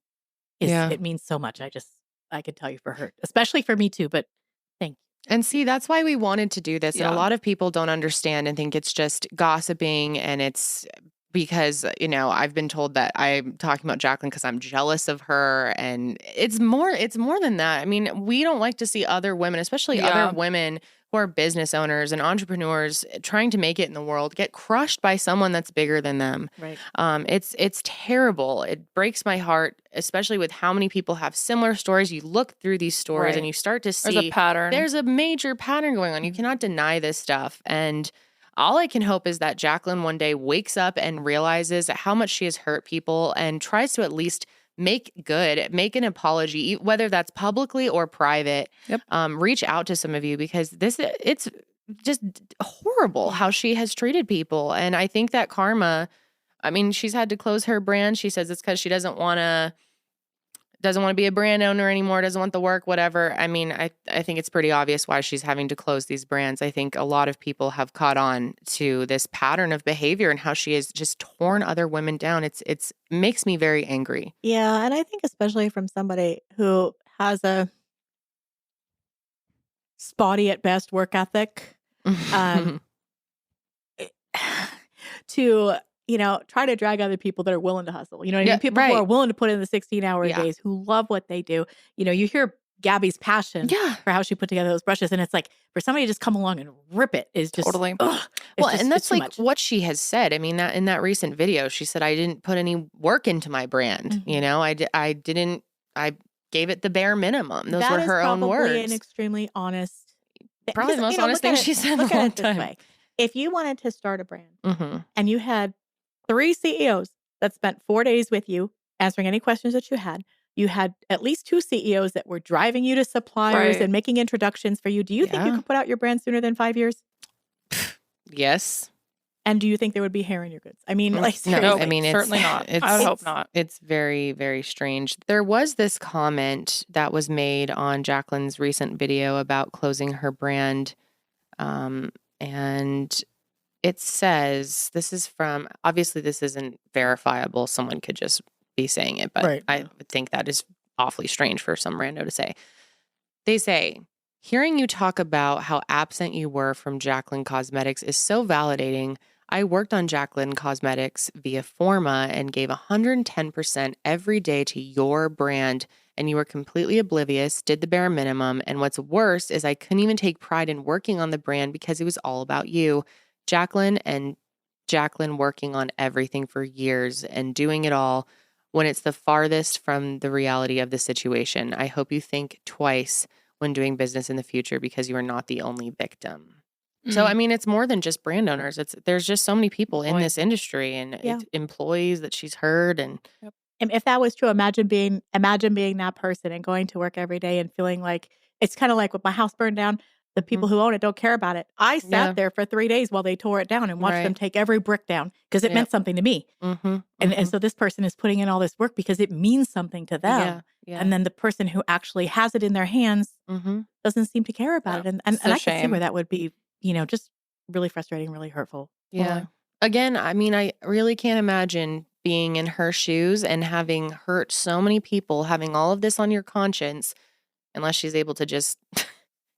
Speaker 5: it means so much. I could tell you for her, especially for me too. But thank you.
Speaker 1: And see, that's why we wanted to do this. Yeah. And a lot of people don't understand and think it's just gossiping, and it's because, I've been told that I'm talking about Jaclyn because I'm jealous of her. And it's more than that. I mean, we don't like to see other women, especially other women who are business owners and entrepreneurs trying to make it in the world, get crushed by someone that's bigger than them.
Speaker 5: Right.
Speaker 1: It's terrible. It breaks my heart, especially with how many people have similar stories. You look through these stories and you start to see
Speaker 2: there's a pattern.
Speaker 1: There's a major pattern going on. You cannot deny this stuff. And all I can hope is that Jaclyn one day wakes up and realizes how much she has hurt people and tries to at least make an apology, whether that's publicly or private.
Speaker 2: Yep.
Speaker 1: Reach out to some of you, because it's just horrible how she has treated people. And I think that karma, she's had to close her brand. She says it's because she doesn't want to be a brand owner anymore, doesn't want the work, whatever. I think it's pretty obvious why she's having to close these brands. I think a lot of people have caught on to this pattern of behavior and how she has just torn other women down. It's makes me very angry.
Speaker 5: Yeah, and I think especially from somebody who has a spotty at best work ethic, to try to drag other people that are willing to hustle. You know what I mean? People who are willing to put in the 16-hour days, who love what they do. You hear Gaby's passion for how she put together those brushes, and it's like for somebody to just come along and rip it is just
Speaker 2: totally.
Speaker 5: Ugh.
Speaker 1: Well,
Speaker 5: just,
Speaker 1: and
Speaker 5: it's
Speaker 1: that's
Speaker 5: too
Speaker 1: like
Speaker 5: much.
Speaker 1: what she has said. I mean, that in that recent video, she said, I didn't put any work into my brand. You know, I gave it the bare minimum. Those were her own words.
Speaker 5: Probably an extremely honest,
Speaker 1: Probably the most honest thing she said in a
Speaker 5: look at
Speaker 1: long
Speaker 5: it this
Speaker 1: time.
Speaker 5: way. If you wanted to start a brand
Speaker 1: Mm-hmm.
Speaker 5: and you had 3 CEOs that spent 4 days with you answering any questions that you had at least 2 CEOs that were driving you to suppliers and making introductions for you. Do you think you could put out your brand sooner than 5 years?
Speaker 1: Yes.
Speaker 5: And do you think there would be hair in your goods? I mean, like,
Speaker 1: No,
Speaker 5: seriously.
Speaker 1: I mean, it's
Speaker 2: certainly not. I would hope not.
Speaker 1: It's very, very strange. There was this comment that was made on Jaclyn's recent video about closing her brand. And it says, this is from, obviously this isn't verifiable. Someone could just be saying it, but I would think that is awfully strange for some rando to say. They say, hearing you talk about how absent you were from Jaclyn Cosmetics is so validating. I worked on Jaclyn Cosmetics via Forma and gave 110% every day to your brand, and you were completely oblivious, did the bare minimum, and what's worse is I couldn't even take pride in working on the brand because it was all about you. Jaclyn working on everything for years and doing it all when it's the farthest from the reality of the situation. I hope you think twice when doing business in the future because you are not the only victim. So, I mean, it's more than just brand owners. There's just so many people in this industry and it's employees that she's heard. And
Speaker 5: if that was true, imagine being that person and going to work every day and feeling like it's kind of like when my house burned down. The people who own it don't care about it. I sat there for 3 days while they tore it down and watched them take every brick down because it meant something to me. And so this person is putting in all this work because it means something to them. And then the person who actually has it in their hands doesn't seem to care about it. And I can see where that would be, just really frustrating, really hurtful.
Speaker 1: Yeah. Again, I mean, I really can't imagine being in her shoes and having hurt so many people, having all of this on your conscience, unless she's able to just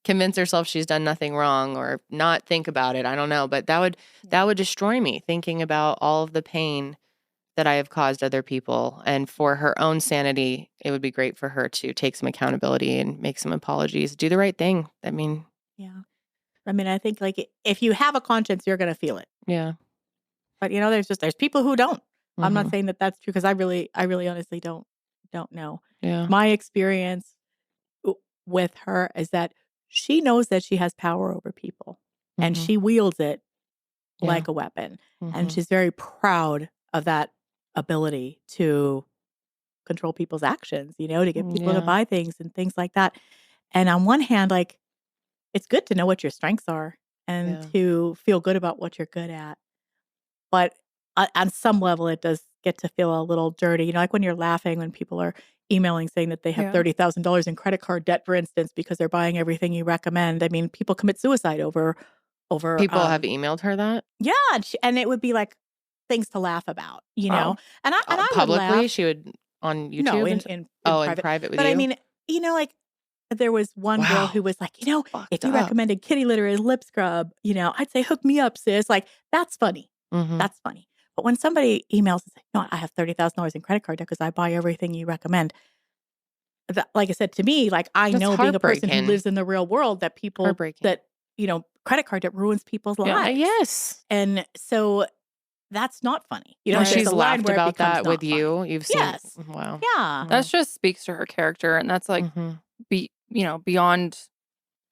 Speaker 1: convince herself she's done nothing wrong or not think about it. I don't know, but that would destroy me thinking about all of the pain that I have caused other people. And for her own sanity, it would be great for her to take some accountability and make some apologies, do the right thing. I mean,
Speaker 5: I think like if you have a conscience, you're going to feel it.
Speaker 1: Yeah.
Speaker 5: But there's people who don't. I'm not saying that that's true because I really honestly don't know.
Speaker 1: Yeah.
Speaker 5: My experience with her is that she knows that she has power over people and she wields it like a weapon. And she's very proud of that ability to control people's actions, to get people to buy things and things like that. And on one hand, like, it's good to know what your strengths are and to feel good about what you're good at. But on some level, it does get to feel a little dirty. Like when you're laughing, when people are emailing saying that they have $30,000 in credit card debt, for instance, because they're buying everything you recommend. I mean, people commit suicide over.
Speaker 1: People have emailed her that?
Speaker 5: Yeah. And it would be like things to laugh about, And I
Speaker 1: publicly,
Speaker 5: would laugh.
Speaker 1: she would on YouTube?
Speaker 5: No, in
Speaker 1: private with
Speaker 5: but
Speaker 1: you?
Speaker 5: I mean, like there was one girl who was like, if you recommended kitty litter as lip scrub, I'd say, hook me up, sis. Like, that's funny. That's funny. But when somebody emails and says, no, I have $30,000 in credit card debt because I buy everything you recommend. Like I said, to me, like I
Speaker 1: That's
Speaker 5: know being a person who lives in the real world that people that, credit card debt ruins people's lives.
Speaker 1: Yes.
Speaker 5: And so that's not funny.
Speaker 1: She's laughed about that with you. You've seen.
Speaker 5: Yes.
Speaker 1: Wow.
Speaker 5: Yeah.
Speaker 2: That just speaks to her character. And that's like, beyond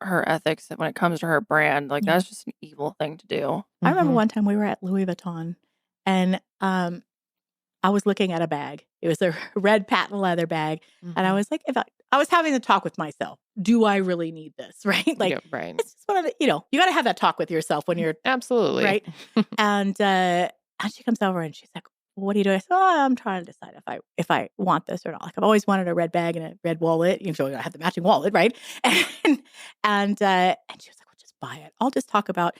Speaker 2: her ethics when it comes to her brand. Like that's just an evil thing to do.
Speaker 5: I remember one time we were at Louis Vuitton and I was looking at a bag. It was a red patent leather bag. And I was like, I was having the talk with myself. Do I really need this? Right? Like,
Speaker 1: right.
Speaker 5: It's just one of the, you got to have that talk with yourself when you're
Speaker 1: absolutely
Speaker 5: right. And she comes over and she's like, well, what are you doing? I said, I'm trying to decide if I want this or not. Like I've always wanted a red bag and a red wallet. So I have the matching wallet, right? And she was like, well, just buy it. I'll just talk about,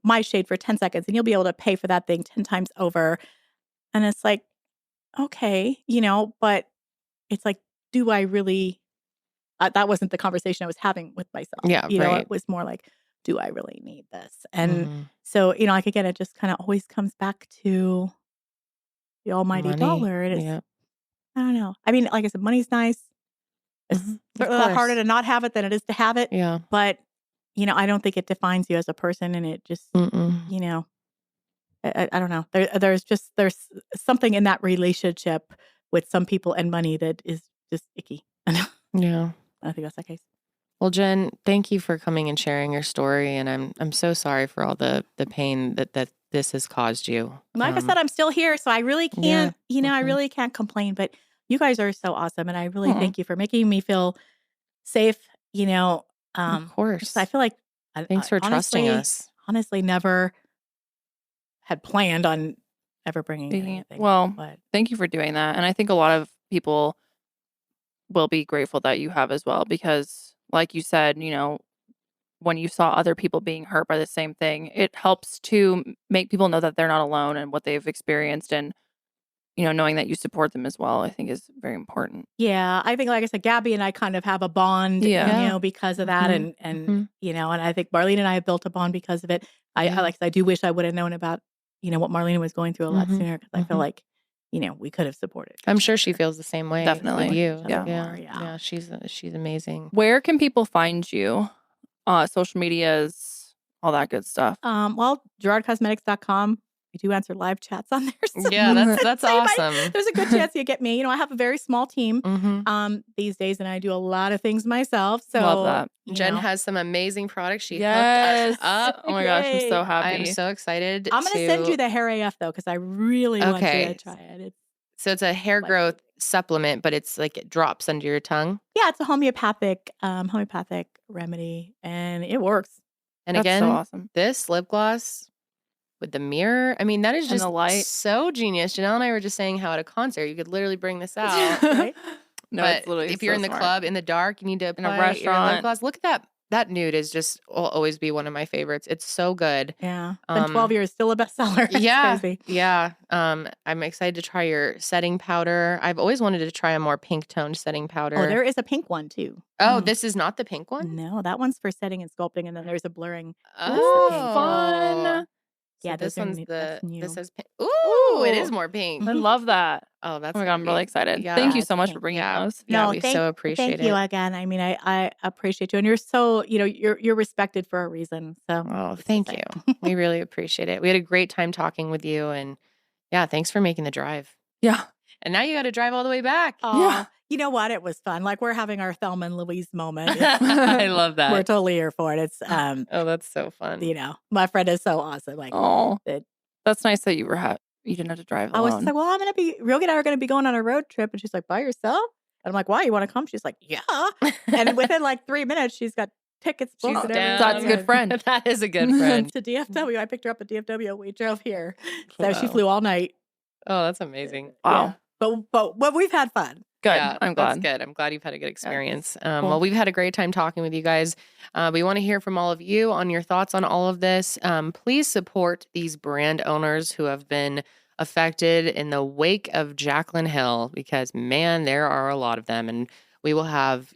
Speaker 5: my shade for 10 seconds and you'll be able to pay for that thing 10 times over. And it's like, okay, but it's like, do I really, that wasn't the conversation I was having with myself.
Speaker 1: Yeah,
Speaker 5: It was more like, do I really need this? And so, like, again, it just kind of always comes back to the almighty dollar. And it's, I don't know. I mean, like I said, money's nice. It's certainly a lot harder to not have it than it is to have it.
Speaker 1: Yeah.
Speaker 5: But, I don't think it defines you as a person, and it just, you know, I don't know. There's something in that relationship with some people and money that is just icky.
Speaker 1: Yeah.
Speaker 5: I think that's the case.
Speaker 1: Well, Jen, thank you for coming and sharing your story, and I'm so sorry for all the pain that this has caused you.
Speaker 5: Like I said, I'm still here, so I really can't, I really can't complain. But you guys are so awesome, and I really thank you for making me feel safe.
Speaker 1: Of course.
Speaker 5: I feel like
Speaker 1: Thanks for trusting us.
Speaker 5: Honestly, never had planned on ever bringing anything.
Speaker 2: Well,
Speaker 5: but
Speaker 2: thank you for doing that, and I think a lot of people will be grateful that you have as well, because like you said, when you saw other people being hurt by the same thing, it helps to make people know that they're not alone and what they've experienced, and knowing that you support them as well, I think is very important.
Speaker 5: Yeah, I think, like I said, Gaby and I kind of have a bond, because of that, and and I think Marlene and I have built a bond because of it. I do wish I would have known about what Marlene was going through a lot sooner, because I feel like we could have supported.
Speaker 1: I'm sure she feels the same way.
Speaker 2: Definitely.
Speaker 1: With you.
Speaker 5: Yeah.
Speaker 1: She's amazing.
Speaker 2: Where can people find you? Social medias, all that good stuff.
Speaker 5: Well, GerardCosmetics.com. We do answer live chats on there. So
Speaker 1: Yeah, that's awesome.
Speaker 5: There's a good chance you get me. I have a very small team these days, and I do a lot of things myself. So
Speaker 2: love that.
Speaker 1: Jen has some amazing products. She hooked
Speaker 2: Yes.
Speaker 1: us up.
Speaker 2: Oh my gosh, I'm so happy.
Speaker 1: I'm so excited.
Speaker 5: I'm going to send you the Hair AF though, because I really want you to try it.
Speaker 1: So it's a hair growth supplement, but it's like it drops under your tongue.
Speaker 5: Yeah, it's a homeopathic remedy, and it works.
Speaker 1: And
Speaker 2: That's
Speaker 1: again,
Speaker 2: so awesome.
Speaker 1: This lip gloss with the mirror, I mean, that is
Speaker 2: And
Speaker 1: just
Speaker 2: the light.
Speaker 1: so genius. Janelle and I were just saying how at a concert you could literally bring this out.
Speaker 5: Right?
Speaker 2: No,
Speaker 1: but
Speaker 2: it's literally
Speaker 1: if you're
Speaker 2: so
Speaker 1: in the
Speaker 2: smart.
Speaker 1: club in the dark, you need to apply
Speaker 2: a
Speaker 1: your lip
Speaker 2: restaurant.
Speaker 1: gloss. Look at that. That nude is just will always be one of my favorites. It's so good.
Speaker 5: Yeah, been 12 years, still a bestseller.
Speaker 1: Yeah,
Speaker 5: Crazy.
Speaker 1: yeah. I'm excited to try your setting powder. I've always wanted to try a more pink toned setting powder.
Speaker 5: Oh, there is a pink one too.
Speaker 1: Oh, this is not the pink one?
Speaker 5: No, that one's for setting and sculpting, and then there's a blurring.
Speaker 1: Oh,
Speaker 2: fun.
Speaker 5: Yeah,
Speaker 1: so this one's
Speaker 5: that's new.
Speaker 1: this is pink. Ooh, it is more pink.
Speaker 2: I love that.
Speaker 1: Oh, that's
Speaker 2: Oh my God, I'm really excited.
Speaker 1: Yeah.
Speaker 2: Thank you so much for bringing those.
Speaker 1: Yeah, we so appreciate
Speaker 5: Thank you again. I mean, I appreciate you, and you're so you're respected for a reason. So,
Speaker 1: Oh, thank you. We really appreciate it. We had a great time talking with you, and yeah, thanks for making the drive.
Speaker 2: Yeah.
Speaker 1: And now you got to drive all the way back.
Speaker 5: Yeah. You know what? It was fun. Like, we're having our Thelma and Louise moment.
Speaker 1: I love that.
Speaker 5: We're totally here for it. It's
Speaker 1: Oh, that's so fun.
Speaker 5: my friend is so awesome. Like,
Speaker 2: that's nice that you didn't have to drive alone.
Speaker 5: I was just like, well, Rogi and I are going to be going on a road trip, and she's like, by yourself? And I'm like, why? You want to come? She's like, yeah. And within like 3 minutes, she's got tickets booked.
Speaker 1: She's
Speaker 5: and
Speaker 1: down.
Speaker 2: That's a good friend.
Speaker 1: That is a good friend.
Speaker 5: to DFW. I picked her up at DFW. We drove here, so she flew all night.
Speaker 1: Oh, that's amazing.
Speaker 2: Wow.
Speaker 5: Yeah. But we've had fun.
Speaker 2: Good.
Speaker 1: Yeah,
Speaker 2: I'm glad.
Speaker 1: That's good. I'm glad you've had a good experience.
Speaker 2: Cool.
Speaker 1: Well, we've had a great time talking with you guys. We want to hear from all of you on your thoughts on all of this. Please support these brand owners who have been affected in the wake of Jaclyn Hill, because, man, there are a lot of them. And we will have,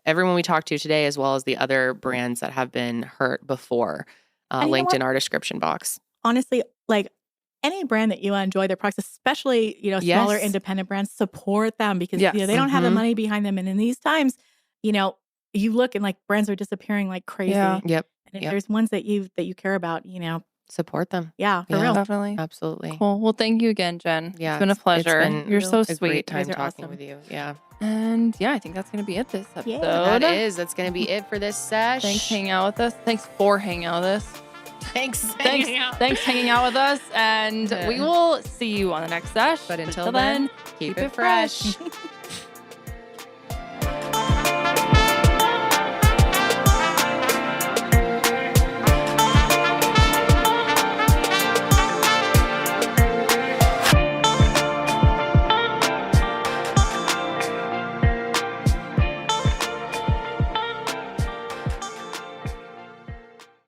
Speaker 1: everyone we talked to today, as well as the other brands that have been hurt before, linked in our description box.
Speaker 5: Honestly, like, any brand that you enjoy their products, especially, smaller independent brands, support them, because they don't have the money behind them. And in these times, you look and like brands are disappearing like crazy.
Speaker 1: Yeah. Yep.
Speaker 5: And if there's ones that you care about,
Speaker 1: support them.
Speaker 5: Yeah, for real.
Speaker 2: Definitely.
Speaker 1: Absolutely.
Speaker 2: Cool. Well, thank you again, Jen.
Speaker 1: Yeah.
Speaker 2: It's been a pleasure. You're so
Speaker 1: a
Speaker 2: sweet.
Speaker 1: great time
Speaker 5: You guys are
Speaker 1: talking
Speaker 5: awesome.
Speaker 1: with you. Yeah.
Speaker 2: And yeah, I think that's going to be it this episode.
Speaker 1: That's going to be it for this sesh.
Speaker 2: Thanks for hanging out with us. Thanks for hanging out with us.
Speaker 1: Thanks
Speaker 2: hanging out with us. And we will see you on the next sesh.
Speaker 1: But until then, keep it fresh.